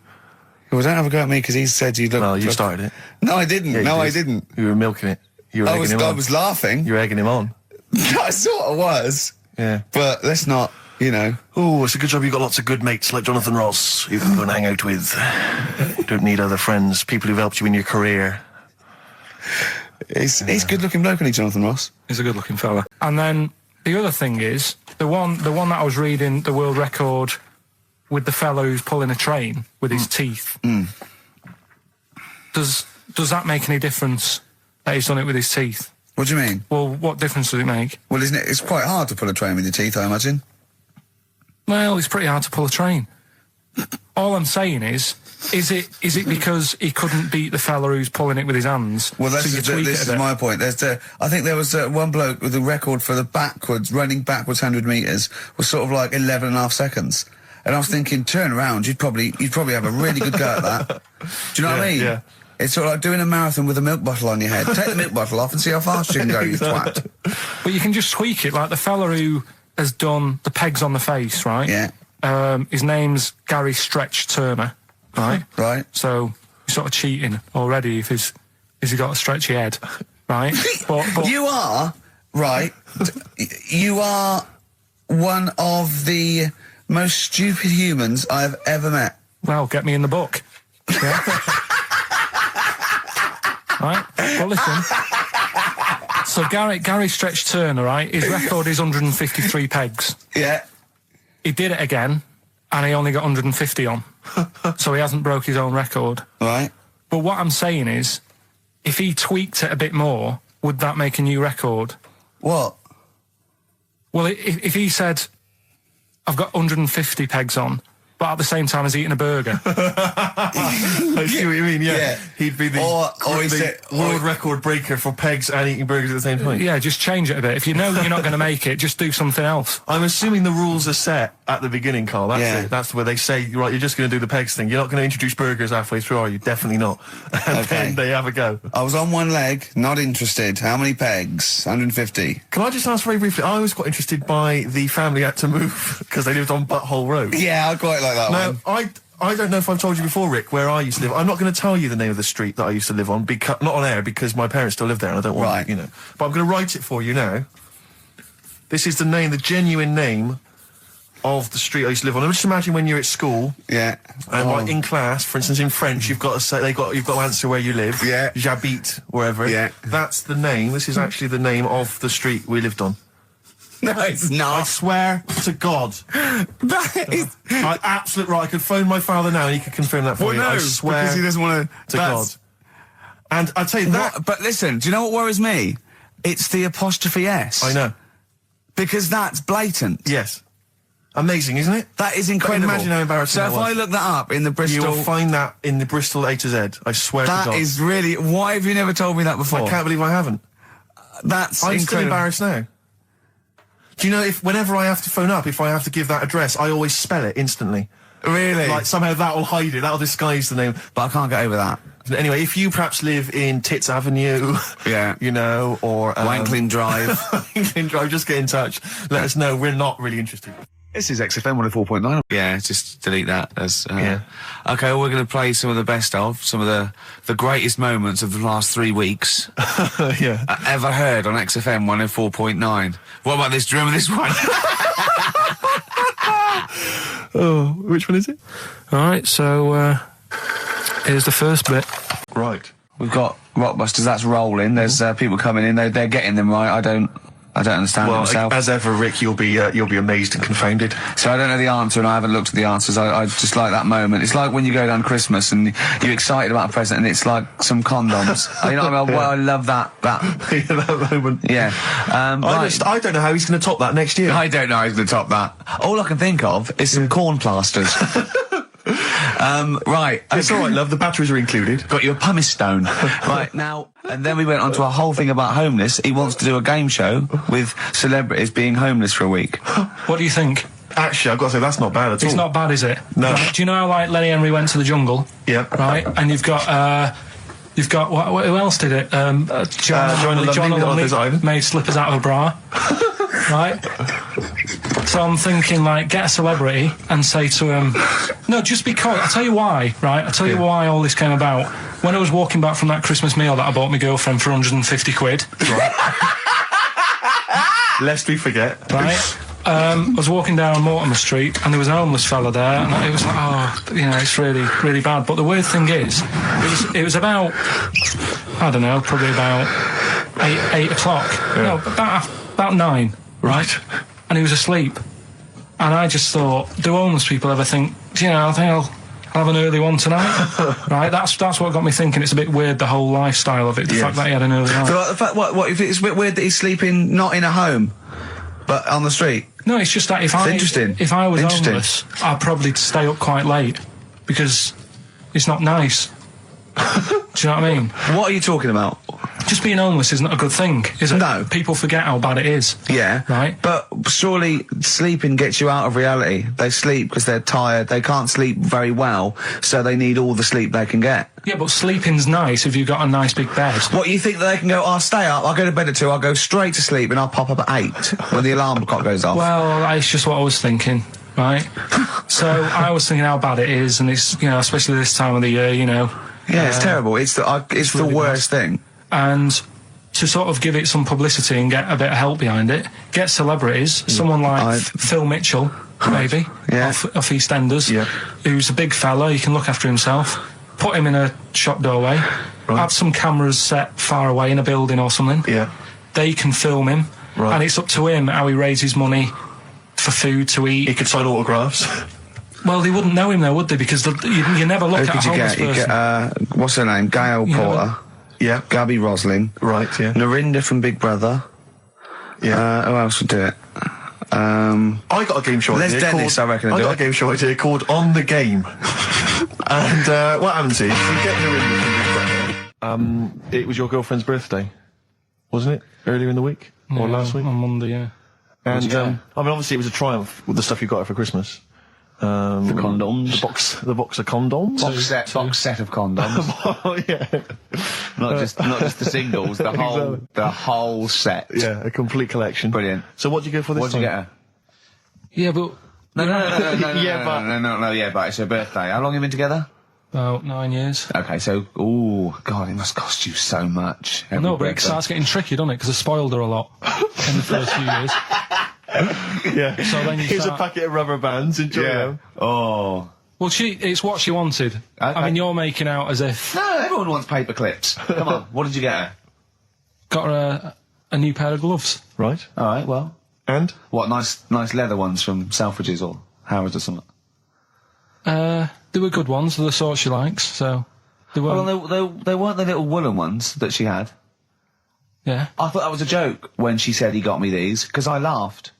Well, don't have a go at me, because he said you look... Well, you started it. No, I didn't. Yeah, I did. didn't. You were milking it. You were egging him on. I was laughing. You were egging him on. I sort of was. Yeah. But let's not, Oh, it's a good job you got lots of good mates like Jonathan Ross you can go and hang out with. You don't need other friends, people who've helped you in your career. He's good-looking bloke, isn't he, Jonathan Ross? He's a good-looking fella. And then the other thing is, the one that I was reading, the world record with the fellow who's pulling a train with his teeth. Does that make any difference that he's done it with his teeth? What do you mean? Well, what difference does it make? Well, isn't it? It's quite hard to pull a train with your teeth, I imagine. Well, it's pretty hard to pull a train. All I'm saying is it because he couldn't beat the fella who's pulling it with his hands? Well, so you tweak this it a is bit? my point. I think there was one bloke with a record for the running backwards 100 metres was sort of like 11 and a half seconds. And I was thinking, turn around, you'd probably have a really good go at that. Do you know what I mean? Yeah. It's sort of like doing a marathon with a milk bottle on your head. Take the milk bottle off and see how fast you can go, you twat. But you can just tweak it, like the fella who has done the pegs on the face, right? Yeah. His name's Gary Stretch Turner, right? Right. So you're sort of cheating already if he's got a stretchy head, right? but You are, right, you are one of the most stupid humans I've ever met. well, get me in the book. Yeah? Right? Well, listen. So Gary Stretch Turner, right? His record is 153 pegs. Yeah. He did it again, and he only got 150 on. So he hasn't broke his own record. Right. But what I'm saying is, if he tweaked it a bit more, would that make a new record? What? Well, if he said, I've got 150 pegs on, but at the same time as eating a burger. I see what you mean, yeah. He'd be the world record breaker for pegs and eating burgers at the same time. Yeah, just change it a bit. If you know you're not going to make it, just do something else. I'm assuming the rules are set at the beginning, Carl. That's it. That's where they say, right, you're just going to do the pegs thing. You're not going to introduce burgers halfway through, are you? Definitely not. And then they have a go. I was on one leg, not interested. How many pegs? 150. Can I just ask very briefly, I was quite interested by the family had to move because they lived on Butthole Road. Yeah, I quite like that one. I don't know if I've told you before, Rick, where I used to live. I'm not going to tell you the name of the street that I used to live on, not on air, because my parents still live there and I don't want, But I'm going to write it for you now. This is the genuine name of the street I used to live on. Just imagine when you're at school. Yeah. And like in class, for instance, in French, you've got to say, you've got to answer where you live. Yeah. J'habite, wherever. Yeah. That's the name. This is actually the name of the street we lived on. No, it's not. I swear to God. That is... Absolute right. I could phone my father now and he could confirm that for you. No, I swear because he doesn't want to God. And I tell you that... But listen, do you know what worries me? It's the apostrophe S. I know. Because that's blatant. Yes. Amazing, isn't it? That is incredible. But imagine how embarrassing that was. So if I look that up in the Bristol... You will find that in the Bristol A to Z. I swear to God. That is really... Why have you never told me that before? I can't believe I haven't. That's I'm incredible. still embarrassed now. Do you know, whenever I have to phone up, if I have to give that address, I always spell it instantly. Really? Like, somehow that will hide it, that will disguise the name. But I can't get over that. Anyway, if you perhaps live in Tits Avenue, or... Wanklin Drive. Wanklin Drive, just get in touch. Let us know, we're not really interested. This is XFM 104.9. Yeah, just delete that. Okay, well, we're going to play some of the best of, some of the greatest moments of the last 3 weeks. Ever heard on XFM 104.9. What about this? Do you remember this one? Oh, which one is it? Alright, so, here's the first bit. Right. We've got Rockbusters, that's rolling. There's people coming in, they're getting them right. I don't understand it myself. As ever, Rick, you'll be amazed and confounded. So I don't know the answer, and I haven't looked at the answers. I just like that moment. It's like when you go down Christmas and you're excited about a present, and it's like some condoms. You know what I mean? Well, I love that. That moment. Yeah. I don't know how he's going to top that next year. I don't know how he's going to top that. All I can think of is some corn plasters. Right. It's all right, love. The batteries are included. Got you a pumice stone. Right, now... And then we went on to a whole thing about homeless. He wants to do a game show with celebrities being homeless for a week. What do you think? Actually, I've got to say, that's not bad at all. It's not bad, is it? No. Right, do you know how, like, Lenny Henry went to the jungle? Yeah. Right? And you've got, who else did it? John Lovely made slippers out of a bra. Right? So I'm thinking, like, get a celebrity and say to him, no, just because, I'll tell you why, right? I'll tell you why all this came about. When I was walking back from that Christmas meal that I bought my girlfriend for 150 quid. Right. Lest we forget. Right? I was walking down Mortimer Street and there was a homeless fella there, and it was like, it's really, really bad. But the weird thing is, it was about, I don't know, probably about 8 o'clock. Yeah. No, about 9. Right. And he was asleep. And I just thought, do homeless people ever think, I think I'll have an early one tonight? Right, that's what got me thinking. It's a bit weird, the whole lifestyle of it, the fact that he had an early night. So, the fact, what, if it's a bit weird that he's sleeping not in a home, but on the street? No, it's just that if I was homeless, I'd probably stay up quite late, because it's not nice. Do you know what I mean? What are you talking about? Just being homeless isn't a good thing, is it? No. People forget how bad it is. Yeah. Right? But surely sleeping gets you out of reality. They sleep because they're tired. They can't sleep very well, so they need all the sleep they can get. Yeah, but sleeping's nice if you've got a nice big bed. What, you think that they can go, I'll stay up, I'll go to bed at 2, I'll go straight to sleep, and I'll pop up at 8 when the alarm clock goes off? Well, it's just what I was thinking. Right? So I was thinking how bad it is, and it's, especially this time of the year, Yeah, it's terrible. It's the really worst thing. And to sort of give it some publicity and get a bit of help behind it, get celebrities, someone like Phil Mitchell, maybe, off EastEnders, who's a big fella, he can look after himself, put him in a shop doorway, have some cameras set far away in a building or something, they can film him, and it's up to him how he raises money for food to eat. He could sign autographs. Well, they wouldn't know him though, would they? Because you never look at a homeless person. You get, what's her name? Gail Porter. Yeah. Gabby Roslin. Right, yeah. Narinda from Big Brother. Yeah. Who else would do it? I got a game show idea Dennis, I reckon. I got a game show idea called On the Game. And what happens is you get her in it was your girlfriend's birthday, wasn't it? Earlier in the week? Or last week? On Monday, yeah. And I mean, obviously it was a triumph with the stuff you got her for Christmas. The condoms. The box of condoms. Box set of condoms. Oh, yeah. Not just the singles, the whole set. Yeah, a complete collection. Brilliant. So what did you go for this time? What did you get her? Yeah, but... No, but it's her birthday. How long have you been together? About 9 years. Okay, so, God, it must cost you so much. No, but it starts getting tricky, doesn't it? Because I spoiled her a lot in the first few years. Yeah. So then Here's a packet of rubber bands. Enjoy them. Oh. Well, it's what she wanted. Okay. I mean, you're making out as if... No, everyone wants paper clips. Come on, what did you get her? Got her a new pair of gloves. Right. All right, well. And? What, nice leather ones from Selfridges or Harrods or something? They were good ones, the sort she likes, so... They weren't... Well, they weren't the little woolen ones that she had. Yeah. I thought that was a joke when she said he got me these, because I laughed.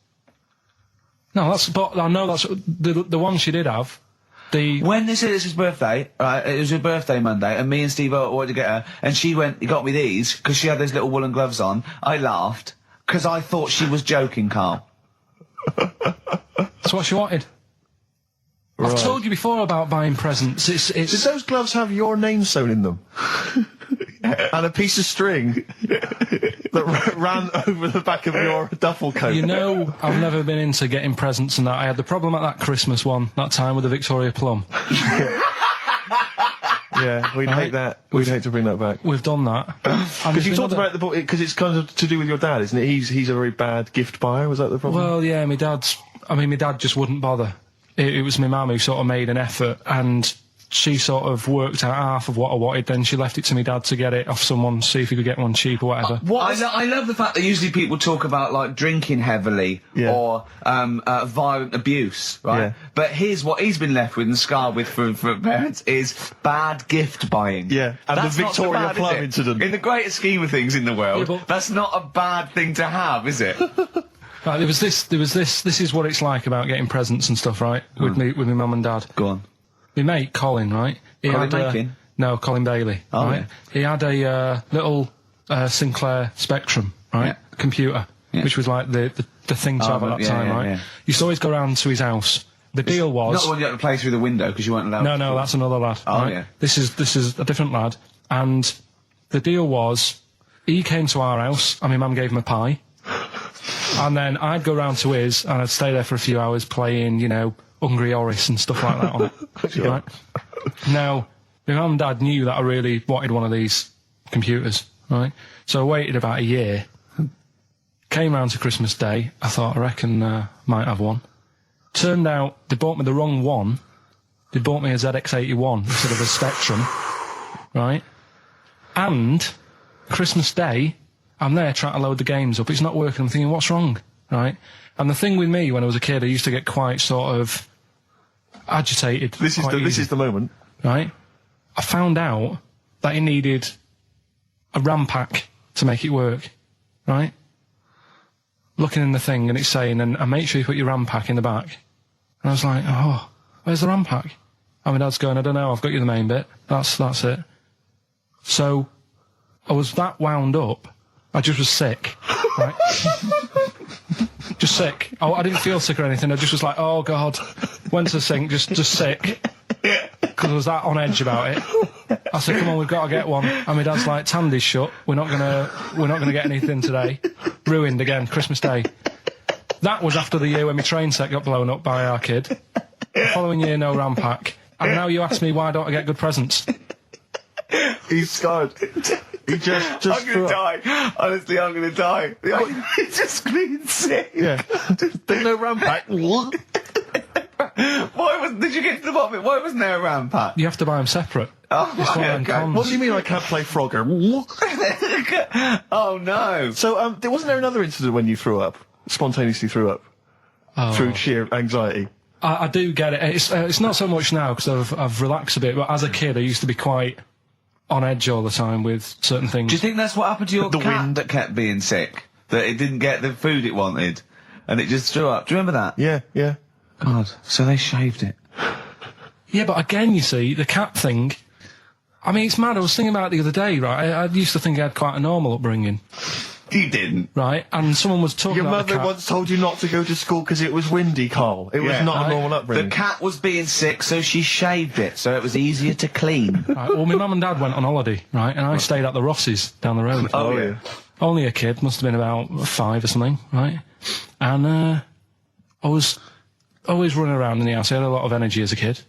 No, I know that's the one she did have. When they said it's his birthday, right, it was her birthday Monday, and me and Steve wanted to get her, and she went, he got me these, because she had those little woolen gloves on. I laughed, because I thought she was joking, Carl. That's what she wanted. Right. I've told you before about buying presents. Did those gloves have your name sewn in them? And a piece of string that ran over the back of your duffel coat? You know, I've never been into getting presents and that. I had the problem at that Christmas one, that time with the Victoria Plum. Yeah, we'd hate that. We'd hate to bring that back. We've done that. Because you talked about the book, because it's kind of to do with your dad, isn't it? He's a very bad gift buyer, was that the problem? Well, yeah, my dad just wouldn't bother. It was my mum who sort of made an effort, and she sort of worked out half of what I wanted, then she left it to my dad to get it off someone, see if he could get one cheap or whatever. I love the fact that usually people talk about, like, drinking heavily or violent abuse, right? Yeah. But here's what he's been left with and scarred with from parents is bad gift buying. Yeah, and that's the Victoria Plum incident. In the greater scheme of things in the world, that's not a bad thing to have, is it? There was this, this is what it's like about getting presents and stuff, right? With my mum and dad. Go on. My mate, Colin, right? Colin Bailey. Oh, right? Yeah. He had a little Sinclair Spectrum, right? Yeah. Computer, which was like the thing to have at that time, right? Yeah. Used to always go round to his house. The deal was... Not the one you had to play through the window because you weren't allowed No, that's another lad. Oh, right? yeah. This is a different lad. And the deal was, he came to our house and my mum gave him a pie. And then I'd go round to his and I'd stay there for a few hours playing, Hungry Horace and stuff like that on it. Sure. Right? Now, my mum and dad knew that I really wanted one of these computers, right? So I waited about a year. Came round to Christmas Day. I thought, I reckon might have one. Turned out they bought me the wrong one. They bought me a ZX81 instead of a Spectrum, right? And Christmas Day, I'm there trying to load the games up. It's not working. I'm thinking, what's wrong, right? And the thing with me, when I was a kid, I used to get quite sort of agitated. This is the moment, right? I found out that it needed a RAM pack to make it work, right? Looking in the thing and it's saying, and make sure you put your RAM pack in the back. And I was like, oh, where's the RAM pack? And my dad's going, I don't know, I've got you the main bit. That's it. So I was that wound up. I just was sick, right? Just sick. I didn't feel sick or anything. I just was like, oh God. Went to the sink, just sick. Because I was that on edge about it. I said, come on, we've got to get one. And my dad's like, Tandy's shut. We're not gonna get anything today. Ruined again, Christmas Day. That was after the year when my train set got blown up by our kid. The following year, no RAM pack. And now you ask me why don't I get good presents? He's scarred. He just I'm gonna die. Honestly, I'm gonna die. He's just clean sick. Yeah. There's no RAM pack. Did you get to the bottom of it? Why wasn't there a RAM pack? You have to buy them separate. Oh, okay. What do you mean I can't play Frogger? Oh no. So, wasn't there another incident when you threw up? Spontaneously threw up? Through sheer anxiety? I do get it. It's not so much now because I've relaxed a bit, but as a kid I used to be quite on edge all the time with certain things. Do you think that's what happened to your cat that kept being sick? That it didn't get the food it wanted? and it just threw up. Do you remember that? Yeah, yeah. God, so they shaved it. Yeah, but again, you see, the cat thing, I mean, it's mad. I was thinking about it the other day, right? I used to think I had quite a normal upbringing. You didn't. Right? And someone was talking Your about the mother cat. once told you not to go to school because it was windy, Carl. It was not a normal upbringing. The cat was being sick, so she shaved it, so it was easier to clean. Right, well, my mum and dad went on holiday, right? And I stayed at the Rosses down the road. Oh, yeah. Only a kid, must have been about 5 or something, right? And I was always running around in the house. I had a lot of energy as a kid.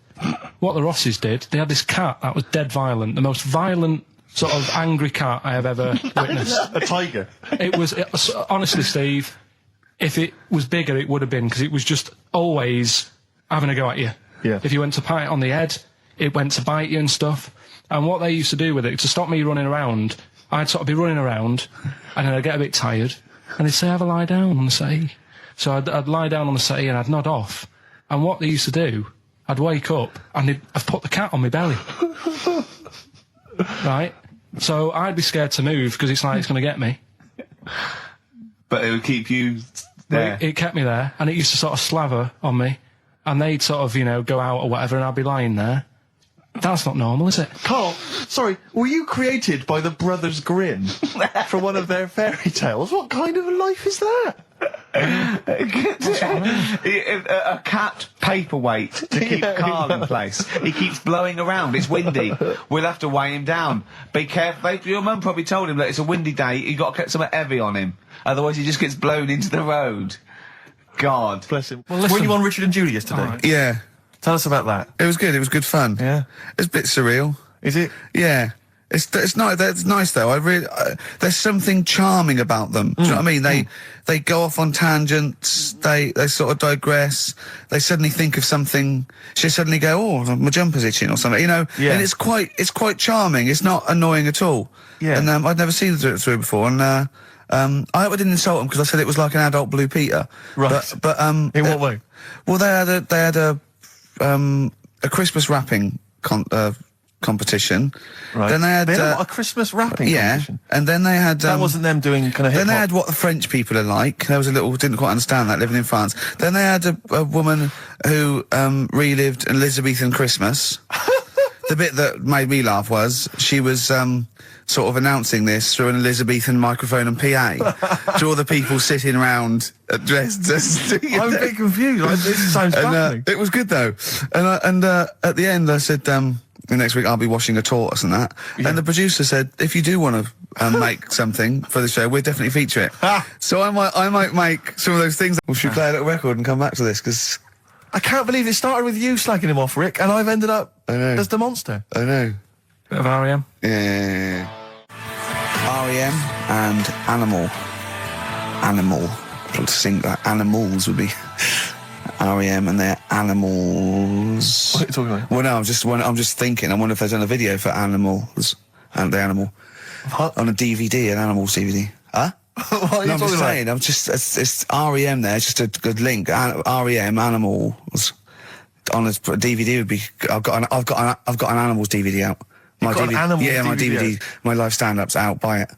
What the Rosses did, they had this cat that was dead violent, the most violent sort of angry cat I have ever witnessed. A tiger. It was honestly, Steve, if it was bigger, it would have been, because it was just always having a go at you. Yeah. If you went to pat it on the head, it went to bite you and stuff. And what they used to do with it, to stop me running around, I'd sort of be running around, and then I'd get a bit tired, and they'd say, have a lie down on the settee. So I'd lie down on the settee and I'd nod off. And what they used to do, I'd wake up and I'd put the cat on my belly. Right? So I'd be scared to move because it's like it's going to get me. But it would keep you there. It kept me there, and it used to sort of slaver on me, and they'd sort of, you know, go out or whatever, and I'd be lying there. That's not normal, is it? Carl, sorry, were you created by the Brothers Grimm for one of their fairy tales? What kind of a life is that? A cat paperweight to keep Carl in place. He keeps blowing around. It's windy. We'll have to weigh him down. Be careful. Your mum probably told him that it's a windy day. You got to get something heavy on him, otherwise he just gets blown into the road. God Bless him. Well, were you on Richard and Judy yesterday? Right. Yeah. Tell us about that. It was good. It was good fun. Yeah. It's a bit surreal. Is it? Yeah. It's not. It's nice though. There's something charming about them. Do you know what I mean? They go off on tangents. They sort of digress. They suddenly think of something. She suddenly go, oh, my jumper's itching or something. You know. Yeah. And it's quite charming. It's not annoying at all. Yeah. And I'd never seen them do it through before. And I hope I didn't insult them because I said it was like an adult Blue Peter. Right. But in what way? Well, they had a Christmas wrapping competition. Right. Then they had a Christmas wrapping competition. And then they had that wasn't them doing kind of hip-hop. Then they had what the French people are like. There was a little didn't quite understand that living in France. Then they had a woman who relived an Elizabethan Christmas. The bit that made me laugh was she was sort of announcing this through an Elizabethan microphone and PA to all the people sitting around dressed as. I'm a bit confused. This sounds fascinating. It was good though. And at the end I said, next week I'll be washing a tortoise and that. Yeah. And the producer said, if you do want to make something for the show, we'll definitely feature it. So I might make some of those things. We should play a little record and come back to this, because I can't believe it started with you slagging him off, Rick, and I've ended up as the monster. I know. Bit of R.E.M. Yeah. R.E.M. and Animal. To sing that Animals would be R.E.M. and their Animals. What are you talking about? Well, no, I'm just thinking. I wonder if there's done a video for Animals and the Animal on a DVD, an Animals DVD. Huh? What are you I'm talking just about? saying. it's R.E.M. there. It's just a good link. R.E.M. Animals on a DVD would be. I've got an Animals DVD out. My got an Animals my DVD DVD, my live stand-up's out. Buy it.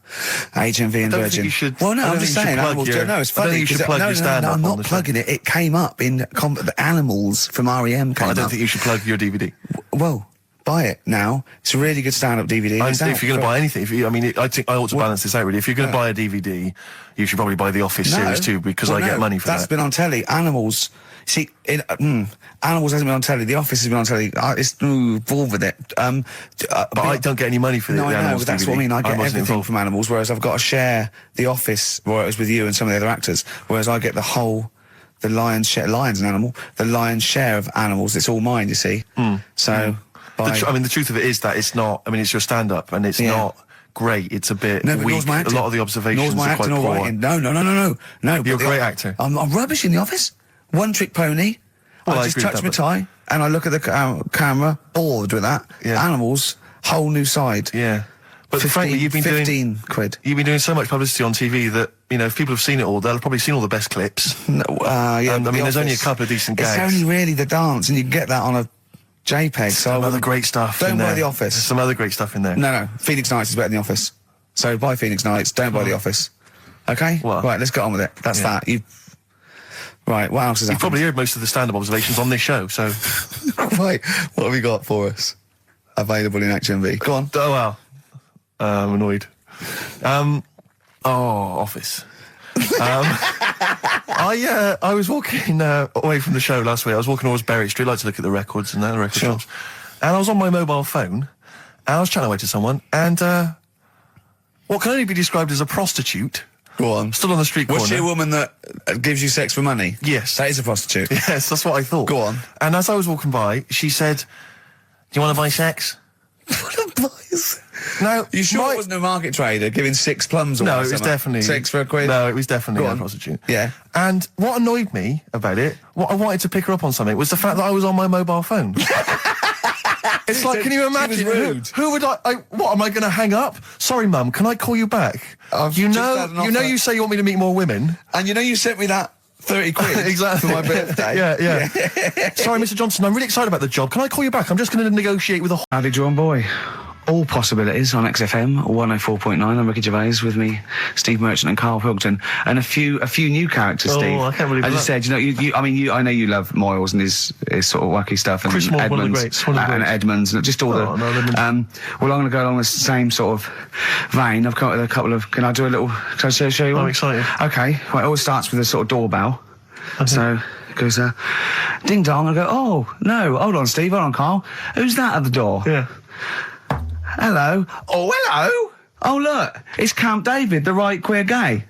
HMV and I don't Virgin. think you should- Well, no, I don't I'm just think you saying. should plug Animals. your- No, it's I don't funny. think you should 'cause plug your no, stand-up I'm on not the show. plugging it. It came up in the Animals from REM. I don't think you should plug your DVD. Well, buy it now. It's a really good stand-up DVD. It's If you're going to buy anything, I think I ought to balance this out really. If you're going to buy a DVD, you should probably buy the Office series too, because I get money for that. That's been on telly. Animals. See, Animals hasn't been on telly. The Office has been on telly. It's involved with it. But I don't get any money for No, the I know, Animals but that's DVD. what I mean. I get wasn't everything involved. from Animals, whereas I've got to share The Office, where it was with you and some of the other actors, whereas I get the lion's share. Lion's an animal. The lion's share of Animals. It's all mine, you see. So, the truth of it is that it's not. I mean, it's your stand-up, and it's not great. It's a bit no, but weak. nor's my A acting. lot of the observations Nor's my are quite acting all poor. right. No. You're a but great actor. I'm rubbish in The Office. One trick pony. Well, I I just agree with touch that, my tie and I look at the camera, bored with that. Yeah. Animals, whole new side. Yeah. But 15, frankly, you've been 15 quid. You've been doing so much publicity on TV that, if people have seen it all, they'll have probably seen all the best clips. No, yeah, And, but there's only a Office, couple of decent gags. It's only really the dance, and you can get that on a JPEG. So Some other great stuff Don't in there. buy The Office. There's some other great stuff in there. No, Phoenix Nights is better than The Office. So buy Phoenix Nights, don't buy The Office. Okay? Well, right, let's get on with it. That's yeah. that. Right, what else has You've happened? probably heard most of the stand-up observations on this show, so... Right, what have we got for us? Available in HMV. Go on. Oh, well. I'm annoyed. Office. I was walking away from the show last week. I was walking towards Berry Street. I like to look at the records and the record shops. And I was on my mobile phone, and I was chatting away to someone, and what can only be described as a prostitute... Go on. Stood on the street corner. Was she a woman that gives you sex for money? Yes. That is a prostitute. Yes, that's what I thought. Go on. And as I was walking by, she said, "Do you want to buy sex?" Now, You sure it wasn't a market trader giving 6 plums away? No, it was definitely... 6 for a quid? No, it was definitely Go a on. prostitute. Yeah. And what annoyed me about it, what I wanted to pick her up on something, was the fact that I was on my mobile phone. It's like, can you imagine? She was rude. Who would what, am I going to hang up? Sorry, Mum, can I call you back? You know you say you want me to meet more women. And you know you sent me that 30 quid exactly. for my birthday? Yeah. Sorry, Mr. Johnson, I'm really excited about the job. Can I call you back? I'm just going to negotiate with a... Howdy, John Boy. All possibilities on XFM 104.9. I'm Ricky Gervais, with me, Steve Merchant and Karl Pilkington, and a few new characters. Steve, I can't believe as that. you said, I know you love Moyles and his sort of wacky stuff, and Chris Moyles, one of the Edmonds, greats, one of the and greats. Edmonds, and just all Oh, no, well, I'm going to go along the same sort of vein. I've got a couple of. Can I do a little? Can I show you? I'm one? excited. Okay. Well, it always starts with a sort of doorbell. So it goes ding dong. I go, oh no, hold on, Steve, hold on, Karl. Who's that at the door? Yeah. Hello. Oh, hello. Oh, look, it's Camp David, the right queer gay.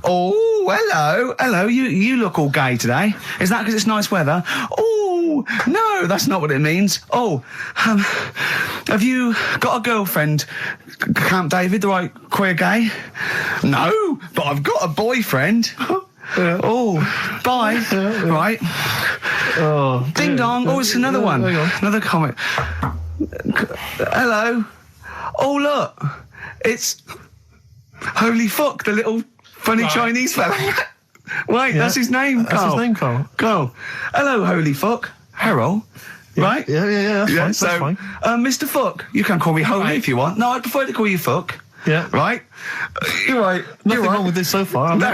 Oh, hello. Hello, you look all gay today. Is that because it's nice weather? Oh, no, that's not what it means. Oh, have you got a girlfriend, Camp David, the right queer gay? No, but I've got a boyfriend. Yeah. Oh, bye. Right. Oh. Ding dong. Oh, it's another one. Hang on. Another comment. Hello. Oh, look. It's Holy Fuck, the little funny Chinese fella. Wait, that's his name, Karl. That's his name, Karl. Karl. Hello, Holy Fuck. Harold. Right? Yeah, that's So, fine. Mr. Fuck, you can call me Holy if you want. No, I'd prefer to call you Fuck. Yeah. Right? You're right. Nothing You're right. wrong with this so far. No.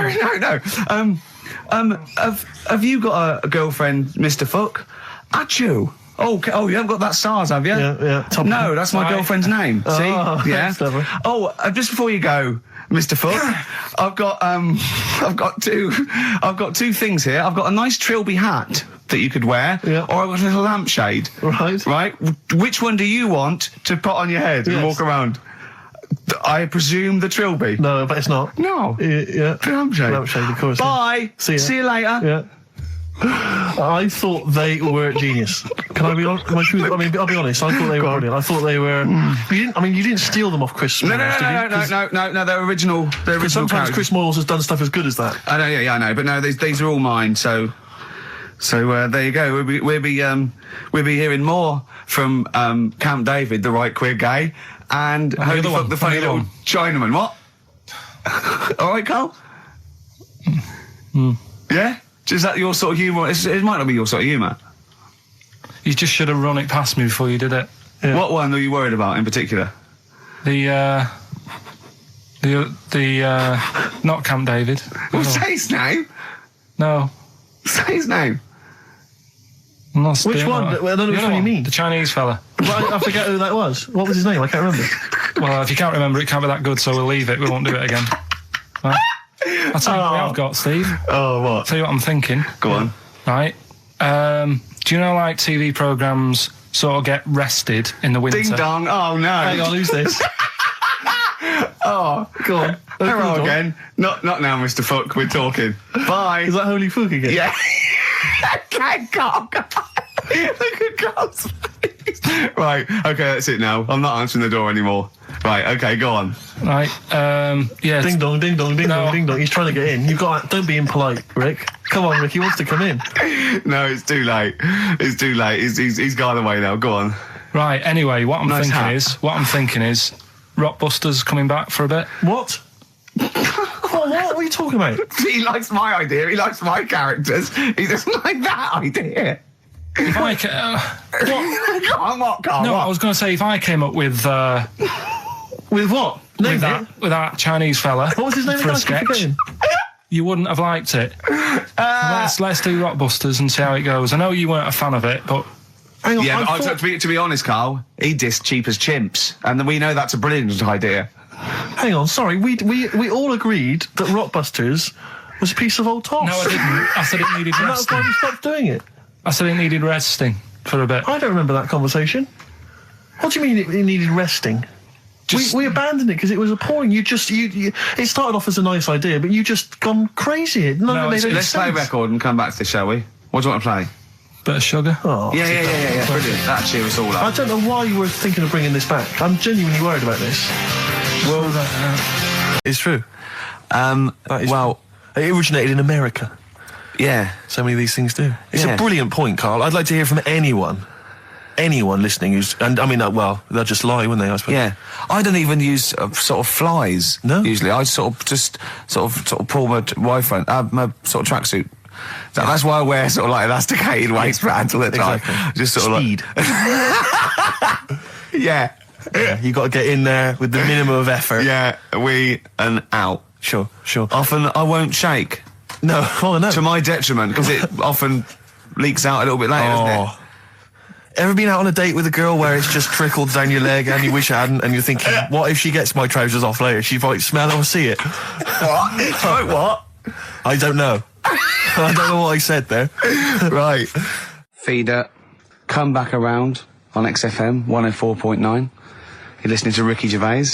Have you got a girlfriend, Mr. Fuck? Achoo. Oh, you haven't got that SARS, have you? Yeah. No, that's my girlfriend's name. See? Yeah. That's clever. Oh, just before you go, Mr. Fuck, I've got two things here. I've got a nice Trilby hat that you could wear, Yeah. or I've got a little lampshade. Right. Right? Which one do you want to put on your head and Yes. walk around? I presume the Trilby. No, but it's not. No. Yeah. The lampshade. Lampshade, of course. Bye. See ya. See you later. Yeah. I thought they were genius. Can I be honest? I'll be honest. I thought they were brilliant. I thought they were. You didn't steal them off Chris. No, Moyles, did you? no. They're original. They're original Sometimes characters. Chris Moyles has done stuff as good as that. I know, yeah, I know, but no, these are all mine. So there you go. We'll be hearing more from Camp David, the right queer gay, and Holy Fuck, the funny little Chinaman. What? All right, Karl. Yeah. Is that your sort of humour? It might not be your sort of humour. You just should have run it past me before you did it. Yeah. What one are you worried about in particular? The not Camp David. Well, say his name. No. Say his name. I'm not Which doing one? that. Well, I don't know The which other one you mean. The Chinese fella. But I forget who that was. What was his name? I can't remember. Well, if you can't remember, it can't be that good, so we'll leave it. We won't do it again. Right? I'll tell you what I've got, Steve. Oh, what? Tell you what I'm thinking. Go on. Right. Do you know, like, TV programmes sort of get rested in the winter? Ding dong. Oh no. Hang on, who's this? Oh, Go on. hello Go on. again. Not now, Mr. Fuck. We're talking. Bye. Is that Holy Fuck again? Yeah. Okay, Karl. Look at Karl's face. Right. Okay, that's it now. I'm not answering the door anymore. Right. Okay, go on. Right. Yeah. Ding dong, ding dong, ding No. dong, ding dong. He's trying to get in. You've got. Don't be impolite, Rick. Come on, Rick. He wants to come in. No, it's too late. It's too late. He's gone away now. Go on. Right. Anyway, what I'm Nice thinking hat. is Rockbusters coming back for a bit. What? What are you talking about? He likes my idea. He likes my characters. He doesn't like that idea. If I Go on, what, Karl? no, what? I was going to say if I came up with With what? Name with it. that Chinese fella What was his name for again? a I keep sketch. forgetting. You wouldn't have liked it. Let's do Rockbusters and see how it goes. I know you weren't a fan of it, but... Hang on, Yeah, but to be honest, Carl, he dissed Cheap as Chimps, and we know that's a brilliant idea. Hang on, sorry, we all agreed that Rockbusters was a piece of old toss. No, I didn't. I said it needed And that's resting. why we stopped doing it. I said it needed resting for a bit. I don't remember that conversation. What do you mean it needed resting? We abandoned it because it was appalling. You it started off as a nice idea, but you just gone crazy. Let's play a record and come back to this, shall we? What do you want to play? Bit of sugar. Oh, Yeah. Brilliant. That cheer us all I up. don't know why you were thinking of bringing this back. I'm genuinely worried about this. Well, It's true. It originated in America. Yeah. So many of these things do. It's Yeah. a brilliant point, Carl. I'd like to hear from anyone listening they'll just lie, wouldn't they, I suppose? Yeah. I don't even use sort of flies. No? Usually. I sort of pull my wife around, my sort of tracksuit. That's why I wear sort of like elasticated waistbands all the time. Exactly. Just sort Speed. of like... Yeah. You got to get in there with the minimum of effort. Yeah. And out. Sure. Often I won't shake. No, no. To my detriment, because it often leaks out a little bit later, doesn't it? Ever been out on a date with a girl where it's just trickled down your leg and you wish it hadn't, and you're thinking, what if she gets my trousers off later? She might smell it or see it. What? What? I don't know. I don't know what I said there. Right. Feeder, come back around on XFM 104.9. You're listening to Ricky Gervais.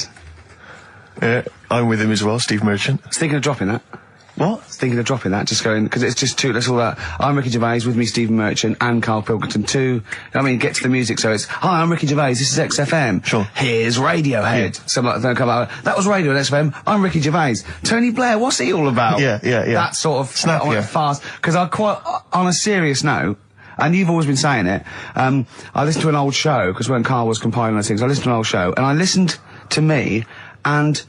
Yeah, I'm with him as well, Steve Merchant. I was thinking of dropping that. What? Thinking of dropping that, just going, because it's just too, that's all that. I'm Ricky Gervais, with me Stephen Merchant and Karl Pilkington too. I mean, get to the music, so it's, hi, I'm Ricky Gervais, this is XFM. Sure. Here's Radiohead. Yeah. Something like that, come out, that was Radio at XFM, I'm Ricky Gervais. Tony Blair, what's he all about? Yeah. That sort of, Snap, I went fast, because I quite, on a serious note, and you've always been saying it, I listened to an old show, because when Karl was compiling those things, I listened to an old show, and I listened to me, and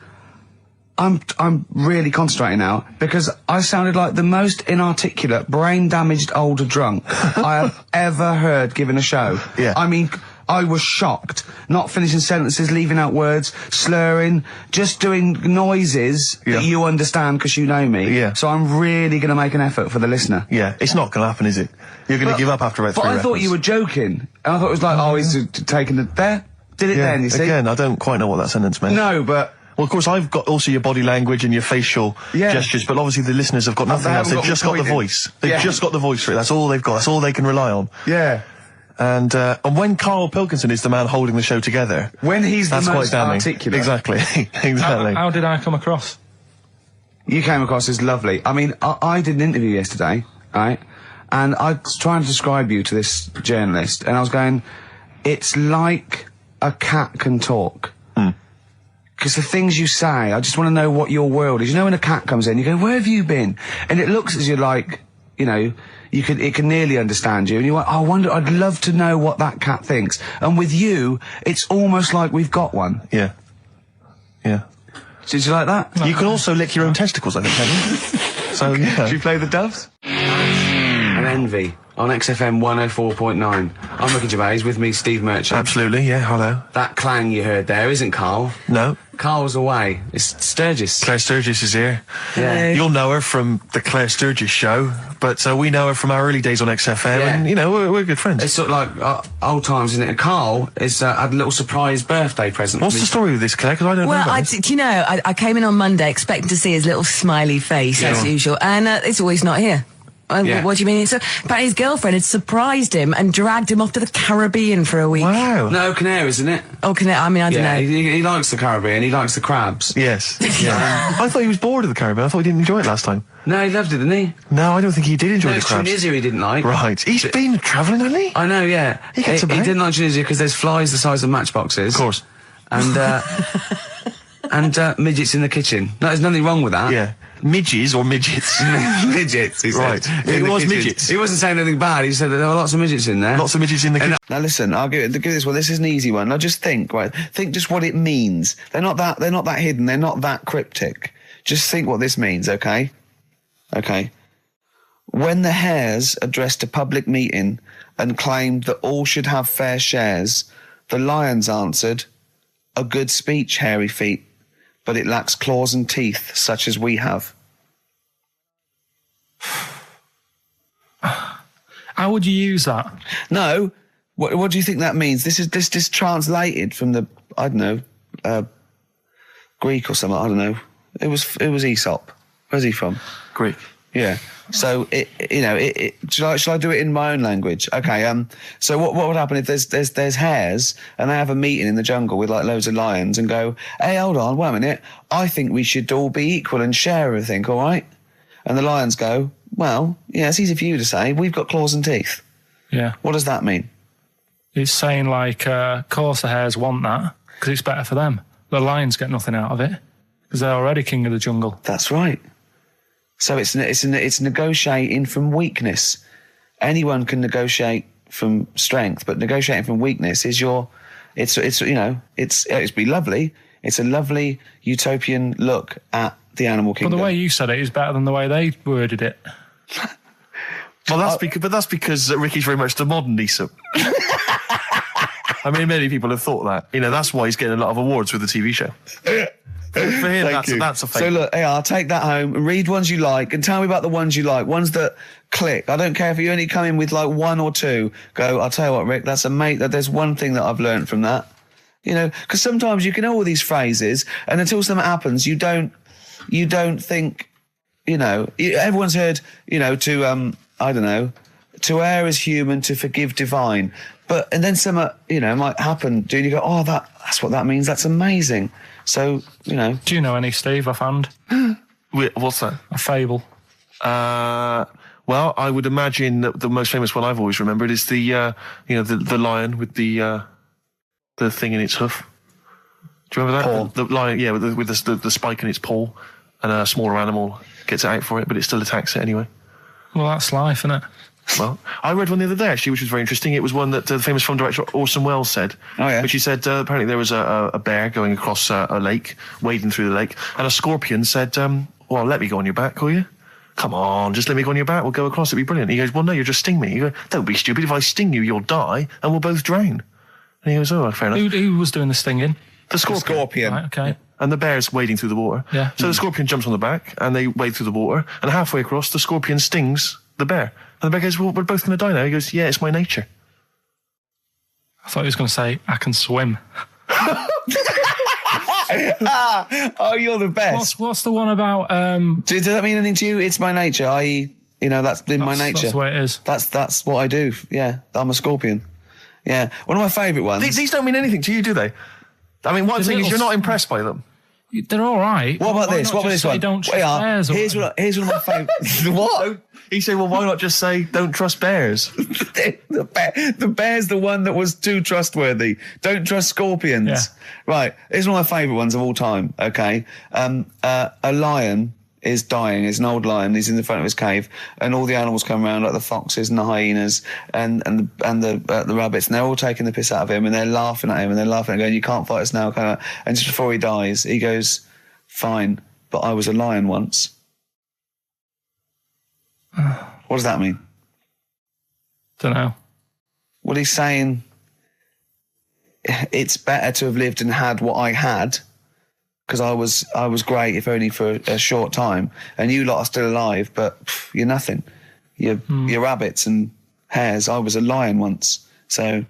I'm really concentrating now because I sounded like the most inarticulate, brain-damaged older drunk I have ever heard given a show. Yeah. I mean, I was shocked. Not finishing sentences, leaving out words, slurring, just doing noises that you understand because you know me. Yeah. So I'm really going to make an effort for the listener. Yeah, it's not going to happen, is it? You're going to give up after about 3 But I records. thought you were joking. And I thought it was like, he's taking it there. Did it then, you see? Again, I don't quite know what that sentence meant. No, but... Well, of course, I've got also your body language and your facial gestures, but obviously the listeners have got nothing else. They've just got the voice. They've just got the voice for it. That's all they've got. That's all they can rely on. Yeah. And when Karl Pilkington is the man holding the show together, When he's the that's most quite damning. articulate. Exactly. Exactly. How did I come across? You came across as lovely. I mean, I did an interview yesterday, right? And I was trying to describe you to this journalist, and I was going, it's like a cat can talk. Because the things you say, I just want to know what your world is. You know when a cat comes in, you go, where have you been? And it looks as you're like, you know, it can nearly understand you. And you're like, I wonder, I'd love to know what that cat thinks. And with you, it's almost like we've got one. Yeah. Yeah. Did you like that? You can also lick your own testicles, I think, can't you? So, yeah. Did you play the doves? And Envy on XFM 104.9. I'm Ricky Gervais, with me Steve Merchant. Absolutely, yeah, hello. That clang you heard there isn't Karl. No. Karl's away. It's Sturgis. Claire Sturgis is here. Yeah. You'll know her from the Claire Sturgis show, but we know her from our early days on XFM, Yeah. and, you know, we're good friends. It's sort of like old times, isn't it? And Karl is had a little surprise birthday present. What's the story with this, Claire? Because I don't know Well, about this. do you know, I came in on Monday expecting to see his little smiley face, as usual, and it's always not here. Yeah. What do you mean? So, apparently his girlfriend had surprised him and dragged him off to the Caribbean for a week. Wow. No, Canaries, isn't it? Oh, I mean, I don't Yeah, know. he likes the Caribbean. He likes the crabs. Yes. Yeah. I thought he was bored of the Caribbean. I thought he didn't enjoy it last time. No, he loved it, didn't he? No, I don't think he did enjoy No, the it's crabs. Tunisia he didn't like. Right. He's been travelling, hasn't he? I know, yeah. He gets about. didn't like Tunisia because there's flies the size of matchboxes. Of course. And, and midgets in the kitchen. No, there's nothing wrong with that. Yeah. Midges or midgets? Midgets, he said. Right. In It the was kitchen. midgets. He wasn't saying anything bad. He said that there were lots of midgets in there. Lots of midgets in the kitchen. Now listen, I'll give this one. This is an easy one. Now just think, right? Think just what it means. They're not that hidden. They're not that cryptic. Just think what this means, okay? Okay. When the Hares addressed a public meeting and claimed that all should have fair shares, the Lions answered, "A good speech, hairy feet, but it lacks claws and teeth such as we have." How would you use that? No. What do you think that means? This is translated from the, I don't know, Greek or something. I don't know. It was Aesop. Where's he from? Greek. Yeah. So shall I do it in my own language? Okay. So what would happen if there's hares and they have a meeting in the jungle with like loads of lions and go, hey, hold on, wait a minute. I think we should all be equal and share everything. All right. And the lions go, well, yeah, it's easy for you to say. We've got claws and teeth. Yeah. What does that mean? It's saying like, of course the hares want that because it's better for them. The lions get nothing out of it because they're already king of the jungle. That's right. So it's negotiating from weakness. Anyone can negotiate from strength, but negotiating from weakness is it'd be lovely. It's a lovely utopian look at the animal kingdom. But the way you said it is better than the way they worded it. Well, that's because Ricky's very much the modern Aesop. I mean, many people have thought that. That's why he's getting a lot of awards with the TV show. For him, that's a fake. So look, I'll take that home and read ones you like and tell me about the ones you like, ones that click. I don't care if you only come in with like one or two. Go, I'll tell you what, Rick, that's there's one thing that I've learned from that. Because sometimes you can know all these phrases and until something happens, you don't think, everyone's heard, to, I don't know, to err is human, to forgive divine. And then something, might happen. Do you go, oh, that's what that means. That's amazing. So, Do you know any, Steve, offhand? What's that? A fable. Well, I would imagine that the most famous one I've always remembered is the lion with the thing in its hoof. Do you remember that? Paw. The lion, yeah, with the spike in its paw, and a smaller animal gets it out for it, but it still attacks it anyway. Well, that's life, isn't it? Well, I read one the other day, actually, which was very interesting. It was one that the famous film director Orson Welles said. Oh, yeah. Which he said, apparently there was a bear going across a lake, wading through the lake, and a scorpion said, well, let me go on your back, will you? Come on, just let me go on your back, we'll go across, it'd be brilliant. He goes, well, no, you'll just sting me. You go, don't be stupid, if I sting you, you'll die, and we'll both drown. And he goes, oh, fair enough. Who was doing the stinging? The scorpion. Right, okay. Yeah. And the bear's wading through the water. Yeah. So the scorpion jumps on the back, and they wade through the water, and halfway across, the scorpion stings the bear. And the bear goes, well, we're both going to die now. He goes, yeah, it's my nature. I thought he was going to say, I can swim. Oh, you're the best. What's the one about... Does that mean anything to you? It's my nature, i.e., that's in my nature. That's the way it is. That's what I do. Yeah, I'm a scorpion. Yeah. One of my favourite ones. These don't mean anything to you, do they? I mean, one thing is you're not impressed by them. They're all right. What about this? What about this one? Don't trust bears. Here's one of my favourite... What? He said, well, why not just say, don't trust bears? The bear's the one that was too trustworthy. Don't trust scorpions. Yeah. Right. Here's one of my favourite ones of all time, okay? A lion is dying. It's an old lion. He's in the front of his cave, and all the animals come around, like the foxes and the hyenas and the rabbits, and they're all taking the piss out of him, and they're laughing at him, and they're laughing and going, you can't fight us now. And just before he dies, he goes, fine, but I was a lion once. What does that mean? Don't know. Well, he's saying it's better to have lived and had what I had, because I was great, if only for a short time, and you lot are still alive, but you're nothing. You're rabbits and hares. I was a lion once, so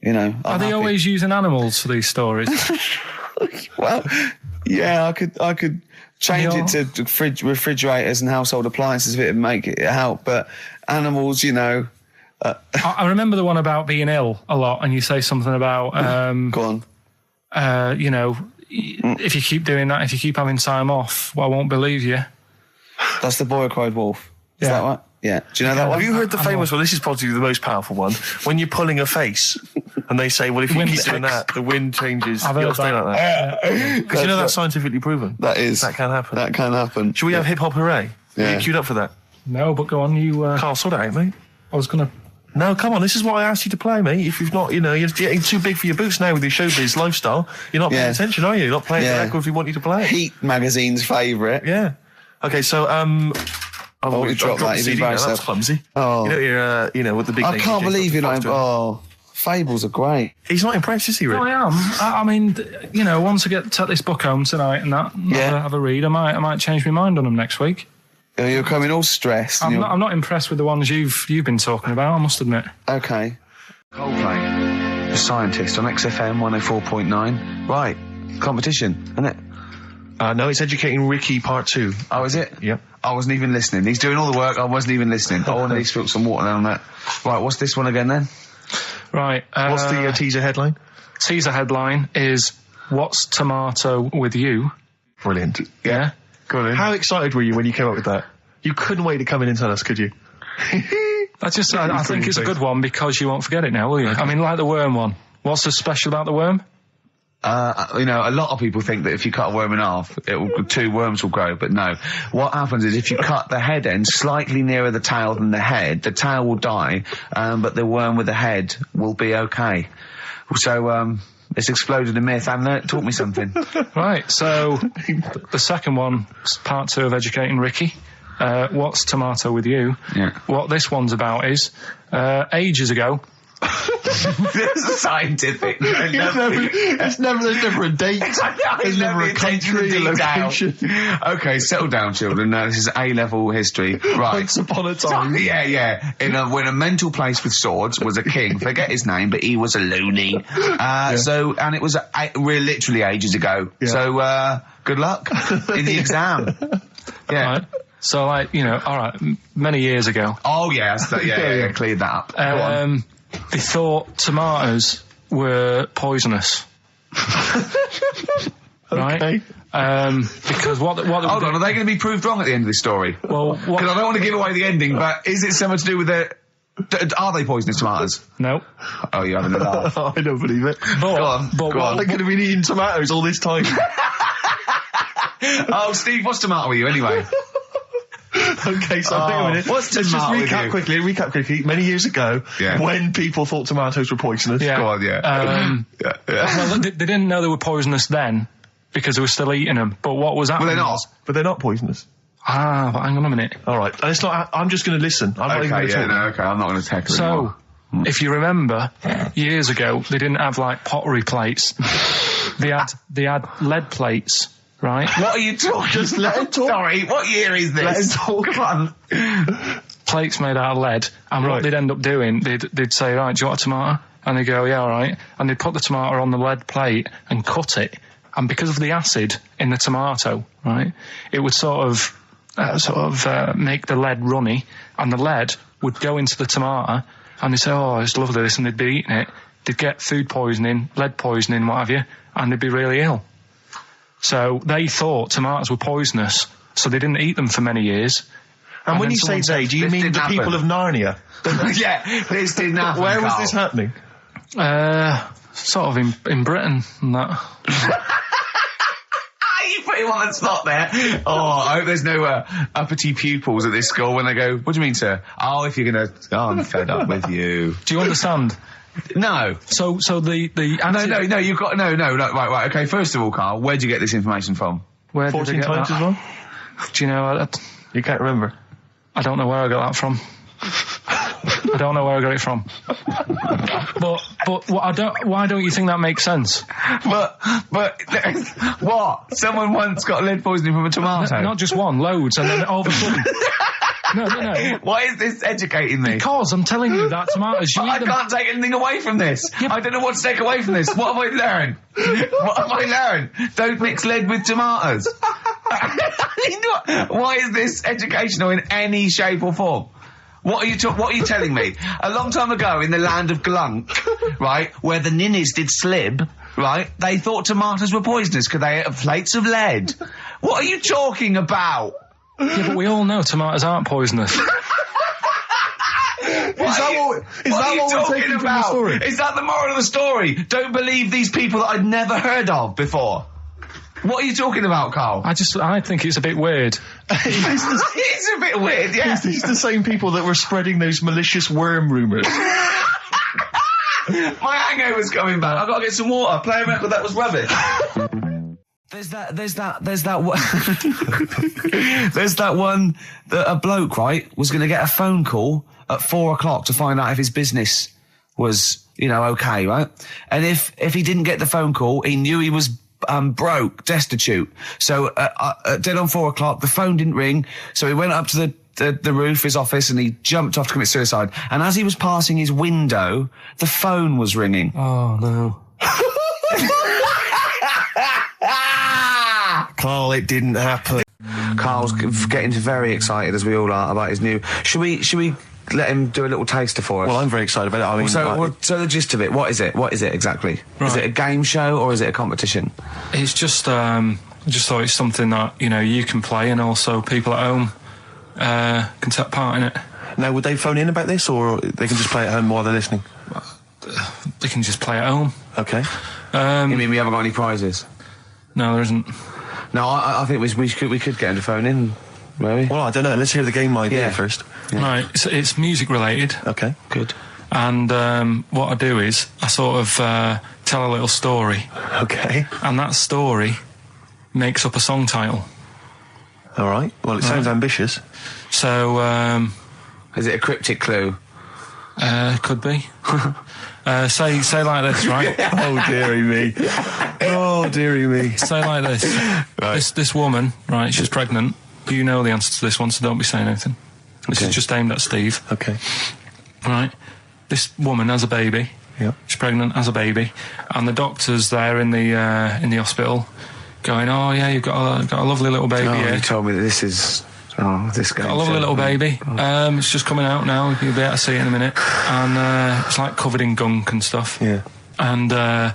I'm Are they happy. always using animals for these stories? Well, yeah, I could change it to refrigerators and household appliances if it would make it help, but animals, I remember the one about being ill a lot, and you say something about go on. If you keep doing that, if you keep having time off, well, I won't believe you. That's the boy who cried wolf. Is Yeah. that right? Yeah. Do you know that one? Have you heard the famous one? This is probably the most powerful one. When you're pulling a face, and they say, well, if you Wind keep doing sticks. that, the wind changes. I've heard You'll stay that. like that. Because that's scientifically proven. That can happen. That can happen. Should we have hip hop hooray? Yeah. Are you queued up for that? No, but go on, you... Carl, sort it out, mate. I was going to... No, come on, this is what I asked you to play, mate. If you've not, you're getting too big for your boots now with your showbiz lifestyle. You're not paying attention, are you? You're not playing the record we want you to play. Heat magazine's favourite. Yeah. Okay, so, you dropped that. the CD now. That was clumsy. Oh. With the big I name can't DJs believe you're got not... fables are great. He's not impressed, is he, Rick? No, I am. I mean, once I take this book home tonight and that, have a read, I might change my mind on them next week. You're coming all stressed. I'm not impressed with the ones you've been talking about, I must admit. Okay. Coldplay, The Scientist on XFM 104.9. Right, competition, isn't it? No, it's Educating Ricky Part 2. Oh, is it? Yep. I wasn't even listening. He's doing all the work, I wasn't even listening. I want to spill some water down that. Right, what's this one again then? Right. What's the teaser headline? Teaser headline is, What's Tomato with You? Brilliant. Yeah? Go on in. How excited were you when you came up with that? You couldn't wait to come in and tell us, could you? I think it's a good one because you won't forget it now, will you? I mean, like the worm one. What's so special about the worm? A lot of people think that if you cut a worm in half, 2 worms will grow, but no. What happens is if you cut the head end slightly nearer the tail than the tail will die, but the worm with the head will be okay. So, it's exploded a myth, and it taught me something. Right, so the second one, part 2 of Educating Ricky. What's Tomato with You? Yeah. What this one's about is, ages ago... This is scientific. There's never a date. There's never a country, a location. Okay, settle down, children. Now, this is A-level history. Right. Once upon a time. Yeah. When a mental place with swords was a king, forget his name, but he was a loony. And it was literally ages ago. Yeah. So, good luck in the exam. Yeah. Right. So, alright, many years ago. Oh, yeah, cleared that up. Go on. They thought tomatoes were poisonous. Right? Okay. Hold Because on, are they going to be proved wrong at the end of this story? Well, because I don't want to give away the ending, but is it something to do with the... Are they poisonous tomatoes? No. Oh, you're having a laugh. I don't believe it. Go on. They could have been eating tomatoes all this time. Oh, Steve, what's tomato with you anyway? Okay, so hang on a minute. Let's just recap quickly. Many years ago, when people thought tomatoes were poisonous. Yeah. Go on, Well, they didn't know they were poisonous then because they were still eating them. But what was happening? But they're not poisonous. But hang on a minute. All right, and it's not. I'm just going to listen. I'm not even going to talk. Okay, I'm not going to tackle it anymore. If you remember, years ago they didn't have like pottery plates. They had lead plates. Right? What are you talking? Just let him talk. Sorry, what year is this? Let him talk. Come on. Plates made out of lead, and what they'd end up doing, they'd say, right, do you want a tomato? And they'd go, yeah, all right. And they'd put the tomato on the lead plate and cut it. And because of the acid in the tomato, right, it would sort of make the lead runny, and the lead would go into the tomato, and they'd say, oh, it's lovely this, and they'd be eating it. They'd get food poisoning, lead poisoning, what have you, and they'd be really ill. So they thought tomatoes were poisonous, so they didn't eat them for many years. And when you say they, do you mean the people of Narnia? Yeah, this didn't happen. Where was this happening? Sort of in Britain and that. You put him on the spot there. Oh, I hope there's no uppity pupils at this school when they go, what do you mean, sir? Oh, if you're going to... Oh, I'm fed up with you. Do you understand? No. So the No, you've got... No, right, okay, first of all, Carl, where'd you get this information from? Where 14 did I get times that? as well? Do you know... You can't remember? I don't know where I got that from. I don't know where I got it from. But why don't you think that makes sense? But what? Someone once got lead poisoning from a tomato? Not just one, loads, and then all of a sudden... No. Why is this educating me? Because I'm telling you that tomatoes... I can't take anything away from this. Yeah. I don't know what to take away from this. What have I learned? Don't mix lead with tomatoes. Why is this educational in any shape or form? What are you telling me? A long time ago in the land of Glunk, right, where the ninnies did slib, right, they thought tomatoes were poisonous because they ate plates of lead. What are you talking about? Yeah, but we all know tomatoes aren't poisonous. Is that what we're taking from the story? Is that the moral of the story? Don't believe these people that I'd never heard of before. What are you talking about, Carl? I think it's a bit weird. It's a bit weird, yeah. It's the same people that were spreading those malicious worm rumours. My hangover's coming back. I've got to get some water. Play a record that was rubbish. There's that one that a bloke, right, was going to get a phone call at 4:00 to find out if his business was, okay, right? And if he didn't get the phone call, he knew he was broke, destitute. So dead on 4 o'clock, the phone didn't ring, so he went up to the roof, his office, and he jumped off to commit suicide. And as he was passing his window, the phone was ringing. Oh, no. Carl, it didn't happen. Carl's getting very excited, as we all are, about his new... Should we let him do a little taster for us? Well, I'm very excited about it. I mean, so the gist of it, what is it? What is it exactly? Right. Is it a game show or is it a competition? It's just thought it's something that, you can play, and also people at home can take part in it. Now, would they phone in about this, or they can just play at home while they're listening? They can just play at home. Okay. You mean we haven't got any prizes? No, there isn't. No, I think we could get him to phone in, maybe. Well, I don't know. Let's hear the game idea first. Yeah. Right, it's music related. Okay. Good. And what I do is I sort of tell a little story. Okay. And that story makes up a song title. All right. Well, it sounds ambitious. So, is it a cryptic clue? Could be. Say like this, right? Oh, dearie me. Oh, dearie me. Say like this. Right. This woman, right, she's pregnant. You know the answer to this one, so don't be saying anything. This is just aimed at Steve. Okay. Right. This woman has a baby. Yeah. She's pregnant, has a baby, and the doctor's there in the hospital, going, "Oh yeah, you've got a lovely little baby here." You told me that this is. Oh, this guy. Got a lovely little baby. It's just coming out now. You'll be able to see it in a minute. And it's like covered in gunk and stuff. Yeah. And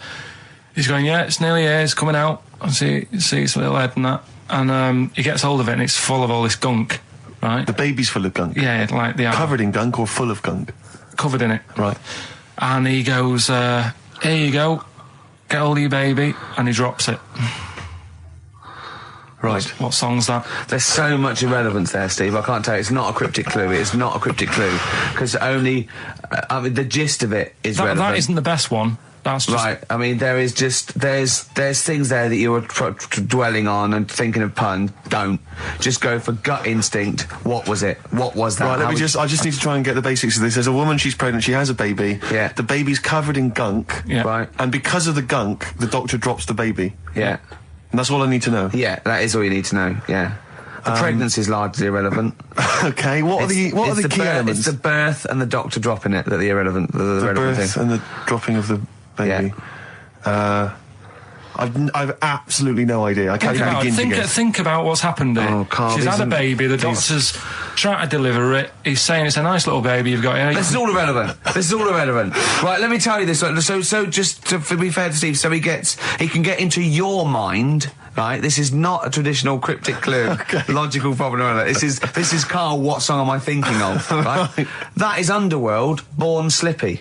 he's going, "Yeah, it's nearly here. It's coming out. I see its little head and that." And he gets hold of it, and it's full of all this gunk. Right. The baby's full of gunk. Yeah, like the covered in gunk or full of gunk. Covered in it. Right. And he goes, "Here you go. Get hold of your baby," and he drops it. Right. What song's that? There's so much irrelevance there, Steve. I can't tell you. It's not a cryptic clue. It's not a cryptic clue. Because only... the gist of it is relevant. That isn't the best one. That's just... Right. I mean, there is just... There's things there that you were dwelling on and thinking of pun. Don't. Just go for gut instinct. What was it? What was that? Right, I just need to try and get the basics of this. There's a woman, she's pregnant, she has a baby. Yeah. The baby's covered in gunk. Yeah. Right. And because of the gunk, the doctor drops the baby. Yeah. And that's all I need to know. Yeah, that is all you need to know, yeah. The pregnancy is largely irrelevant. Okay, what are the key elements? It's the birth and the doctor dropping it that are the irrelevant, the relevant birth thing. And the dropping of the baby. Yeah. I've absolutely no idea. I can't even begin to guess. Think about what's happened here. Oh, Carl, she's had a baby, the doctor's trying to deliver it, he's saying it's a nice little baby you've got here. This is all irrelevant. Right, let me tell you this. So just to be fair to Steve, so he can get into your mind, right? This is not a traditional cryptic clue, logical problem or other. This is Carl, what song am I thinking of, right? That is Underworld, Born Slippy.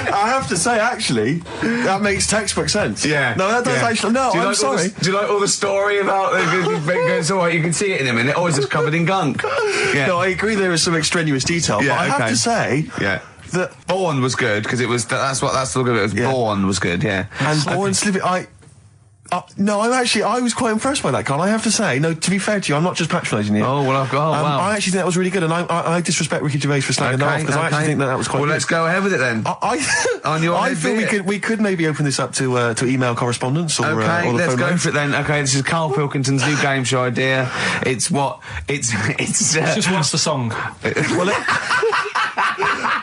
I have to say, actually, that makes textbook sense. Yeah. No, that does actually... No, I'm sorry. Do you like all the story about... It's all right, you can see it in a minute. Oh, it's just covered in gunk. Yeah. No, I agree there is some extraneous detail, but I have to say... Yeah. That Born was good, because it was... That's the look of it. Was Born was good, yeah. And Born Slippy... no, I was quite impressed by that, Carl. I have to say, no, to be fair to you, I'm not just patronising you. Oh, well, wow. I actually think that was really good, and I disrespect Ricky Gervais for slagging that off, because I actually think that was quite good. Well, let's go ahead with it then. I feel we could maybe open this up to email correspondence or the phone let's go lines. for it then. Okay, this is Karl Pilkington's new game show idea. It's just what's the song?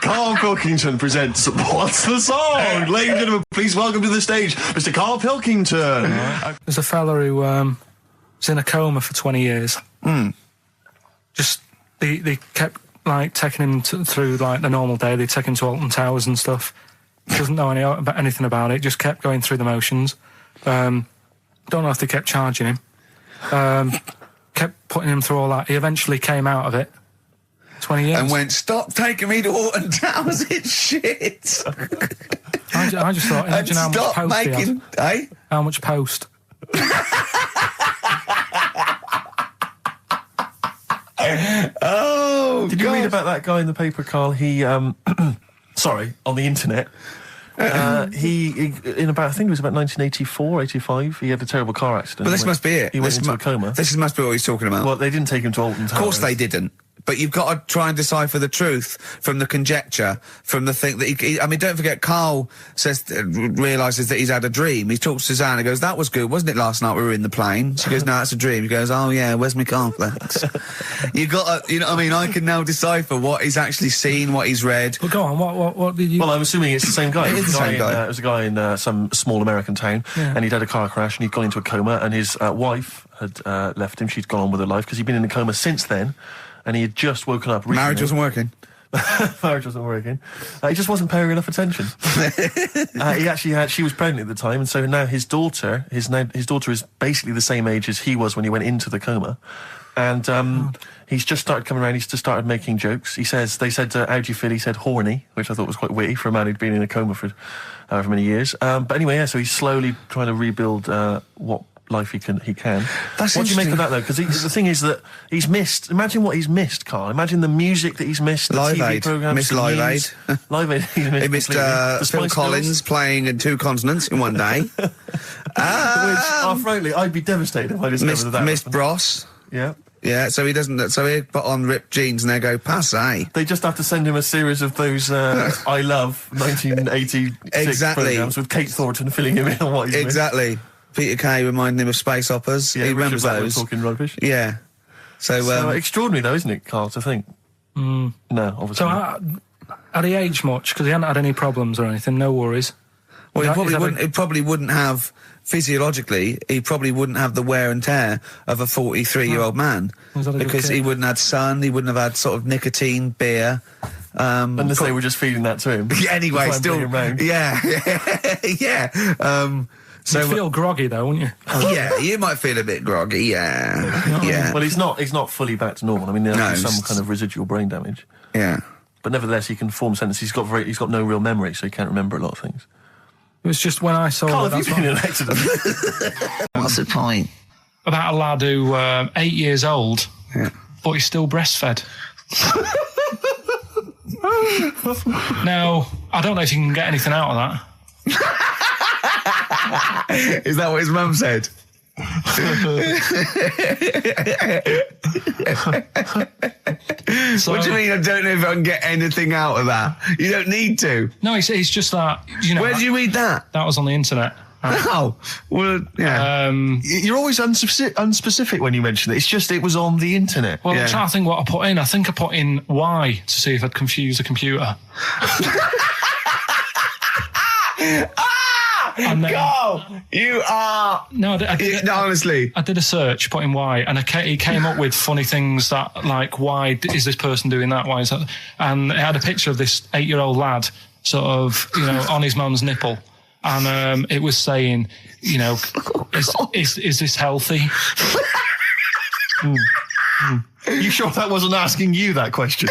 Karl Pilkington presents What's the Song? Ladies and gentlemen, please welcome to the stage Mr. Karl Pilkington. There's a fella who was in a coma for 20 years. Just they kept like taking him through like the normal day. They take him to Alton Towers and stuff. Doesn't know anything about it. Just kept going through the motions. Don't know if they kept charging him. Kept putting him through all that. He eventually came out of it. 20 years. And went, stop taking me to Alton Towers, it's shit. I just thought, imagine how much post he has. Eh? How much post? Oh, Did you read about that guy in the paper, Carl? He, sorry, on the internet. He in about, I think it was about 1984, 85, he had a terrible car accident. But this must be it. He went into a coma. This must be what he's talking about. Well, they didn't take him to Alton Towers. Of course they didn't. but you've got to try and decipher the truth from the conjecture, from the thing that I mean, don't forget, Karl realises that he's had a dream. He talks to Suzanne and goes, "That was good, wasn't it, last night we were in the plane?" She goes, "No, it's a dream." He goes, "Oh yeah, where's my cornflakes?" You got to, you know what I mean? I can now decipher what he's actually seen, what he's read. Well, go on, what did you... Well, I'm assuming it's the same guy. It is the same guy. It was a guy in some small American town, and he'd had a car crash, and he'd gone into a coma, and his wife had left him. She'd gone on with her life, because he'd been in a coma since then, and he had just woken up recently. Marriage wasn't working. Marriage wasn't working. He just wasn't paying enough attention. She was pregnant at the time, and so now his daughter is basically the same age as he was when he went into the coma. And he's just started coming around. He's just started making jokes. They said, "How do you feel?" He said, "Horny," which I thought was quite witty for a man who'd been in a coma for however many years. But anyway, yeah. So he's slowly trying to rebuild what life he can. That's what do you make of that, though? Because the thing is that he's missed. Imagine what he's missed, Karl. Imagine the music that he's missed. The Live TV Aid. programs. Missed Live Aid. Live Aid. He missed Phil Collins playing in 2 continents in one day. Which, frankly, I'd be devastated if I discovered that. Missed Bros. Yeah. Yeah, so he doesn't. So he put on ripped jeans and they go passe. They just have to send him a series of those I Love 1986 programs with Kate Thornton filling him in on what he's missed. Exactly. Peter Kay reminding him of space operas. Yeah, he remembers those. Talking rubbish. Yeah. So extraordinary, though, isn't it, Karl? To think. No, obviously. So had he aged much? Because he hadn't had any problems or anything. No worries. Well, he probably wouldn't have. Physiologically, he probably wouldn't have the wear and tear of a 43-year-old man, because he wouldn't have had sun, he wouldn't have had sort of nicotine, beer. Unless they were just feeding that to him. Anyway, still, yeah. So you'd feel groggy though, wouldn't you? Yeah, you might feel a bit groggy. Yeah, yeah. Well, he's not fully back to normal. I mean, there's some kind of residual brain damage. Yeah, but nevertheless, he can form sentences. He's got no real memory, so he can't remember a lot of things. It was just when I saw... Karl, have you been in an accident? What's the point? About a lad who 8 years old, but he's still breastfed. Now, I don't know if you can get anything out of that. Is that what his mum said? What do you mean? I don't know if I can get anything out of that. You don't need to. No, it's just that. You know, where did you read that? That was on the internet. Oh, well, yeah. You're always unspecific when you mention it. It's just it was on the internet. Well, I'm trying to think what I put in. I think I put in Y to see if I'd confuse a computer. And then, go! You are... No, honestly. I did a search, put in why, and he came up with funny things that, like, why is this person doing that? Why is that? And it had a picture of this 8-year-old lad, sort of, you know, on his mum's nipple. And it was saying, you know, is this healthy? You sure that wasn't asking you that question?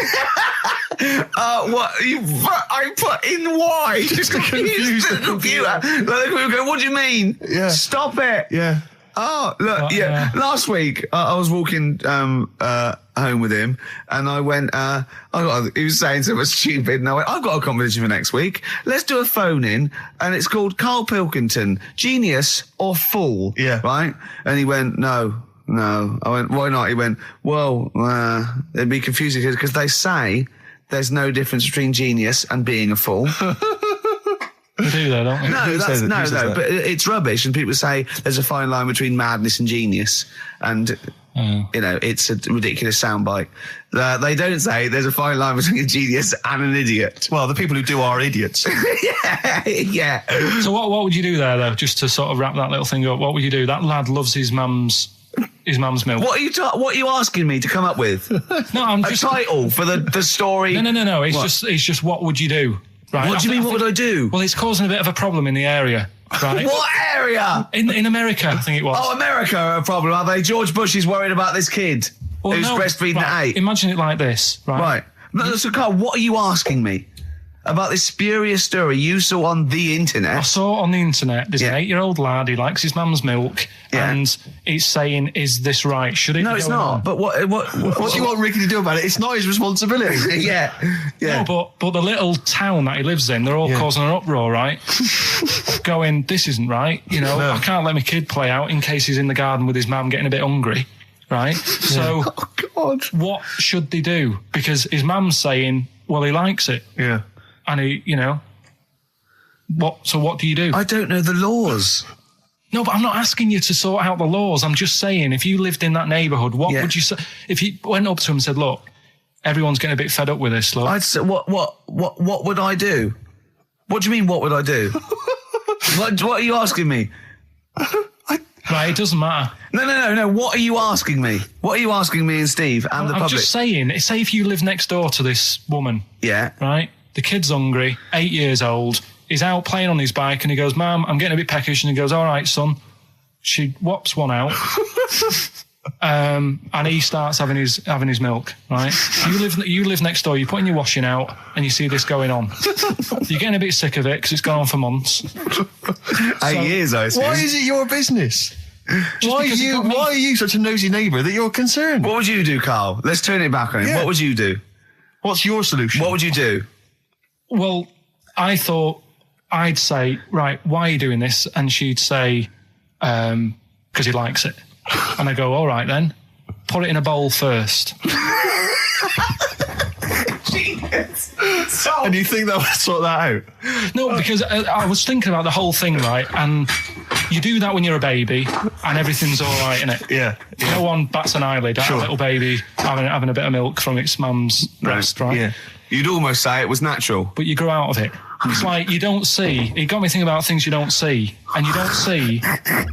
What? I put in why? Just to confuse the computer. What do you mean? Yeah. Stop it. Yeah. Oh, look, last week, I was walking home with him, and I went, he was saying something stupid, and I went, I've got a competition for next week. Let's do a phone-in, and it's called Karl Pilkington, Genius or Fool. Yeah. Right? And he went, No. I went, why not? He went, well, it'd be confusing because they say there's no difference between genius and being a fool. They do though, don't they? No, but it's rubbish, and people say there's a fine line between madness and genius, and you know, it's a ridiculous soundbite. They don't say there's a fine line between a genius and an idiot. Well, the people who do are idiots. Yeah. So what would you do there though, just to sort of wrap that little thing up? What would you do? That lad loves his mum's milk. What are you asking me to come up with? No, I'm just... A title for the story? No. It's just what would you do? Right? What do you mean, what would I do? Well, it's causing a bit of a problem in the area, right? What area? In America, I think it was. Oh, America are a problem, are they? George Bush is worried about this kid who's breastfeeding at 8. Imagine it like this, right? Right. No, so, Karl, what are you asking me? About this spurious story you saw on the internet? I saw it on the internet. There's an 8-year-old lad, he likes his mum's milk, and he's saying, is this right? Should it No, be it's going not. on? But what do you want Ricky to do about it? It's not his responsibility. Yeah. No, but the little town that he lives in, they're all causing an uproar, right? Going, this isn't right. You know, I can't let my kid play out in case he's in the garden with his mum getting a bit hungry. Right? So, God. What should they do? Because his mum's saying, well, he likes it. Yeah. And he, you know, so what do you do? I don't know the laws. No, but I'm not asking you to sort out the laws. I'm just saying, if you lived in that neighbourhood, what would you say? If you went up to him and said, look, everyone's getting a bit fed up with this, look. I'd say, what would I do? What do you mean, what would I do? what are you asking me? Right, it doesn't matter. No. What are you asking me? What are you asking me and Steve and the public? I'm just saying, say if you live next door to this woman. Yeah. Right? The kid's hungry, 8 years old. He's out playing on his bike and he goes, Mum, I'm getting a bit peckish. And he goes, all right, son. She whops one out. And he starts having his milk, right? You live next door, you're putting your washing out and you see this going on. You're getting a bit sick of it because it's gone on for months. 8 years, I assume. Why is it your business? Why are you such a nosy neighbour that you're concerned? What would you do, Carl? Let's turn it back on him. Yeah. What would you do? What's your solution? What would you do? Well, I thought I'd say, right, why are you doing this? And she'd say, because he likes it. And I go, all right then, put it in a bowl first. And you think that would sort that out? No, because I was thinking about the whole thing, right? And you do that when you're a baby and everything's all right, innit? Yeah. No one bats an eyelid at a little baby having a bit of milk from its mum's breast, right? Yeah. You'd almost say it was natural. But you grow out of it. It's like you don't see. It got me thinking about things you don't see. And you don't see.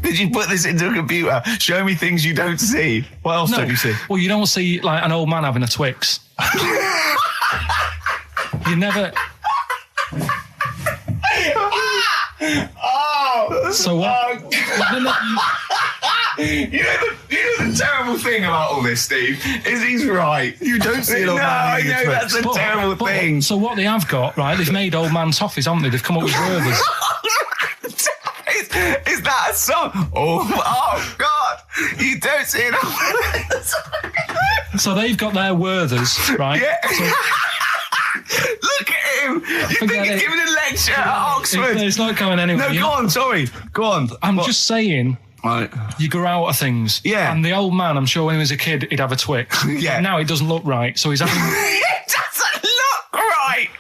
Did you put this into a computer? Show me things you don't see. What else don't you see? Well, you don't see, like, an old man having a Twix. You never... So what? You know the terrible thing about all this, Steve, is he's right. You don't see an old man eating a Twix. That's a terrible thing. So what they have got, right, they've made old man toffees, haven't they? They've come up with Werther's. Is that a song? Oh, God. You don't see an old man. So they've got their Werther's, right? Yeah. So, look at him. You think he's giving a lecture at Oxford? It's not going anywhere. No, go on, sorry. Go on. I'm just saying... Right. You grow out of things. Yeah. And the old man, I'm sure when he was a kid, he'd have a Twix. Yeah. Now it doesn't look right, so he's having... It doesn't look right!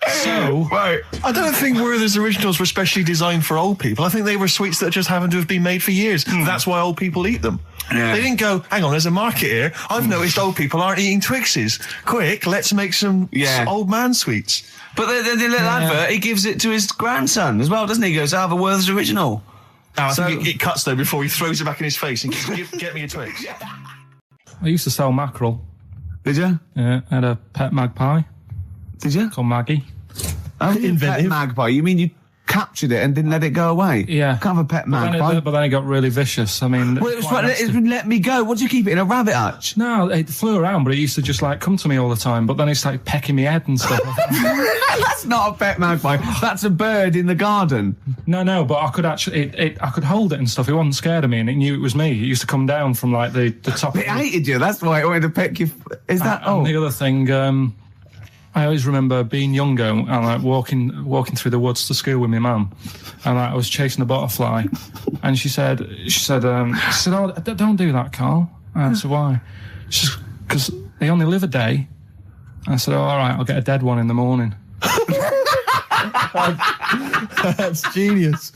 So... Right. I don't think Werther's originals were specially designed for old people. I think they were sweets that just happened to have been made for years. That's why old people eat them. Yeah. They didn't go, hang on, there's a market here. I've noticed old people aren't eating Twixes. Quick, let's make some old man sweets. But the little advert, he gives it to his grandson as well, doesn't he? He goes, I have a Werther's original. I think it cuts, though, before he throws it back in his face and get me a Twix. I used to sell mackerel. Did you? Yeah, I had a pet magpie Did you? called Maggie. Pet magpie. You mean you captured it and didn't let it go away? Yeah. Can't have a pet magpie. But then it got really vicious. I mean... Well, it was let me go. What do you keep it in, a rabbit hutch? No, it flew around, but it used to just, like, come to me all the time. But then it started pecking me head and stuff. That's not a pet magpie. That's a bird in the garden. No, but I could actually... I could hold it and stuff. It wasn't scared of me, and it knew it was me. It used to come down from, like, the top... It hated you. That's why it wanted to peck you. Is that... And the other thing... I always remember being younger and like walking through the woods to school with my mum, and like, I was chasing a butterfly, and she said, "Oh, don't do that, Carl." I said, "Why?" She said, "Because they only live a day." I said, "Oh, all right, I'll get a dead one in the morning." That's genius.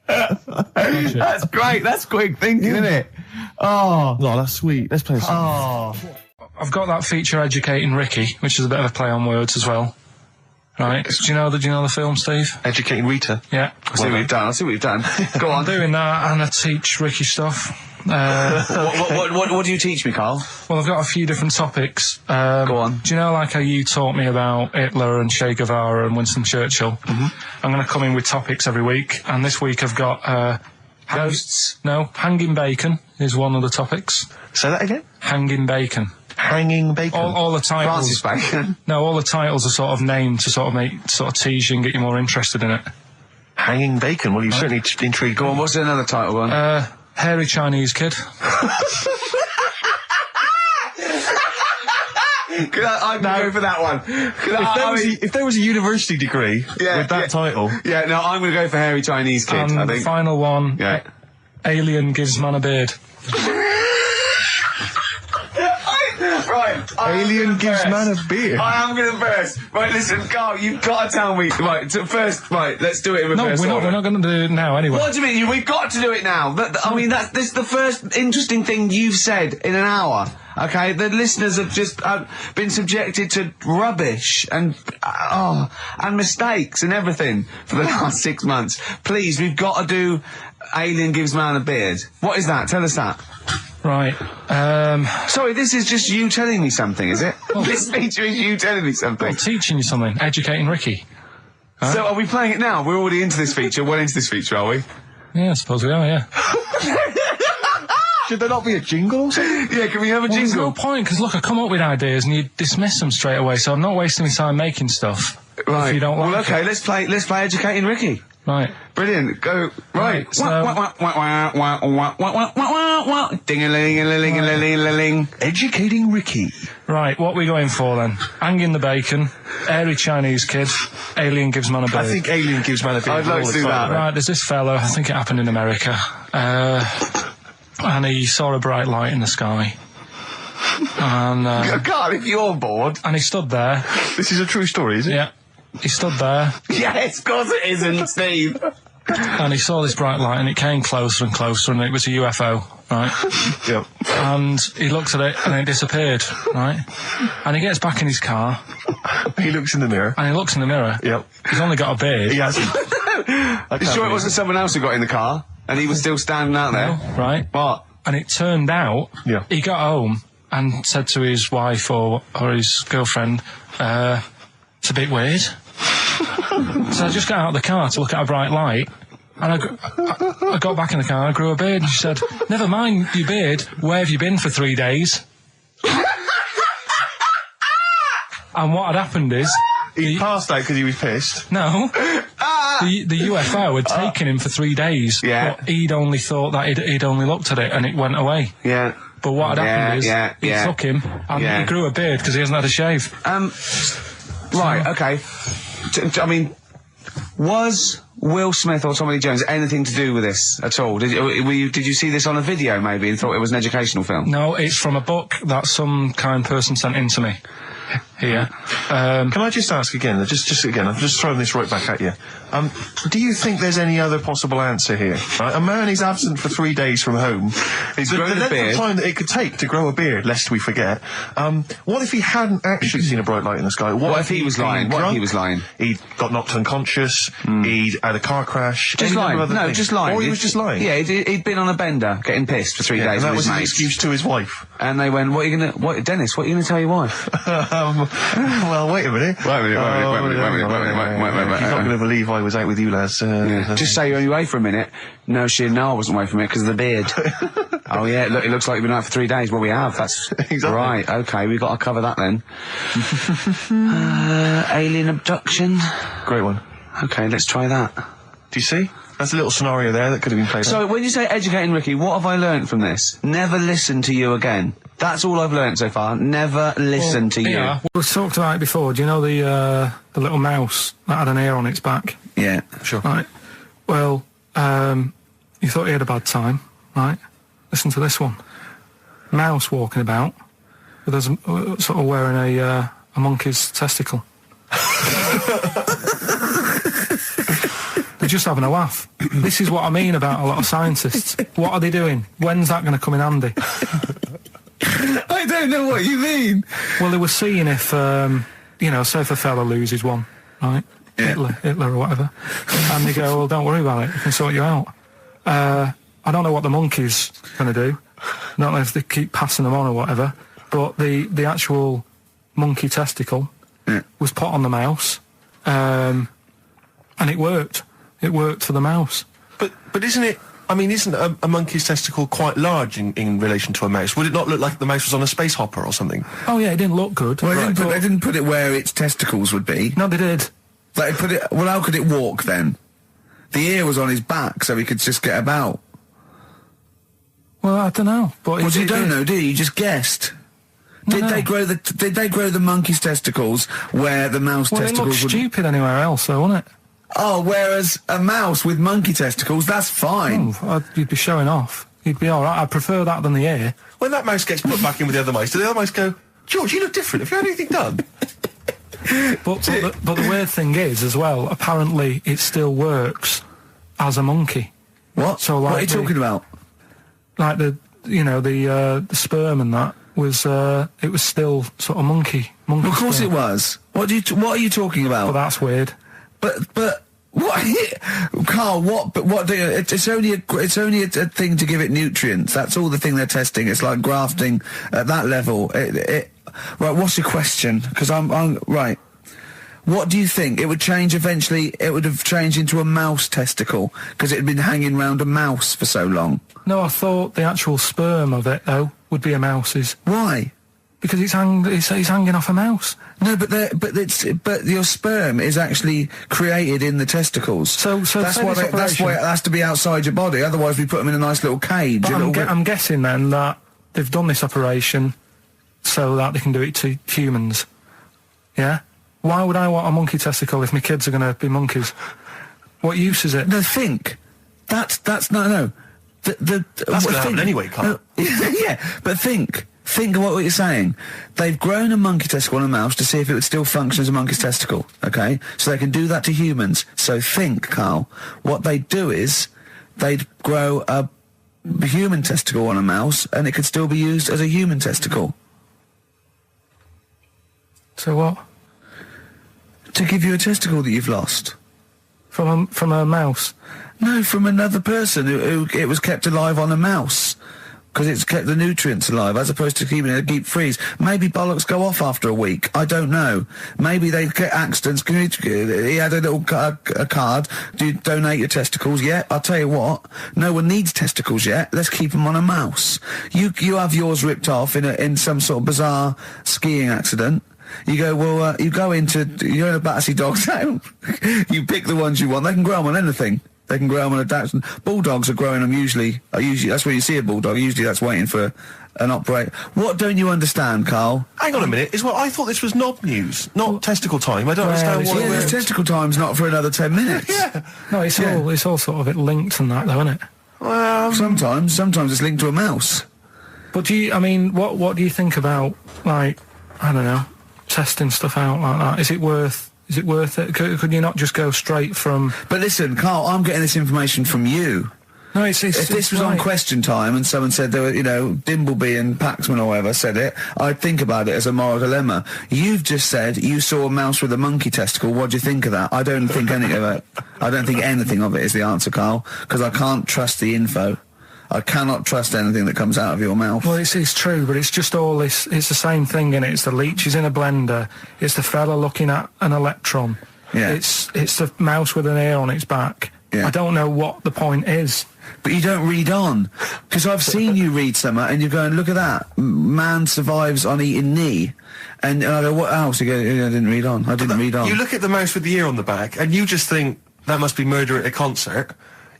That's great. That's quick thinking, isn't it? Oh, no, that's sweet. Let's play a oh. song. I've got that feature Educating Ricky, which is a bit of a play on words as well. Right? Do you know the film, Steve? Educating Rita. Yeah. I see what you've done. Go on. I'm doing that, and I teach Ricky stuff. What do you teach me, Carl? Well, I've got a few different topics. Go on. Do you know, like, how you taught me about Hitler and Che Guevara and Winston Churchill? Mm-hmm. I'm going to come in with topics every week, and this week I've got... Ghosts? No, hanging bacon is one of the topics. Say that again? Hanging bacon. Hanging bacon? All the titles... Francis Bacon. No, all the titles are sort of named to sort of tease you and get you more interested in it. Hanging bacon? Well, you've certainly intrigued. Go on, what's another title one? Hairy Chinese Kid. I'd go for that one. If there was a university degree with that title... Yeah, no, I'm going to go for Hairy Chinese Kid, And I think. the final one, Yeah. Alien Gives Man a Beard. Alien gives man a beard. I am going to burst. Right, listen, Carl, you've got to tell me. Right, first, right, let's do it in reverse. No, we're not going to do it now anyway. What do you mean? We've got to do it now. I mean, this is the first interesting thing you've said in an hour. Okay, the listeners have just been subjected to rubbish and mistakes and everything for the last 6 months. Please, we've got to do Alien Gives Man a Beard. What is that? Tell us that. Right. Sorry, this is just you telling me something, is it? This feature is you telling me something. I'm teaching you something. Educating Ricky. Huh? So are we playing it now? We're already into this feature. Well into this feature, are we? Yeah, I suppose we are, yeah. Should there not be a jingle or something? Yeah, can we have a jingle? There's no point, because look, I come up with ideas and you dismiss them straight away, so I'm not wasting my time making stuff. Right. If you don't like okay, it. let's play Educating Ricky. Right. Brilliant. Go. Right. So- Ding-a-ling-a-ling-a-ling-a-ling. Educating Ricky. Right, what are we going for then? Hanging the bacon, airy Chinese kid, Alien Gives Man a Beard. I think Alien Gives Man a Beard. I'd like to do that. Right, there's this fellow, I think it happened in America, and he saw a bright light in the sky. And God, if you're bored. he stood there. This is a true story, is it? Yeah. He stood there, Yes, of course it isn't, Steve. and he saw this bright light, and it came closer and closer, and it was a UFO, right? Yep. And he looked at it, and it disappeared, right? And he gets back in his car, He looks in the mirror. and he looks in the mirror. Yep. He's only got a beard. He hasn't. You sure it wasn't someone else who got in the car and he was still standing out there? Right? What? And it turned out, Yeah. he got home and said to his wife or his girlfriend, it's a bit weird. So I just got out of the car to look at a bright light, and I got back in the car and I grew a beard, and she said, never mind your beard, where have you been for 3 days? And what had happened is... He passed out because he was pissed. No. The UFO had taken him for 3 days. Yeah. But he'd only thought that he'd only looked at it and it went away. Yeah. But what had happened is, he took him and he grew a beard because he hasn't had a shave. Right, okay. I mean, was Will Smith or Tommy Lee Jones anything to do with this at all? Did you see this on a video maybe and thought it was an educational film? No, it's from a book that some kind person sent in to me. Here. Can I just ask again, just again, I'm just throwing this right back at you. Do you think there's any other possible answer here? Right? A man is absent for 3 days from home. He's the grown a length beard. of time that it could take to grow a beard, lest we forget. What if he hadn't actually seen a bright light in the sky? What if he was lying? What if he was lying? He'd got knocked unconscious, he'd had a car crash. Just any number lying. of other No, things. just lying. Or he was just lying. Yeah, he'd been on a bender, getting pissed for 3 days and that with was his his mates. excuse to his wife. And they went, Dennis, what are you going to tell your wife? Well, wait a minute. Wait a minute. You're not going to believe I was out with you, lads. Just say you're only away for a minute. No, I wasn't away from it because of the beard. Oh yeah, look, it looks like you've been out for 3 days. Well, we have. That's Exactly. right. Okay, we've got to cover that then. Alien abduction. Great one. Okay, let's try that. Do you see? That's a little scenario there that could have been played out. So, when you say educating Ricky, what have I learnt from this? Never listen to you again. That's all I've learnt so far. Never listen to you. Yeah, we've talked about it before. Do you know the little mouse that had an ear on its back? Yeah. Sure. Right. Well, you thought he had a bad time, right? Listen to this one. Mouse walking about with us sort of wearing a monkey's testicle. They're just having a laugh. This is what I mean about a lot of scientists. What are they doing? When's that going to come in handy? I don't know what you mean. Well, they were seeing if, say if a fella loses one, right? Yeah. Hitler or whatever. And they go, well, don't worry about it, we can sort you out. I don't know what the monkey's going to do. I don't know if they keep passing them on or whatever. But the actual monkey testicle was put on the mouse, and it worked. It worked for the mouse. But isn't it? I mean, isn't a monkey's testicle quite large in relation to a mouse? Would it not look like the mouse was on a space hopper or something? Oh yeah, it didn't look good. Well, they didn't put it where its testicles would be. No, they did. Like, well, how could it walk then? The ear was on his back, so he could just get about. Well, I don't know. But Well, you don't know, do you? You just guessed. Did they grow the monkey's testicles where the mouse Well, it testicles looked would? stupid anywhere else, though, wouldn't it? Oh, whereas a mouse with monkey testicles, that's fine. You'd be showing off. You'd be all right. I prefer that than the ear. When that mouse gets put back in with the other mice, do the other mice go, George, you look different. Have you had anything done? But the weird thing is, as well, apparently it still works as a monkey. What? So, like, what are you talking about? Like the sperm and that was, it was still sort of monkey Of course sperm. it was. What are you talking about? But that's weird. But what, Carl? It's only a thing to give it nutrients. That's all the thing they're testing. It's like grafting at that level. Right. What's your question? Because I'm right. What do you think? It would change eventually. It would have changed into a mouse testicle because it had been hanging round a mouse for so long. No, I thought the actual sperm of it though would be a mouse's. Why? Because it's hanging off a mouse. No, but your sperm is actually created in the testicles. So that's why it has to be outside your body. Otherwise, we put them in a nice little cage. But I'm guessing then that they've done this operation so that they can do it to humans. Yeah. Why would I want a monkey testicle if my kids are going to be monkeys? What use is it? No, think. That's no. That's going to happen anyway, Carl. Yeah, but think. Think of what you're saying. They've grown a monkey testicle on a mouse to see if it would still function as a monkey's testicle, okay? So they can do that to humans. So think, Carl. What they'd do is they'd grow a human testicle on a mouse and it could still be used as a human testicle. So what? To give you a testicle that you've lost. From a mouse? No, from another person who it was kept alive on a mouse. Because it's kept the nutrients alive, as opposed to keeping it a deep freeze. Maybe bollocks go off after a week. I don't know. Maybe they get accidents. He had a little a card. Do you donate your testicles yet? I'll tell you what. No one needs testicles yet. Let's keep them on a mouse. You have yours ripped off in some sort of bizarre skiing accident. You go, well, you're in a Battersea dog town. You pick the ones you want. They can grow them on anything. They can grow them on a Dachshund. Bulldogs are growing them usually, that's where you see a bulldog. Usually that's waiting for an operator. What don't you understand, Carl? Hang on a minute. I thought this was knob news, not testicle time. I don't understand why. Yeah, testicle time's not for another 10 minutes. Yeah. No, it's all sort of linked and that, though, isn't it? Well, sometimes it's linked to a mouse. But what do you think about, like, I don't know, testing stuff out like that? Is it worth it? Could you not just go straight from... But listen, Carl, I'm getting this information from you. No, if this was on Question Time and someone said there were, Dimbleby and Paxman or whatever said it, I'd think about it as a moral dilemma. You've just said you saw a mouse with a monkey testicle. What do you think of that? I don't think any of it. I don't think anything of it is the answer, Carl, because I can't trust the info. I cannot trust anything that comes out of your mouth. Well, it's true, but it's just all this. It's the same thing, innit? It's the leeches in a blender. It's the fella looking at an electron. Yeah. It's the mouse with an ear on its back. Yeah. I don't know what the point is. But you don't read on. Because I've seen you read something and you're going, look at that. Man survives on eating knee. And I go, what else? You go, I didn't read on. I didn't read on. You look at the mouse with the ear on the back and you just think, that must be murder at a concert.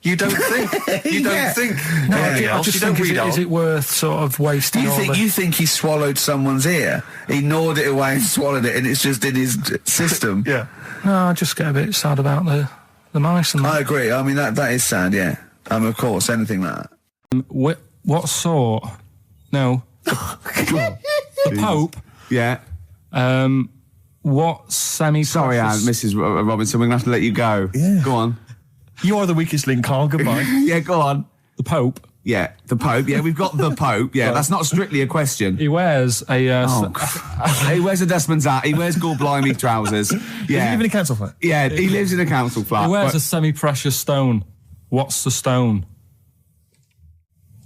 You don't think. You don't think. No, I just think, is it worth sort of wasting You think he swallowed someone's ear? He gnawed it away and swallowed it and it's just in his system? Yeah. No, I just get a bit sad about the mice and that. I agree. I mean, that is sad, yeah. Of course, anything like that. What sort? No. The Pope. Yeah. What semi-precious... Sorry, Mrs. Robinson, we're going to have to let you go. Yeah. Go on. You are the weakest link, Carl. Goodbye. Yeah, go on. The Pope. Yeah, the Pope. Yeah, we've got the Pope. Yeah, that's not strictly a question. He wears a... he wears a Desmond's hat. He wears Gore-Blimey trousers. Yeah. Does he live in a council flat? Yeah, he lives in a council flat. He wears a semi-precious stone. What's the stone?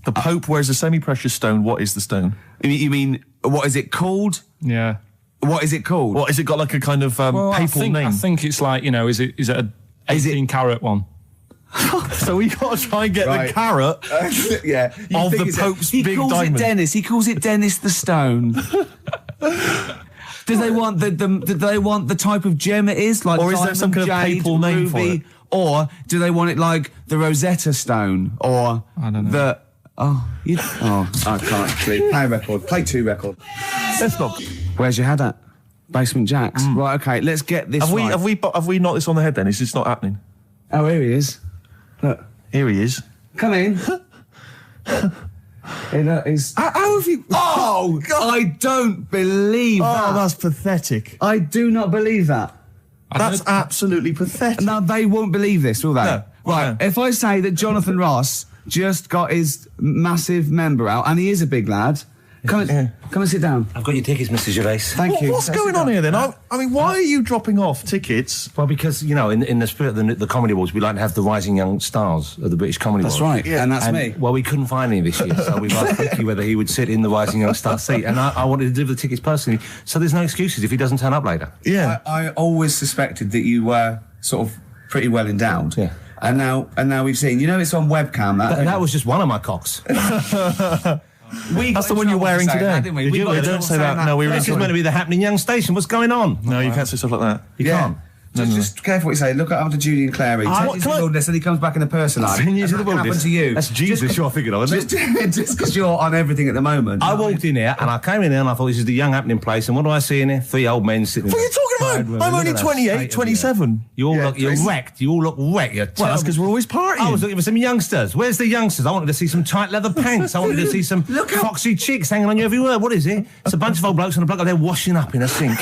The Pope wears a semi-precious stone. What is the stone? You mean, what is it called? Yeah. What is it called? What, has it got like a kind of papal name? I think it's like, is it a 18-carat one? So we got to try and get the carrot yeah, of the Pope's big diamond. He calls it Dennis. He calls it Dennis the Stone. Do they want the type of gem it is? Like, or is there some kind of papal name for it? Or do they want it like the Rosetta Stone? Or I don't know. I can't actually. Play a record. Play 2 record. Let's not. Where's your head at? Basement Jacks. Right, okay, let's get this right. Have we knocked this on the head then? Is this not happening? Oh, here he is. Look. Here he is. Come in. How have you... Oh, God. I don't believe that. Oh, that's pathetic. I do not believe that. That's absolutely pathetic. Now, they won't believe this, will they? No. Right, No. if I say that Jonathan Ross just got his massive member out, and he is a big lad, come and sit down. I've got your tickets, Mr. Gervais. Thank you. What's going on here then? I mean, why are you dropping off tickets? Well, because, you know, in the spirit of the Comedy Awards, we like to have the rising young stars of the British Comedy That's Awards. right, and that's me. Well, we couldn't find any this year, so we've asked Quirky whether he would sit in the rising young star seat, and I wanted to deliver the tickets personally, so there's no excuses if he doesn't turn up later. Yeah. I always suspected that you were sort of pretty well endowed. Yeah. And now we've seen. You know, it's on webcam. That was just one of my cocks. That's the one you're wearing today. Don't say that. No, This is meant to be the happening young station. What's going on? No, you can't say stuff like that. You can't. Just careful what you say. Look up to Julian Clary. What, 10 years in the wilderness, and he comes back in the person line. 10 years in the That can happen wilderness. to you. That's Jesus you're thinking of, isn't it? Just because you're on everything at the moment. I walked in here and I came in here and I thought this is the young happening place, and what do I see in here? 3 old men sitting. What are you talking about? I'm only 28, 27. You're wrecked. You all look wrecked. Well, Well, that's because we're always partying. I was looking for some youngsters. Where's the youngsters? I wanted to see some tight leather pants. I wanted to see some foxy chicks hanging on you everywhere. What is it? It's a bunch of old blokes and a bloke up there washing up in a sink.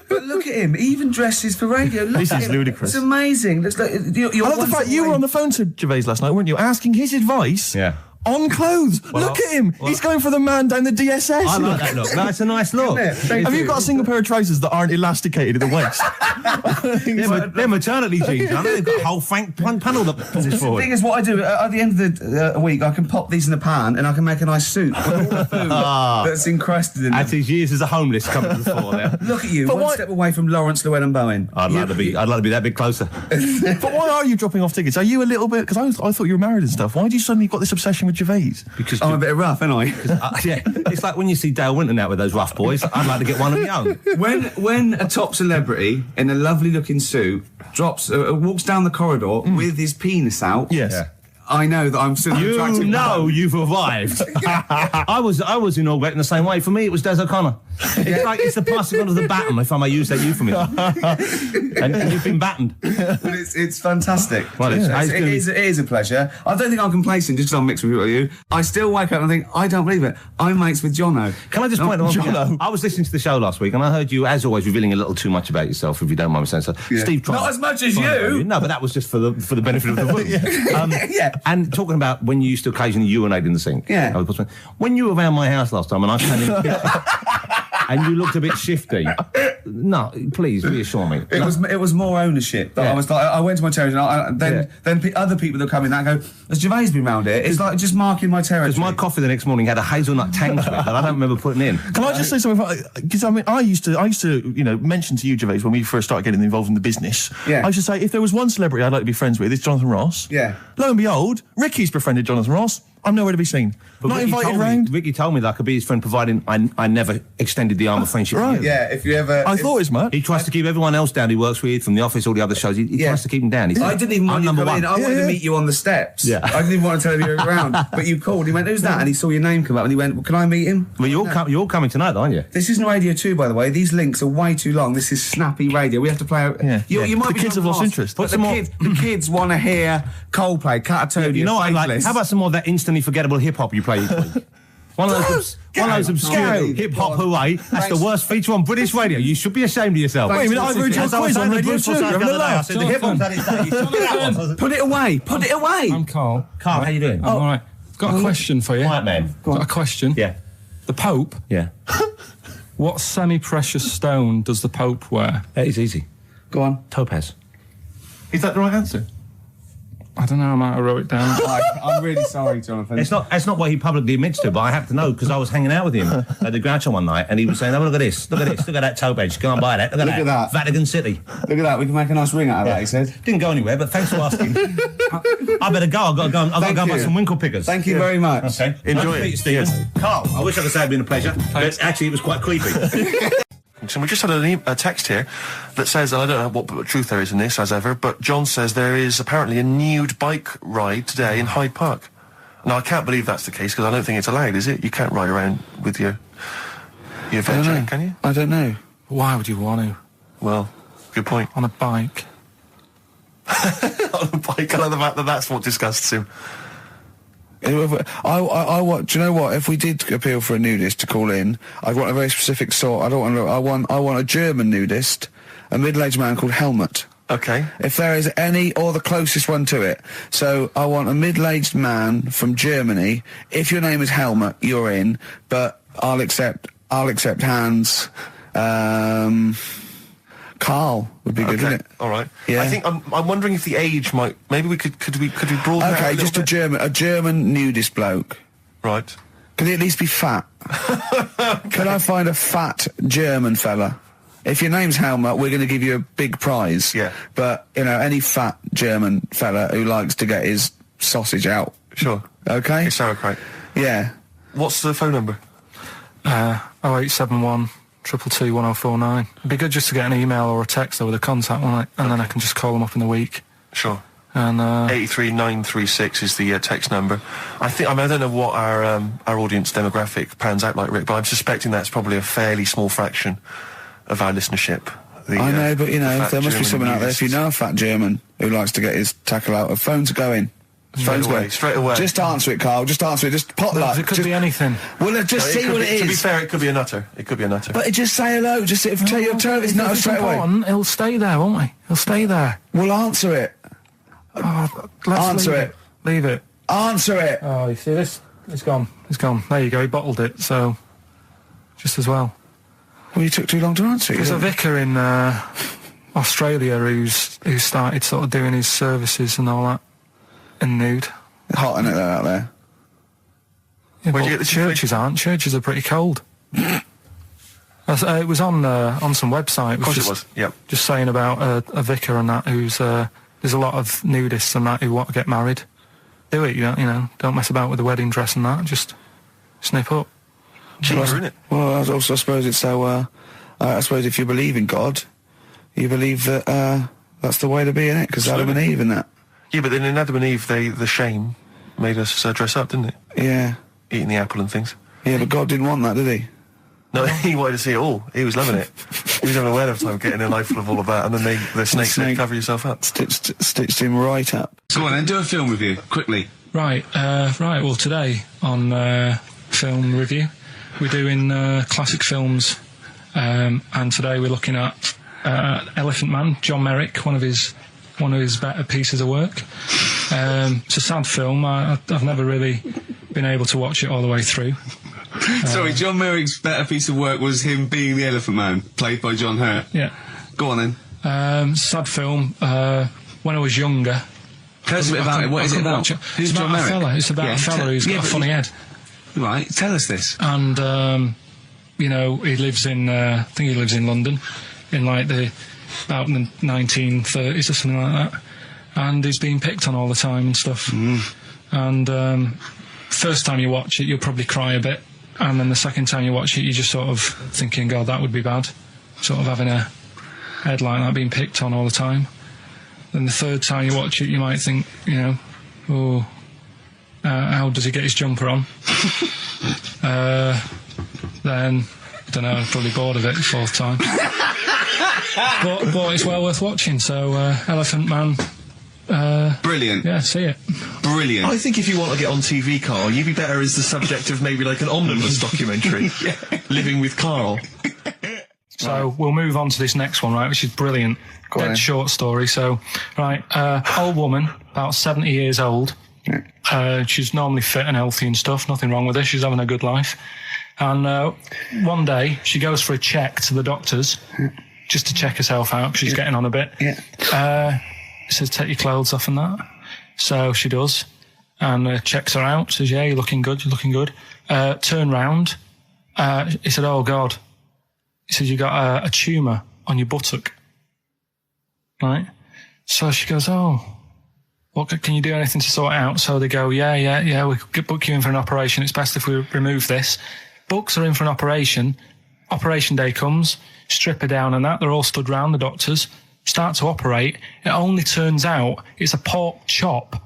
But look at him. He even dresses for radio. Look This at is him. ludicrous. It's amazing. Looks like you're I love the fact you were on the phone to Gervais last night, weren't you? Asking his advice on clothes. Look at him. He's going for the man down the DSS. I like that look. That's a nice look. Have you got a single pair of trousers that aren't elasticated at the waist? They're maternity jeans. I know they've got a whole frank panel that puts this The forward. thing is, what I do at the end of the week, I can pop these in the pan and I can make a nice soup with all the food that's encrusted in As them. his years as a homeless come to the fore there. Look at you, But one why- step away from Lawrence Llewellyn Bowen. I'd like to be that bit closer. But why are you dropping off tickets? Are you a little bit... Because I thought you were married and stuff. Why do you suddenly got this obsession with Gervais? Because I'm a bit rough, ain't I? yeah, it's like when you see Dale Winton out with those rough boys. I'd like to get one of my own. When a top celebrity in a lovely looking suit walks down the corridor with his penis out, Yes. Yeah. I know that I'm still an You attractive know man. you've arrived. I was inaugurated in the same way. For me, it was Des O'Connor. It's like it's the passing on of the baton, if I may use that euphemism. and you've been battened. But it's fantastic. Well, it's it is a pleasure. I don't think I'm complacent just because I'm mixed with you. I still wake up and think, I don't believe it. I'm mates with Jono. Can I just point out one thing? Jono. I was listening to the show last week and I heard you, as always, revealing a little too much about yourself, if you don't mind me saying so. Yeah. Steve tried. Not as much as you. No, but that was just for the benefit of the room. Yeah. And talking about when you used to occasionally urinate in the sink. Yeah. When you were around my house last time and I came in and you looked a bit shifty. No, please reassure me. It was more ownership. That Yeah. I was like, I went to my territory, and then other people that come in and go, has Gervais been round here? It's like just marking my territory. Because my coffee the next morning had a hazelnut tang to it that I don't remember putting in. Can I just say something? Because I mean, I used to, mention to you, Gervais, when we first started getting involved in the business. Yeah. I should say, if there was one celebrity I'd like to be friends with, it's Jonathan Ross. Yeah. Lo and behold, Ricky's befriended Jonathan Ross. I'm nowhere to be seen. But Not Ricky invited told me- round. Ricky told me that I could be his friend, providing I never extended the arm of friendship. Right. to you. Yeah, if you ever... I thought as much. He tries to keep everyone else down he works with, from The Office, all the other shows. He tries to keep them down. He said, I didn't even want I'm you to number come in. one. I wanted Yeah. to meet you on the steps. Yeah. I didn't even want to tell him you were around. But you called. He went, who's that? And he saw your name come up and he went, well, can I meet him? Well, you're all coming tonight, aren't you? This isn't Radio 2, by the way. These links are way too long. This is snappy radio. We have to play out... Yeah. You might The be kids have lost interest. But the kids want to hear Coldplay, Catatonia, You know what I like? Faithless. How about some more of that instantly forgettable hip-hop you play each week? One of those obscure Go. hip-hop hooey. That's the worst feature on British radio. You should be ashamed of yourself. Wait a minute, I've heard your quiz on Radio 2. You're having a laugh. The hip-hop's had its day. You should be that one. Put it away. Put it away. I'm Carl. Carl, how you doing? I'm all right. Got a question for you. Quiet man. Got a question. Yeah. The Pope. Yeah. What semi-precious stone does the Pope wear? That is easy. Go on. Topaz. Is that the right answer? I don't know. I might have wrote it down. I'm really sorry, Jonathan. It's not what he publicly admits to, but I have to know because I was hanging out with him at the Groucho one night and he was saying, oh, look at this, look at that topaz, go and buy that, look at that. Vatican City. Look at that. We can make a nice ring out of that, he said. Didn't go anywhere, but thanks for asking. I better go, I've got to go and buy some winkle pickers. Thank you very much. Okay. Enjoy Nice to meet it. you, Stephen. Yes. Carl, I wish I could say it'd been a pleasure, but actually it was quite creepy. So we just had a text here that says, and I don't know what truth there is in this, as ever, but John says there is apparently a nude bike ride today in Hyde Park. Now, I can't believe that's the case, because I don't think it's allowed, is it? You can't ride around with your veg chain, can you? I don't know. Why would you want to? Well, good point. On a bike. On a bike, I like the fact that that's what disgusts him. I want. Do you know what? If we did appeal for a nudist to call in, I'd want a very specific sort. I want a German nudist, a middle-aged man called Helmut. Okay. If there is any, or the closest one to it. So I want a middle-aged man from Germany. If your name is Helmut, you're in. But I'll accept Hans. Carl would be good, wouldn't it? All right. Yeah. I think I'm wondering if the age might. Maybe we could we broaden that Okay, a little just bit? a German nudist bloke. Right. Could he at least be fat? Can I find a fat German fella? If your name's Helmut, we're going to give you a big prize. Yeah. But, you know, any fat German fella who likes to get his sausage out. Sure. Okay? It's sauerkraut. Yeah. What's the phone number? 0871 222 1049. It'd be good just to get an email or a text over the contact, wouldn't it? And then I can just call them up in the week. Sure. And 83936 is the text number. I don't know what our audience demographic pans out like, Rick, but I'm suspecting that's probably a fairly small fraction of our listenership. I know, but, you know, there must be German someone out there, if you know a fat German who likes to get his tackle out, phones are going. Straight away. Just answer it, Carl. Just answer it. Just potluck. it could be anything. Well, just see what it is. To be fair, it could be a nutter. It could be a nutter. But just say hello. Just tell your turn. It's not straight away. He'll stay there, won't he? He'll stay there. Well, answer it. Answer it. Leave it. Answer it. Oh, you see this? It's gone. It's gone. There you go. He bottled it. So, just as well. Well, you took too long to answer it. There's a vicar in Australia who started sort of doing his services and all that in nude. Hot, isn't it, out there? Yeah, Where'd but you get the churches aren't. Churches are pretty cold. It was on some website. Of course it was. Yep. Just saying about a vicar and that who's there's a lot of nudists and that who want to get married. Do it, you know. Don't mess about with the wedding dress and that. Just snip up. Cheaper, isn't it? Well, I suppose it's so. I suppose if you believe in God, you believe that that's the way to be in it, because Adam and Eve and that. Yeah, but then in Adam and Eve, the shame made us dress up, didn't it? Yeah. Eating the apple and things. Yeah, but God didn't want that, did he? No, he wanted to see it all. He was loving it. He was having a whale of time getting a life full of all of that, and then the snake said, cover yourself up. Stitched him right up. Go on then, do a film review, quickly. Right. Well, today on film review, we're doing classic films, and today we're looking at Elephant Man, John Merrick, one of his better pieces of work. It's a sad film. I've never really been able to watch it all the way through. Sorry, John Merrick's better piece of work was him being the Elephant Man, played by John Hurt. Yeah. Go on then. Sad film. When I was younger. Tell us a bit about it. What is it about? Who's John Merrick? It's about a fella who's got a funny head. Right, tell us this. And, he lives in, I think he lives in London, in like about the 1930s or something like that. And he's being picked on all the time and stuff. And first time you watch it, you'll probably cry a bit. And then the second time you watch it, you're just sort of thinking, God, that would be bad. Sort of having a head like that being picked on all the time. Then the third time you watch it, you might think, how does he get his jumper on? Then, I don't know, I'm probably bored of it the fourth time. but it's well worth watching, so Elephant Man. Brilliant. Yeah, see it. Brilliant. I think if you want to get on TV, Carl, you'd be better as the subject of maybe like an omnibus documentary. Living with Carl. So we'll move on to this next one, right, which is brilliant. Dead short story. So, right, old woman, about 70 years old. She's normally fit and healthy and stuff. Nothing wrong with her. She's having a good life. And one day, she goes for a check to the doctors, just to check herself out, because she's getting on a bit. He says, take your clothes off and that. So she does. And checks her out, says, yeah, you're looking good, you're looking good. Turn round. He said, oh, God. He said, you got a tumour on your buttock. Right? So she goes, oh, what, can you do anything to sort it out? So they go, yeah, we could book you in for an operation. It's best if we remove this. Books are in for an operation. Operation day comes, strip her down and that. They're all stood round, the doctors. Start to operate. It only turns out it's a pork chop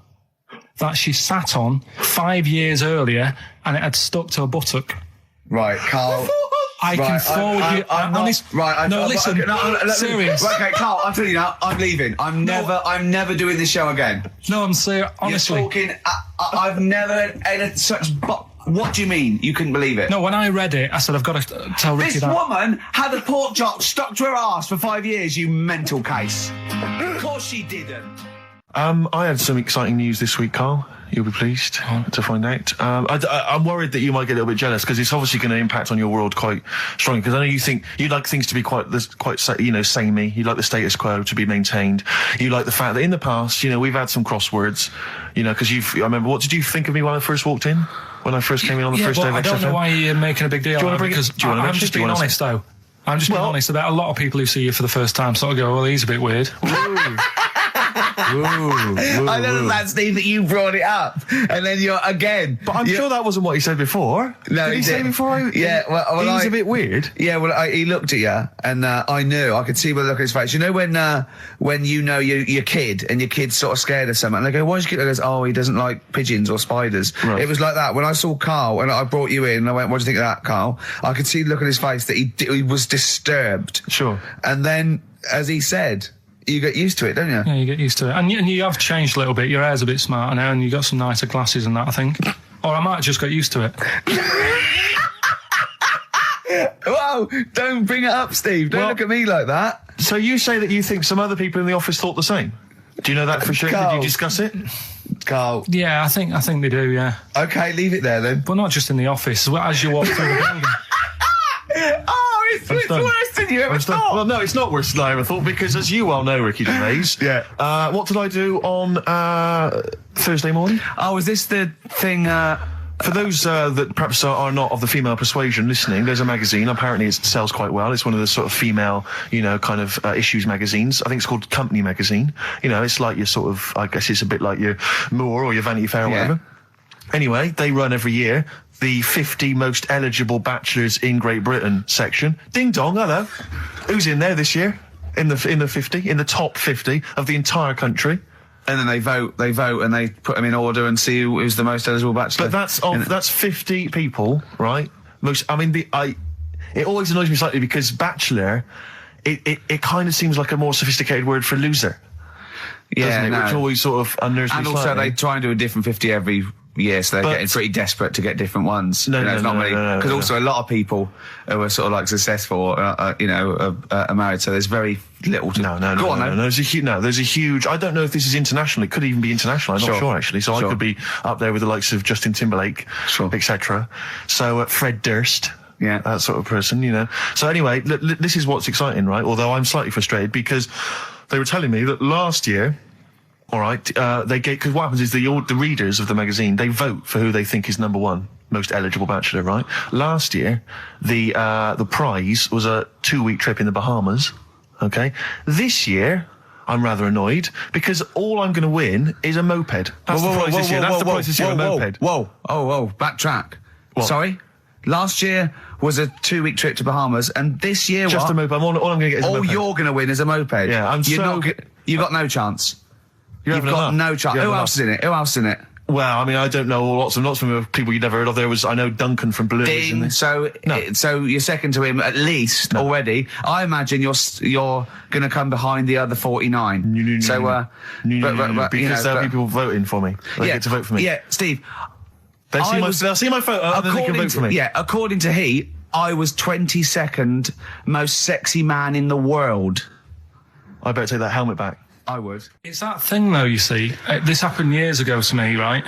that she sat on 5 years earlier, and it had stuck to her buttock. Right, Carl. I can forward you. Listen. Serious. Right, okay, Carl, I'm telling you now, I'm leaving. I'm never doing this show again. No, I'm serious. Honestly. You're talking. I've never had such. What do you mean? You couldn't believe it? No, when I read it, I said I've got to tell Ricky this that. This woman had a pork chop stuck to her arse for 5 years. You mental case. Of course she didn't. I had some exciting news this week, Carl. You'll be pleased to find out. I'm worried that you might get a little bit jealous because it's obviously going to impact on your world quite strongly. Because I know you like things to be quite samey. You like the status quo to be maintained. You like the fact that in the past, we've had some crosswords. Because I remember. What did you think of me when I first walked in? When I first came in on the first day of XFM? I don't know why you're making a big deal out of it. I'm just being honest, though. I'm just being honest about a lot of people who see you for the first time sort of go, well, he's a bit weird. I know that, Steve, that you brought it up, and then you're again. But I'm sure that wasn't what he said before. No, did he say before? Well, he's a bit weird. Yeah, well, he looked at you, and I knew. I could see by the look on his face. You know when you know your kid, and your kid's sort of scared of something, and they go, "Why's your kid?" He goes, "Oh, he doesn't like pigeons or spiders." Right. It was like that when I saw Carl, and I brought you in, and I went, "What do you think of that, Carl?" I could see the look on his face that he was disturbed. Sure. And then, as he said. You get used to it, don't you? Yeah, you get used to it. And you have changed a little bit. Your hair's a bit smarter now, and you got some nicer glasses and that, I think. Or I might have just got used to it. Whoa, don't bring it up, Steve. Don't look at me like that. So you say that you think some other people in the office thought the same? Do you know that for sure? Carl. Did you discuss it? Carl. Yeah, I think they do, yeah. Okay, leave it there then. But not just in the office, as you walk through the building. It's worse than you ever thought. Well, no, it's not worse than I ever thought because, as you well know, Ricky Gervais, what did I do on Thursday morning? Oh, is this the thing? For those that perhaps are not of the female persuasion listening, there's a magazine. Apparently, it sells quite well. It's one of the sort of female, kind of issues magazines. I think it's called Company Magazine. It's like your sort of, I guess it's a bit like your Moore or your Vanity Fair or whatever. Anyway, they run every year the 50 most eligible bachelors in Great Britain section. Ding dong, hello. Who's in there this year? In the 50, in the top 50 of the entire country. And then they vote, and they put them in order and see who's the most eligible bachelor. But that's 50 people, right? It always annoys me slightly because bachelor, it kind of seems like a more sophisticated word for loser. Yeah, doesn't it? Which always sort of unnerves me slightly. And also they try and do a different 50 every year, so they're getting pretty desperate to get different ones. Because also a lot of people who are sort of like successful, are married, so there's very little to... No, there's a huge... I don't know if this is international. It could even be international. I'm not sure, actually. So I could be up there with the likes of Justin Timberlake, etc. So Fred Durst... Yeah, that sort of person, So anyway, this is what's exciting, right? Although I'm slightly frustrated because they were telling me that last year, all right, because what happens is the readers of the magazine, they vote for who they think is number one most eligible bachelor, right? Last year, the prize was a 2-week trip in the Bahamas. Okay, this year. I'm rather annoyed because all I'm going to win is a moped. That's the prize this year. That's the prize this year, a moped. Whoa, backtrack. What? Sorry? Last year was a 2-week trip to Bahamas, and this year just a moped. All I'm going to get is a moped. All you're going to win is a moped. Yeah, you got no chance. You've got no chance. Who else is in it? Who else is in it? Well, I mean, I don't know lots of people you'd never heard of. I know Duncan from Blue. Ding. So you're second to him at least already. I imagine you're going to come behind the other 49. Because there'll be people voting for me. They get to vote for me. Yeah, Steve. They'll see my photo and then they can vote for me. Yeah, according to Heat, I was 22nd most sexy man in the world. I better take that helmet back. I would. It's that thing, though, you see. This happened years ago to me, right?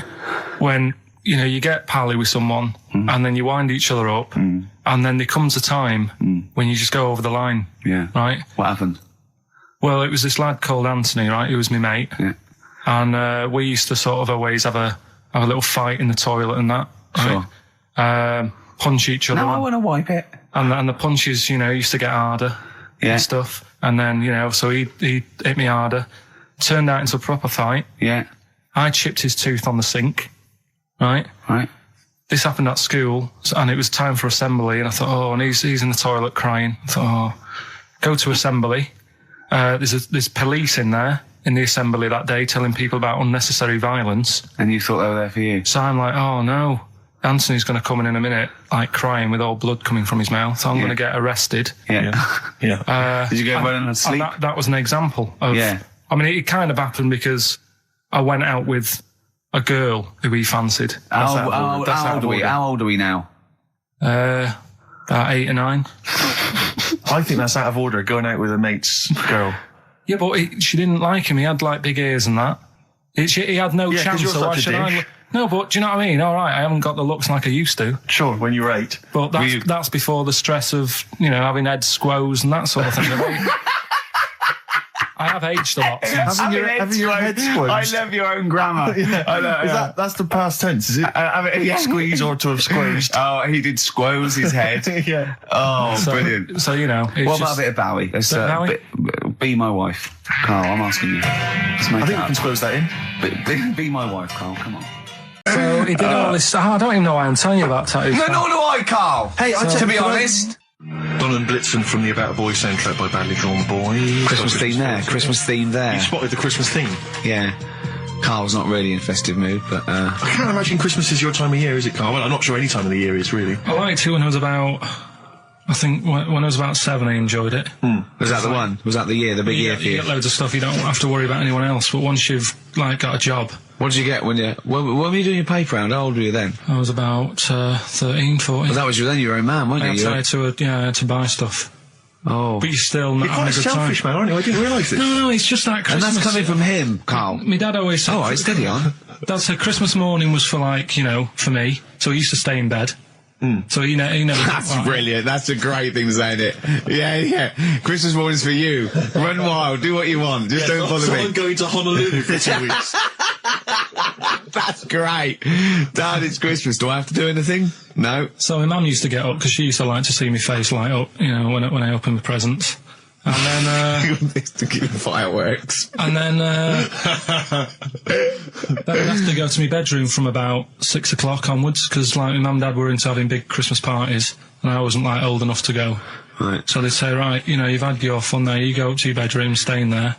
When, you get pally with someone and then you wind each other up and then there comes a time when you just go over the line. Yeah. Right? What happened? Well, it was this lad called Anthony, right? He was my mate. Yeah. And we used to sort of always have a little fight in the toilet and that. Sure. Right? Punch each other. No, I want to wipe it. And the punches, used to get harder and stuff. And then, so he hit me harder. Turned out into a proper fight. Yeah. I chipped his tooth on the sink. Right? Right. This happened at school, and it was time for assembly, and I thought, and he's in the toilet crying. I thought, go to assembly. There's police in there in the assembly that day telling people about unnecessary violence. And you thought they were there for you? So I'm like, oh no. Anthony's going to come in a minute, like crying with all blood coming from his mouth. I'm going to get arrested. Yeah. Did you go running and sleep? And that was an example of... Yeah. I mean, it kind of happened because I went out with a girl who he fancied. How old are we now? About 8 or 9. I think that's out of order, going out with a mate's girl. Yeah, but she didn't like him. He had, like, big ears and that. He had no chance, so why should I... No, but do you know what I mean? All right, I haven't got the looks like I used to. Sure, when you were 8. But that's before the stress of, having head squoze and that sort of thing. I have aged a lot. Having your head squoze. I love your own grammar. I know, That's the past tense, is it? Squeeze or to have squozed. Oh, he did squoze his head. Yeah. Oh, brilliant. So, what about a bit of Bowie? Bowie? Be my wife. Carl, I'm asking you. I think we can squoze that in. Be my wife, Carl, come on. So he did all this. I don't even know why I'm telling you about tattoos. No, nor do I, Carl. Hey, to be honest. Don and Blitzen from the About a Boy soundtrack by Badly Drawn Boys. Christmas theme there. You spotted the Christmas theme? Yeah. Carl's not really in a festive mood, but... I can't imagine Christmas is your time of year, is it, Carl? Well, I'm not sure any time of the year is, really. I liked it when I was about... I think when I was about 7, I enjoyed it. Was that the one? Was that the year, the big year for you? You get loads of stuff, you don't have to worry about anyone else, but once you've, got a job... What did you get when were you doing your paper round? How old were you then? I was about 13, 14. Well, that was then you were a man, weren't you? I had to buy stuff. Oh. But you're still not having a good time. You're quite selfish, man, aren't you? I didn't realise this. No, it's just that Christmas... And that's coming from him, Carl. My dad always said... All right, steady on. Dad said Christmas morning was for, for me, so he used to stay in bed. So he never... That's brilliant. That's a great thing to say, isn't it? Yeah. Christmas morning's for you. Run wild. Do what you want. Just don't bother me. I'm going to Honolulu for 2 weeks. That's great. Dad, it's Christmas. Do I have to do anything? No. So my mum used to get up because she used to like to see my face light up, when I opened the presents. And then... to keep fireworks. And then... then I'd have to go to my bedroom from about 6 o'clock onwards because, my mum and dad were into having big Christmas parties and I wasn't, old enough to go. Right. So they'd say, right, you've had your fun there, you go up to your bedroom, stay in there.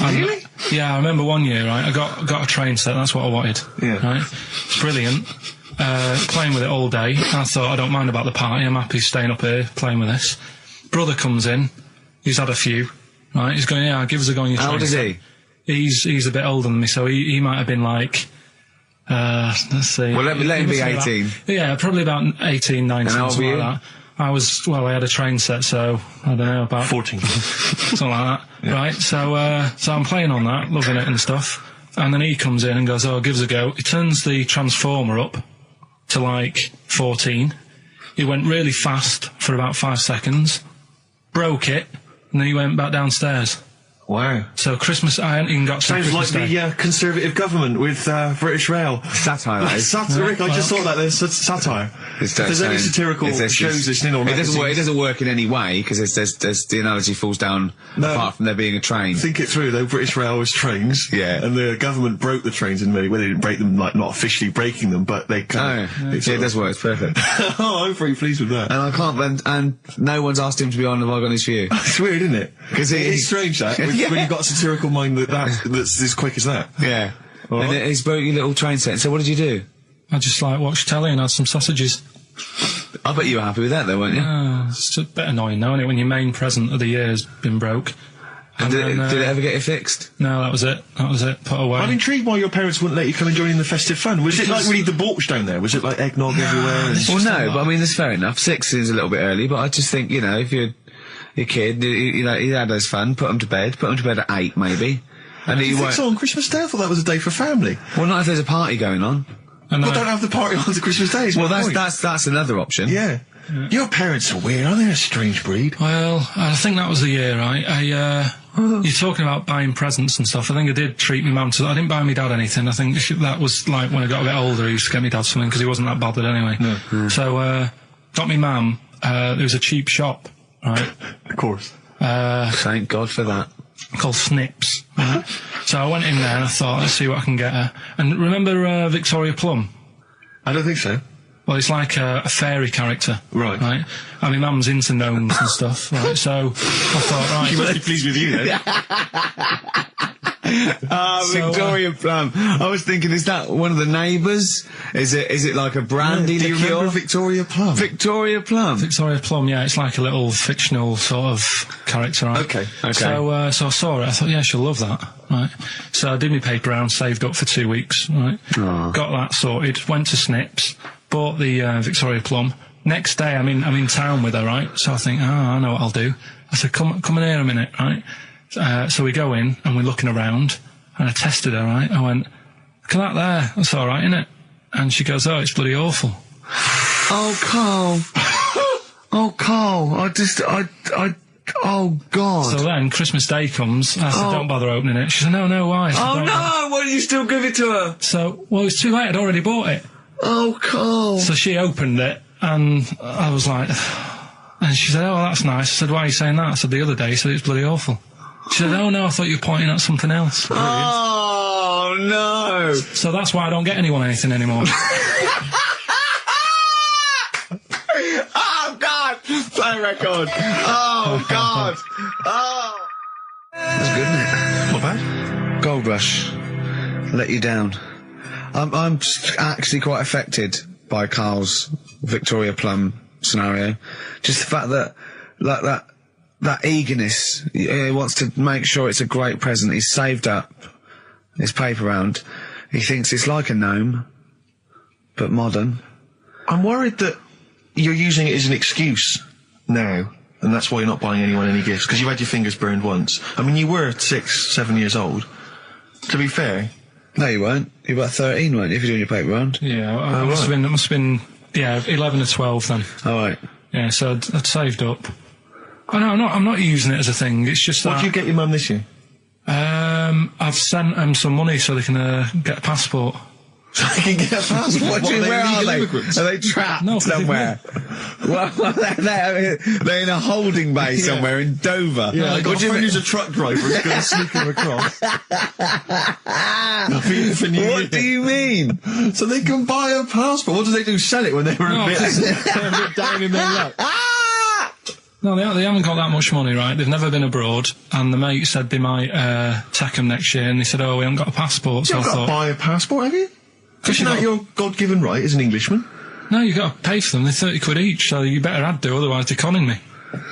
Really? Yeah, I remember one year, right, I got a train set, that's what I wanted. Yeah. Right? It's brilliant. Playing with it all day. I thought, I don't mind about the party, I'm happy staying up here, playing with this. Brother comes in, he's had a few, right, he's going, yeah, give us a go on your train. How old is he? He's a bit older than me, so he might have been let's see. Well, let him be 18. Yeah, probably about 18, 19, and how old something were you? like that. I had a train set, so, I don't know, about... 14. Something like that, yeah. Right? So I'm playing on that, loving it and stuff, and then he comes in and goes, oh, give us a go. He turns the transformer up to, 14. He went really fast for about 5 seconds, broke it, and then he went back downstairs. Wow. So Christmas, I hadn't even got to Sounds Christmas like Day. the Conservative government with British Rail. Satire, that is. Rick, I just thought that there's satire. If there's any satirical shows listening or magazines... It doesn't work in any way, because there's the analogy falls down apart from there being a train. Think it through, though. British Rail was trains. Yeah. And the government broke the trains in many... Well, they didn't break them, not officially breaking them, but they kind of... Yeah, it does work. It's perfect. Oh, I'm very pleased with that. And I can't... And no one's asked him to be on Have I Got News For You. It's weird, isn't it? Because it's strange, that. When you've got a satirical mind that's as quick as that. Yeah. And he's broke your little train set. So what did you do? I just watched telly and had some sausages. I bet you were happy with that though, weren't you? It's a bit annoying though, isn't it, when your main present of the year has been broke. And did it ever get it fixed? No, that was it. Put away. I'm intrigued why your parents wouldn't let you come and join in the festive fun. Was it really debauched down there? Was it eggnog everywhere? Well, no, but I mean, that's fair enough. 6 is a little bit early, but I just think, if you're a kid, he had his fun, put him to bed at 8 maybe. And you think so on Christmas Day? I thought that was a day for family. Well, not if there's a party going on. Well, don't have the party on to Christmas Day. Well, that's another option. Yeah. Your parents are weird, aren't they? A strange breed. Well, I think that was the year, right? You're talking about buying presents and stuff. I think I did treat my mum to... I didn't buy my dad anything. I think that was when I got a bit older, he used to get me dad something because he wasn't that bothered anyway. No. So, got me mum. There was a cheap shop, right? Of course. Thank God for that. Called Snips. Right? So I went in there and I thought, let's see what I can get her. And remember Victoria Plum? I don't think so. Well, it's like a fairy character. Right. Right? I mean, Mum's into gnomes and stuff, right? So I thought, right... She must be pleased with you, then. Victoria Plum. I was thinking, is that one of the neighbours? Is it like a brandy Do you liqueur? remember Victoria Plum? Victoria Plum. Victoria Plum, yeah, it's like a little fictional sort of character, right? Okay. So I saw it, I thought, yeah, she'll love that, right? So I did my paper round, saved up for 2 weeks, right? Oh. Got that sorted, went to Snips, bought the Victoria Plum. Next day, I'm in town with her, right? So I think, I know what I'll do. I said, come in here a minute, right? So we go in, and we're looking around, and I tested her, right? I went, look at that there, that's alright, innit? And she goes, oh, it's bloody awful. Oh, Carl. Oh, Carl. Oh, God. So then, Christmas Day comes, I said, don't bother opening it. She said, no, why? I said, Oh, "Don't." no! Why did you still give it to her? So, well, it's too late, I'd already bought it. Oh, Carl. So she opened it, and I was like, and she said, oh, that's nice. I said, why are you saying that? I said, the other day, you said it's bloody awful. She said, oh, no, I thought you were pointing at something else. Oh, no. So that's why I don't get anyone anything anymore. Oh, God. Play record. Oh, God. Oh. That's good, isn't it? Not bad. Gold Rush. Let you down. I'm actually quite affected by Carl's Victoria Plum scenario. Just the fact that, like, that eagerness, he wants to make sure it's a great present. He's saved up his paper round. He thinks it's like a gnome, but modern. I'm worried that you're using it as an excuse now, and that's why you're not buying anyone any gifts, because you've had your fingers burned once. I mean, you were 6, 7 years old. To be fair. No, you weren't. You were about 13, weren't you, if you're doing your paper round? Yeah, I must have been, 11 or 12 then. All right. Yeah, so I'd saved up. Oh, no, I'm not using it as a thing, it's just that... What did you get your mum this year? I've sent them some money so they can get a passport. So they can get a passport? Where are they? Immigrants? Are they trapped somewhere? Well, they're in a holding bay somewhere in Dover. Yeah, I got a friend who's a truck driver who's going to sneak them across. What do you mean? So they can buy a passport. What do they do? Sell it when they're a bit down in their luck? No, they haven't got that much money, right? They've never been abroad, and the mate said they might take them next year, and they said, oh, we haven't got a passport, so You've got to buy a passport, have you? Isn't that your God-given right as an Englishman? No, you've got to pay for them. They're 30 quid each, so you better do, otherwise they're conning me.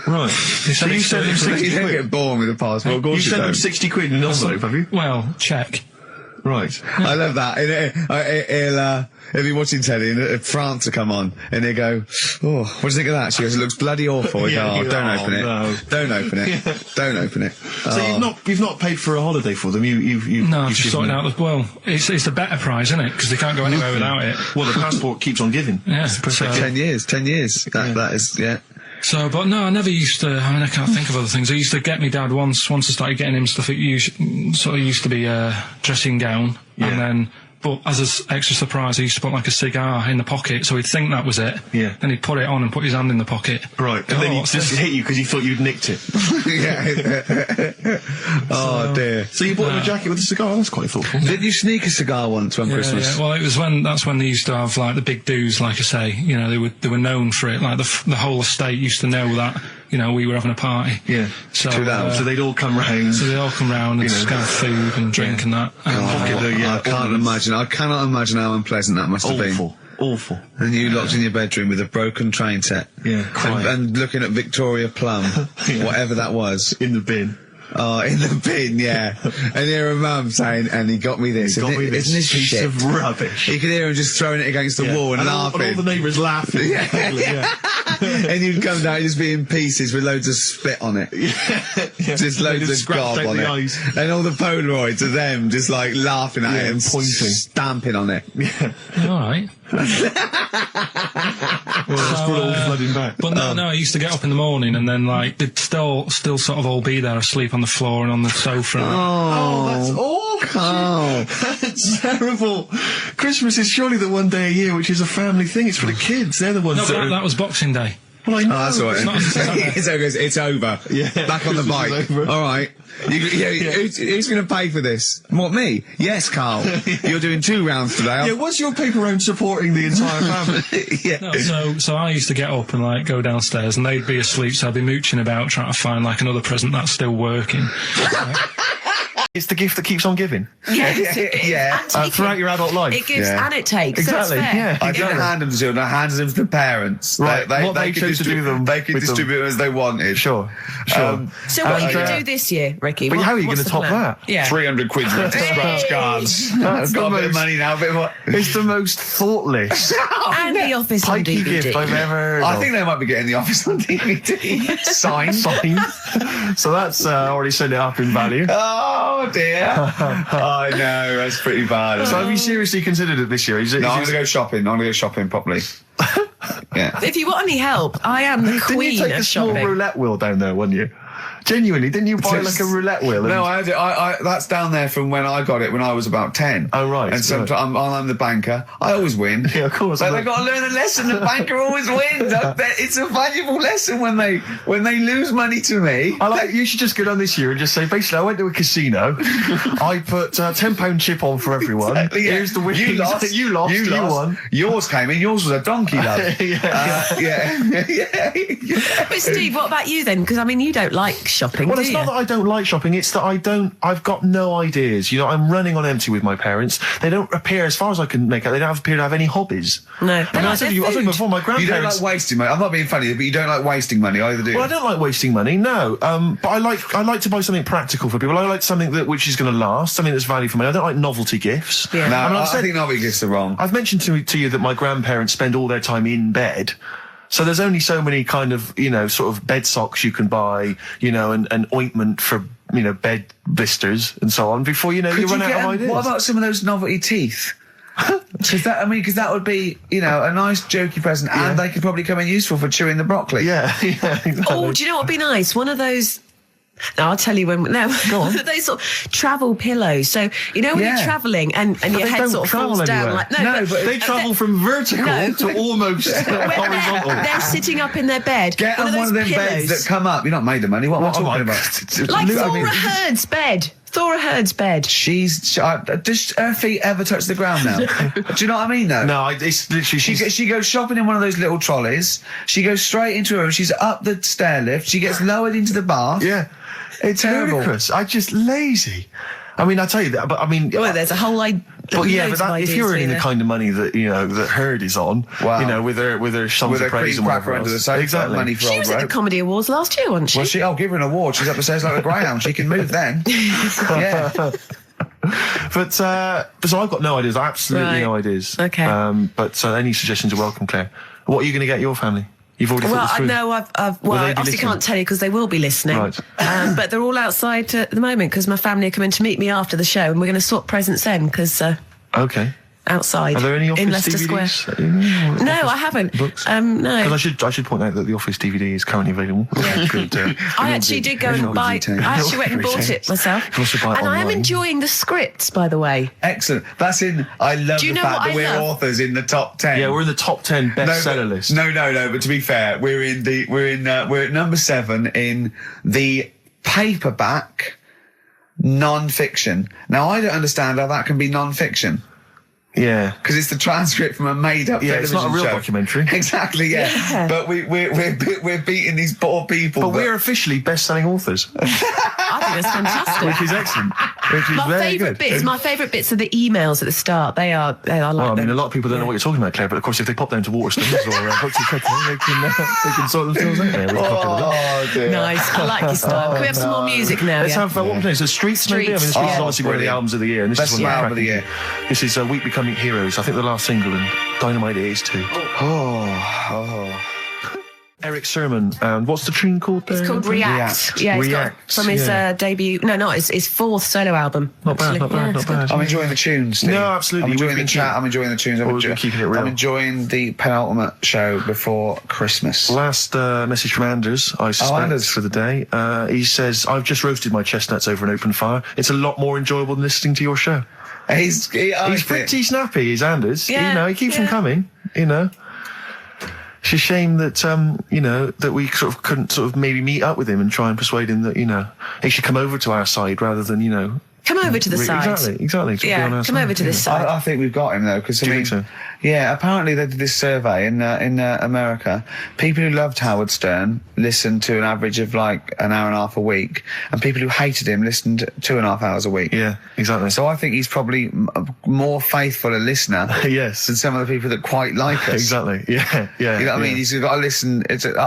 Right. So you sent them 60 You don't quid? get born with a passport. You sent them 60 quid in an envelope, have you? Well, check. Right. I love that. He'll be watching telly and France will come on and he'll go, oh, what do you think of that? She goes, it looks bloody awful. Yeah, Don't open it. no. Don't open it. Don't open it. So you've not paid for a holiday for them. No, I've just sorted out. Well, it's a better prize, isn't it? Because they can't go anywhere without it. Well, the passport keeps on giving. Yeah. So, 10 years. That is, yeah. So, but no, I never used to. I mean, I can't think of other things. I used to get my dad once I started getting him stuff. It used to be a dressing gown, and then. But as an extra surprise, he used to put like a cigar in the pocket, so he'd think that was it. Yeah. Then he'd put it on and put his hand in the pocket. Right. And then he just hit you because he thought you'd nicked it. Oh dear. So you bought him a jacket with a cigar? That's quite thoughtful. Did you sneak a cigar once one Christmas? Yeah. Well, that's when they used to have like the big do's, like I say. You know, they were known for it. Like the whole estate used to know that. You know, we were having a party. Yeah. So they'd all come round. So they'd all come round and just have food and drink and that. I can't imagine. I cannot imagine how unpleasant that must have been. Awful. And you locked in your bedroom with a broken train set. Yeah, crying. And looking at Victoria Plum, whatever that was. In the bin. Oh, in the bin, yeah. And hear a mum saying, and he got me this. Isn't this piece shit? of rubbish. You could hear him just throwing it against the wall and laughing. And all the neighbours laughing. And you'd come down, just be in pieces with loads of spit on it. Just loads of gob on it. Eyes. And all the Polaroids of them just like laughing at it and pointing. Stamping on it. Alright. Well, that's all flooding back. But no, I used to get up in the morning and then like they'd still sort of all be there asleep on the floor and on the sofa. Oh, that's awful. Oh. That's terrible. Christmas is surely the one day a year which is a family thing. It's for the kids. They're the ones that was Boxing Day. Well, I know. Oh, that's all right. It's over. Yeah. Back on the bike. All right. Who's going to pay for this? What, me? Yes, Carl. You're doing 2 rounds today. Yeah, was your paper round supporting the entire family? Yeah. No, so I used to get up and like go downstairs and they'd be asleep, so I'd be mooching about trying to find like another present that's still working. It's the gift that keeps on giving. Yes, throughout your adult life. It gives and it takes. Exactly. So it's fair. Yeah. I don't hand them to children. I hand them to the parents. Right. They What they can chose to do them They can with them. distribute them as they wanted. Sure. So what are you going to do this year, Ricky? But how are you what's going to the top plan? that? Yeah. 300 quid worth of scratch cards. That's I've got the a bit of most- money now, a bit more. It's the most thoughtless, And The Office on pikey DVD. gift I've ever heard I of. think they might be getting The Office on DVD. Signed. So that's already sent it up in value. Oh, dear. I know, that's pretty bad. So have you seriously considered it this year? Is it, No, I'm is going to go shopping. I'm going to go shopping properly. Yeah. If you want any help, I am the Didn't queen you take of a small shopping. roulette wheel down there, weren't you? Genuinely, didn't you buy like a roulette wheel? No, I had it. That's down there from when I got it when I was about 10. Oh, right. And sometimes I'm the banker. I always win. Yeah, of course. But they've got to learn a lesson. The banker always wins. It's a valuable lesson when they lose money to me. You should just go down this year and just say, basically, I went to a casino. I put £10 chip on for everyone. Exactly, yeah. Here's the winnings. You lost. You won. Yours came in. Yours was a donkey, love. Yeah. But Steve, what about you then? Because I mean, you don't like shopping, Well, do it's you? not that I don't like shopping, it's that I've got no ideas. You know, I'm running on empty with my parents. They don't appear, as far as I can make out, they don't appear to have any hobbies. No. I mean, I said to you before, my You don't grandparents... like wasting money. I'm not being funny, but you don't like wasting money either, do you? Well, I don't like wasting money, no. But I like to buy something practical for people. I like something which is going to last, something that's value for money. I don't like novelty gifts. Yeah. No, I mean, I think novelty gifts are wrong. I've mentioned to you that my grandparents spend all their time in bed. So there's only so many kind of, sort of bed socks you can buy, and ointment for, bed blisters and so on before, you run out of ideas. What about some of those novelty teeth? Because that would be, a nice jokey present, and they could probably come in useful for chewing the broccoli. Yeah, exactly. Oh, do you know what would be nice? One of those... No, I'll tell you when. No, Go on. those sort of travel pillows. So when you're travelling and your they head don't sort of travel falls down anywhere. like but they travel from vertical to almost horizontal. They're sitting up in their bed. Get on one of them beds that come up. You're not made of money. What am I talking about? Like Thora Heard's bed. Thora Heard's bed. Does her feet ever touch the ground now? Do you know what I mean, though? No, it's literally... She goes shopping in one of those little trolleys. She goes straight into her room. She's up the stair lift. She gets lowered into the bath. Yeah. It's terrible. Ludicrous. I'm just lazy. I mean, I tell you that, but I mean... Well, there's a whole idea. But if you're earning the kind of money that, that Heard is on, wow. With her Sons of Praise and whatever under the else. sofa, Exactly. money for She old was at the rope. Comedy Awards last year, wasn't she? Well, I'll give her an award. She's up the stairs like a greyhound. She can move then. Yeah. But so I've got no ideas. Absolutely no ideas. Okay. But any suggestions are welcome, Claire. What are you going to get your family? You've already thought Well, this I through. know I Will they be obviously listening? can't tell you because they will be listening. Right. But they're all outside at the moment because my family are coming to meet me after the show and we're going to swap presents then because Okay. outside Are there any Office in Leicester DVDs? Square. No, I haven't. Books? No. Because I should point out that the Office DVD is currently available. I actually did go and buy. I actually went and bought it myself. You can also buy it And I am online. enjoying the scripts, by the what Excellent. That's in. I love Do you the know fact what that I we're love? authors in the top 10. Yeah, we're in the top 10 bestseller list. No. But to be fair, we're at number 7 in the paperback non-fiction. Now I don't understand how that can be non-fiction. Yeah. Because it's the transcript from a made-up television it's not a real show. documentary. Exactly, yeah. But we're beating these poor people. But we're officially best-selling authors, I think that's fantastic. which is excellent. Which is very good. My favourite bits are the emails at the start. They are like Well, I mean, them. a lot of people don't know what you're talking about, Claire, but of course, if they pop down to Waterstones or Books and Kettle, they can sort themselves out there with a copy of it. Oh, dear. Nice. I like your style. Can we have some more music now? Let's Yeah? have, what was it? So Streets, maybe? I mean, the Streets is Yeah. obviously one of the Brilliant. albums of the year, and this Best is one album of the cracking. year. This is We Becoming Heroes, I think the last single, and Dynamite it is too. Eric Sermon, and what's the tune called there? It's called React. Yeah, it's got- React, from his debut. No, his fourth solo album. Not bad, actually. not bad, Yeah, not it's good. bad. I'm enjoying the tunes, Steve. No, absolutely. I'm enjoying We've the been chat. keep- I'm enjoying the tunes. We've been keeping it real. I'm enjoying the penultimate show before Christmas. Last message from Anders, I suspect, Anders. for the day. He says, I've just roasted my chestnuts over an open fire. It's a lot more enjoyable than listening to your show. He's Pretty snappy, is Anders. Yeah, He keeps them coming, It's a shame that, that we sort of couldn't sort of maybe meet up with him and try and persuade him that, he should come over to our side rather than, Come over to the side. Exactly. Yeah, come over to this side. I think we've got him though, because Do you think so? Yeah, apparently they did this survey in America. People who loved Howard Stern listened to an average of like an hour and a half a week, and people who hated him listened 2.5 hours a week. Yeah, exactly. So I think he's probably more faithful a listener yes, than some of the people that quite like us. Exactly. Yeah. You know what I mean? He's got to listen.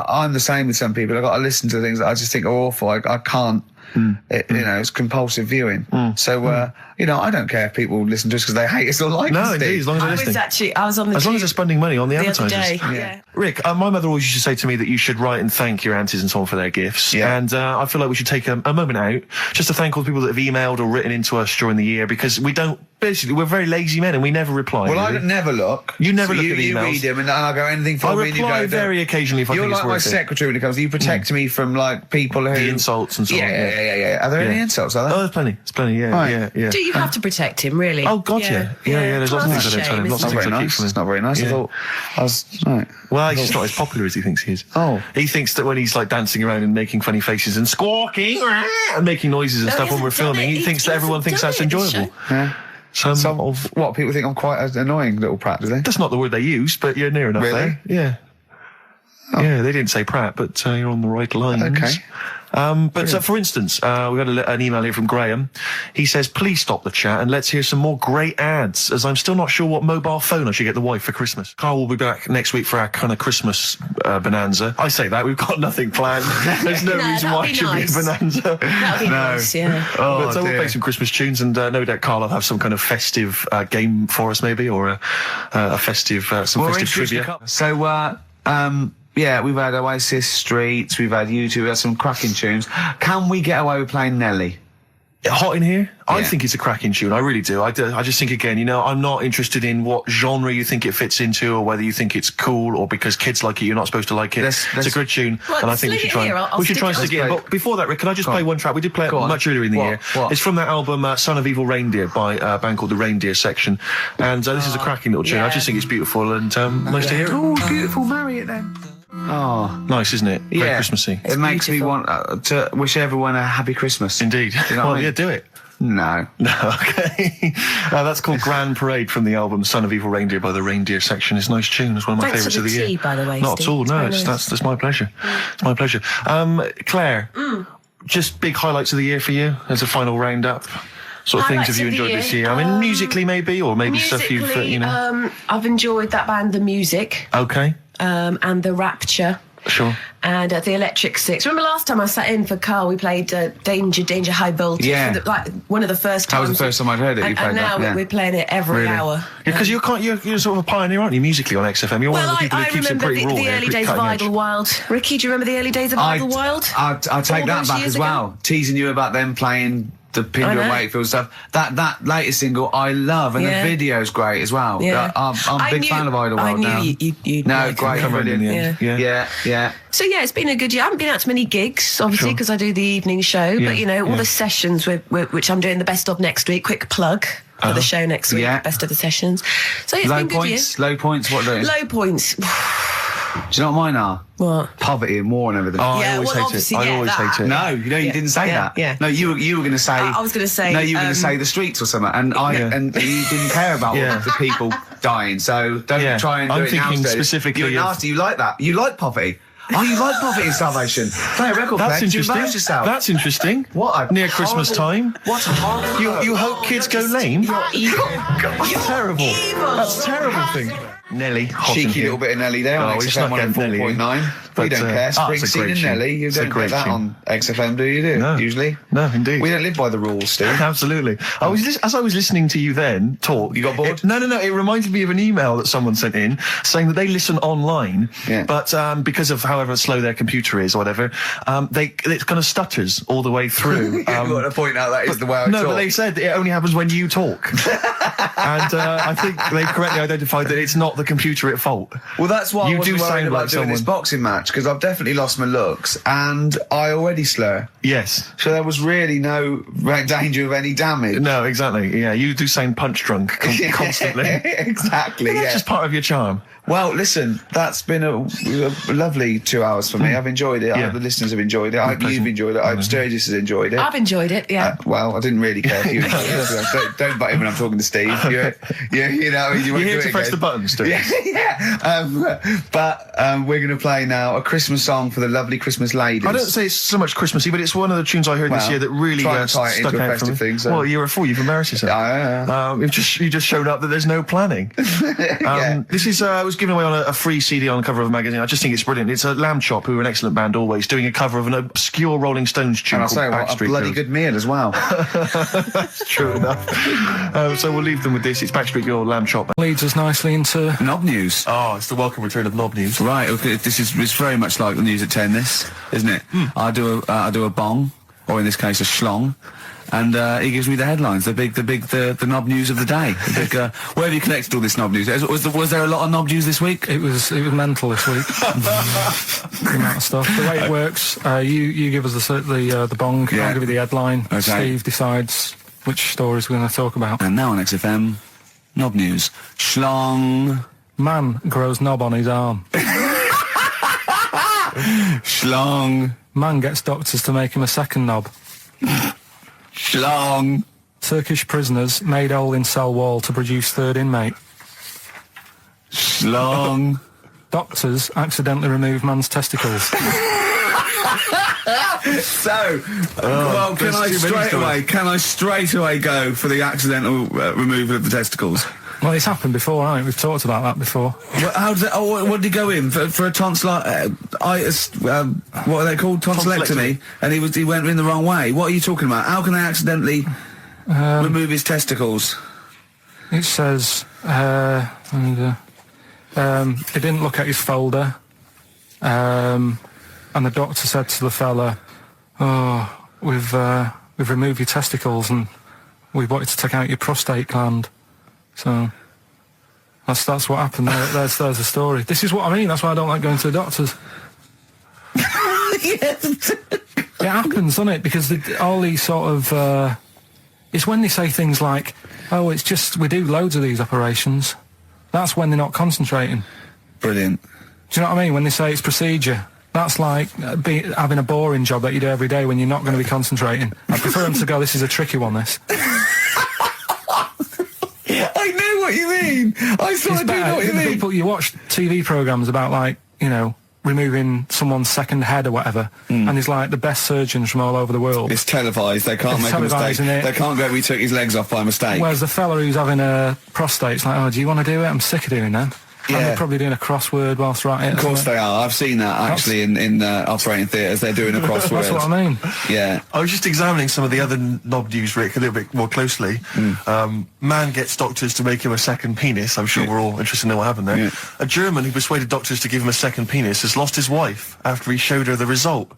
I'm the same with some people. I've got to listen to things that I just think are awful. I can't. It's compulsive viewing. So, I don't care if people listen to us because they hate us or like us. No, indeed, as long as they're listening. I was on the as long as they're spending money on the advertisers. Other day. Yeah. Rick, my mother always used to say to me that you should write and thank your aunties and so on for their gifts. Yeah. And I feel like we should take a moment out just to thank all the people that have emailed or written into us during the year, because we're very lazy men and we never reply. Well, really. I never look. You never look at You emails. read them and I'll go anything for me. I reply very occasionally if I You're think it's like my worth it. secretary when it comes. You protect me from like people who The insults and so on. Yeah. Are there any insults? Are there? Oh, there's plenty. There's plenty. Yeah. Do you have to protect him, really? Oh God, yeah. There's lots of things I don't tell him. Lots of things I keep from him. It's not very nice. Yeah. I thought I was right. Well, he's just not as popular as he thinks he is. Oh. He thinks that when he's like dancing around and making funny faces and squawking and making noises and No, stuff he when we're hasn't done filming, it. he thinks He that everyone hasn't thinks done that's it this enjoyable. Yeah. Some of What people think I'm quite an annoying little prat, do they? that's not the word they use, but you're near enough Really? there. Yeah. Yeah, they didn't say Pratt, but you're on the right lines. Okay. For instance, we got an email here from Graham. He says, please stop the chat and let's hear some more great ads, as I'm still not sure what mobile phone I should get the wife for Christmas. Carl will be back next week for our kind of Christmas bonanza. I say that, we've got nothing planned. There's no reason why it should be a bonanza. That'd be nice, yeah. But so we'll play some Christmas tunes, and no doubt Carl will have some kind of festive game for us maybe, or a festive, some festive trivia. So, yeah, we've had Oasis Streets, we've had U2, we've had some cracking tunes. Can we get away with playing Nelly? Hot in here? I Yeah. think it's a cracking tune. I really do. I just think, again, I'm not interested in what genre you think it fits into, or whether you think it's cool, or because kids like it, you're not supposed to like it. Let's- It's a good tune, Well, and I think we stick should it try. here. I'll We should stick try it and on. stick it in. But before that, Rick, can I just play one track? We did play it Go on. much earlier in the What? year. What? It's from that album, Son of Evil Reindeer, by a band called the Reindeer Section, and this is a cracking little tune. I yeah. just think it's beautiful, and nice to hear it. Oh, beautiful, marry it then. Oh, Nice, isn't it? Very yeah. Christmassy. It makes me beautiful. want to wish everyone a happy Christmas. Indeed. You know what Well, I mean? yeah, do it. No. No, okay. That's called Grand Parade from the album Son of Evil Reindeer by the Reindeer Section. It's a nice tune. It's one of my Thanks favourites for of the the year. tea, by the way, Not Steve. at all. It's No, very it's, nice. that's my pleasure. It's my pleasure. Claire, just big highlights of the year for you as a final roundup. Sort of things Highlights have you of the enjoyed year? this year? I mean, musically maybe, or maybe stuff you've, Musically, I've enjoyed that band, The Music, Okay, and The Rapture. sure. And the Electric Six. Remember last time I sat in for Carl, we played Danger, High Voltage. Yeah. For one of the first times. That was the first time I'd heard it. You And, played and now that. Yeah. we're playing it every Really? hour. Because you're sort of a pioneer, aren't you, musically on XFM? You're one Well, of the people I who keeps it remember pretty raw. the here, early pretty days of cutting edge. Idlewild. Ricky, do you remember the early days of Idlewild? I'd take All that those back years as ago? well. Teasing you about them playing the I Pinder know. and Wakefield stuff. That latest single I love, and Yeah. the video's great as well. Yeah. I'm a I big knew- fan of Idlewild I knew now. you'd No, like great, it. Come around in brilliant. the end. Yeah. So yeah, it's been a good year. I haven't been out to many gigs, obviously, Sure. because I do the evening show. Yeah, But you know, all yeah. the sessions which I'm doing the best of next week. Quick plug for the show next week. Yeah. Best of the sessions. So yeah, it's Low been a good year. points. Low points. What do? Low points. Do you know what mine are? What? Poverty and war and everything. Oh, I Yeah, always well, hate it. obviously, I yeah, always that. hate it. No, you Yeah, didn't say yeah, that. yeah. No, you were going to say. I was gonna say, No, you were going to say the streets or something, and and you didn't care about Yeah. all the people dying. So don't Yeah. try and do I'm it now. thinking Steve. specifically You're of- nasty. You like that. You like poverty. Oh, you like poverty and starvation. Play a record That's player. Do you interesting. embarrass yourself? That's interesting. What a Near Christmas horrible- time. What a horrible... You hope kids go lame? You're evil. That's terrible. That's a terrible thing. Nelly, hot in Cheeky here. little bit of Nelly there on Oh, we XFM snuck in Nelly. 104.9. We But, don't care. it's a Springsteen great and tune. Nelly, you It's a don't great get that tune. on XFM, do you? No. Usually? No, indeed. We don't live by the rules, Steve. Absolutely. As I was listening to you then talk, You got bored? No. It reminded me of an email that someone sent in saying that they listen online, Yeah. but because of however slow their computer is or whatever, it kind of stutters all the way through. You've got to point out that is the way I No, talk. but they said it only happens when you talk, and I think they've correctly identified that it's not the computer at fault. Well, that's why I You wasn't do worried sound about like doing this someone- boxing match, because I've definitely lost my looks, and I already slur. Yes. So there was really no danger of any damage. No, exactly. Yeah, you do sound punch drunk constantly. Exactly, That's yeah. just part of your charm. Well, listen, that's been a lovely 2 hours for me. I've enjoyed it. I Yeah. hope the listeners have enjoyed it. I hope you've enjoyed it. I hope Sturgis has enjoyed it. I've enjoyed it, yeah. Well, I didn't really care if you enjoyed it. Don't butt in when I'm talking to Steve. You know, you won't You're here do to it press again. the buttons, Sturgis. But we're going to play now a Christmas song for the lovely Christmas ladies. I don't say it's so much Christmassy, but it's one of the tunes I heard this Well, year that really try and tie it stuck into a out for me. festive thing, so- Well, you're a fool. You've embarrassed yourself. Yeah. You just showed up that there's no planning. Yeah. This is it was given away on a free CD on the cover of a magazine. I just think it's brilliant. It's a Lamb Chop, who are an excellent band always, doing a cover of an obscure Rolling Stones tune And I'll called say what, a Backstreet bloody Girls. good meal as well. That's true enough. So we'll leave them with this. It's Backstreet Girl, Lamb Chop. Leads us nicely into... Knob news. Oh, it's the welcome return of Knob News. Right, okay, it's very much like the news at 10, this, isn't it? I do a bong, or in this case a schlong, and he gives me the headlines, the knob news of the day. The big, where have you collected all this knob news? Was there a lot of knob news this week? It was mental this week. The amount of stuff. The way it works, you give us the bong, Yeah. I'll give you the headline. Okay. Steve decides which stories we're going to talk about. And now on XFM, knob news. Schlong. Man grows knob on his arm. Schlong. Man gets doctors to make him a second knob. Schlong. Turkish prisoners made hole in cell wall to produce third inmate. Schlong. Doctors accidentally remove man's testicles. So, well, can I straight away go for the accidental removal of the testicles? Well, it's happened before, right? We've talked about that before. How did what did he go in for a tonsillitis? What are they called? Tonsillectomy. And he went in the wrong way. What are you talking about? How can they accidentally remove his testicles? It says, he didn't look at his folder, and the doctor said to the fella, "Oh, we've removed your testicles and we wanted to take out your prostate gland." So that's what happened. There's the story. This is what I mean. That's why I don't like going to the doctors. It happens, doesn't it? Because all these sort of it's when they say things like, "Oh, it's just we do loads of these operations." That's when they're not concentrating. Brilliant. Do you know what I mean? When they say it's procedure, that's like having a boring job that you do every day when you're not going to be concentrating. I prefer them to go, "This is a tricky one, this." I know what you mean. I sort of do know what you mean. People, you watch TV programmes about, like, you know, removing someone's second head or whatever, and there's like the best surgeons from all over the world. It's televised. They can't It's make a mistake. televised, isn't it? They can't go, "We took his legs off by mistake." Whereas the fella who's having a prostate's like, "Oh, do you want to do it? I'm sick of doing that." And Yeah. they're probably doing a crossword whilst writing it. Of course they are. I've seen that actually in operating theatres. They're doing a crossword. That's what I mean. Yeah. I was just examining some of the other knob news, Rick, a little bit more closely. Man gets doctors to make him a second penis. I'm sure we're all interested to know what happened there. Yeah. A German who persuaded doctors to give him a second penis has lost his wife after he showed her the result.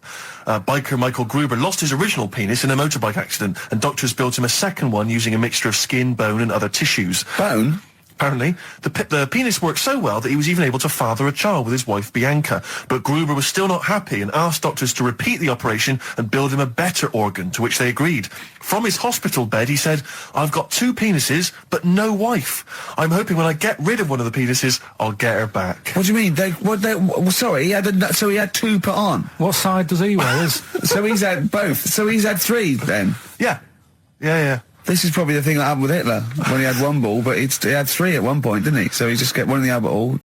Biker Michael Gruber lost his original penis in a motorbike accident, and doctors built him a second one using a mixture of skin, bone, and other tissues. Bone? Apparently, the penis worked so well that he was even able to father a child with his wife Bianca. But Gruber was still not happy and asked doctors to repeat the operation and build him a better organ, to which they agreed. From his hospital bed, he said, "I've got 2 penises, but no wife. I'm hoping when I get rid of one of the penises, I'll get her back." What do you mean? Sorry, he had 2 put on. What side does he wear? So he's had both. So he's had 3 then. Yeah. Yeah. This is probably the thing that happened with Hitler when he had 1 ball, but he had 3 at one point, didn't he? So he just get one in the other ball.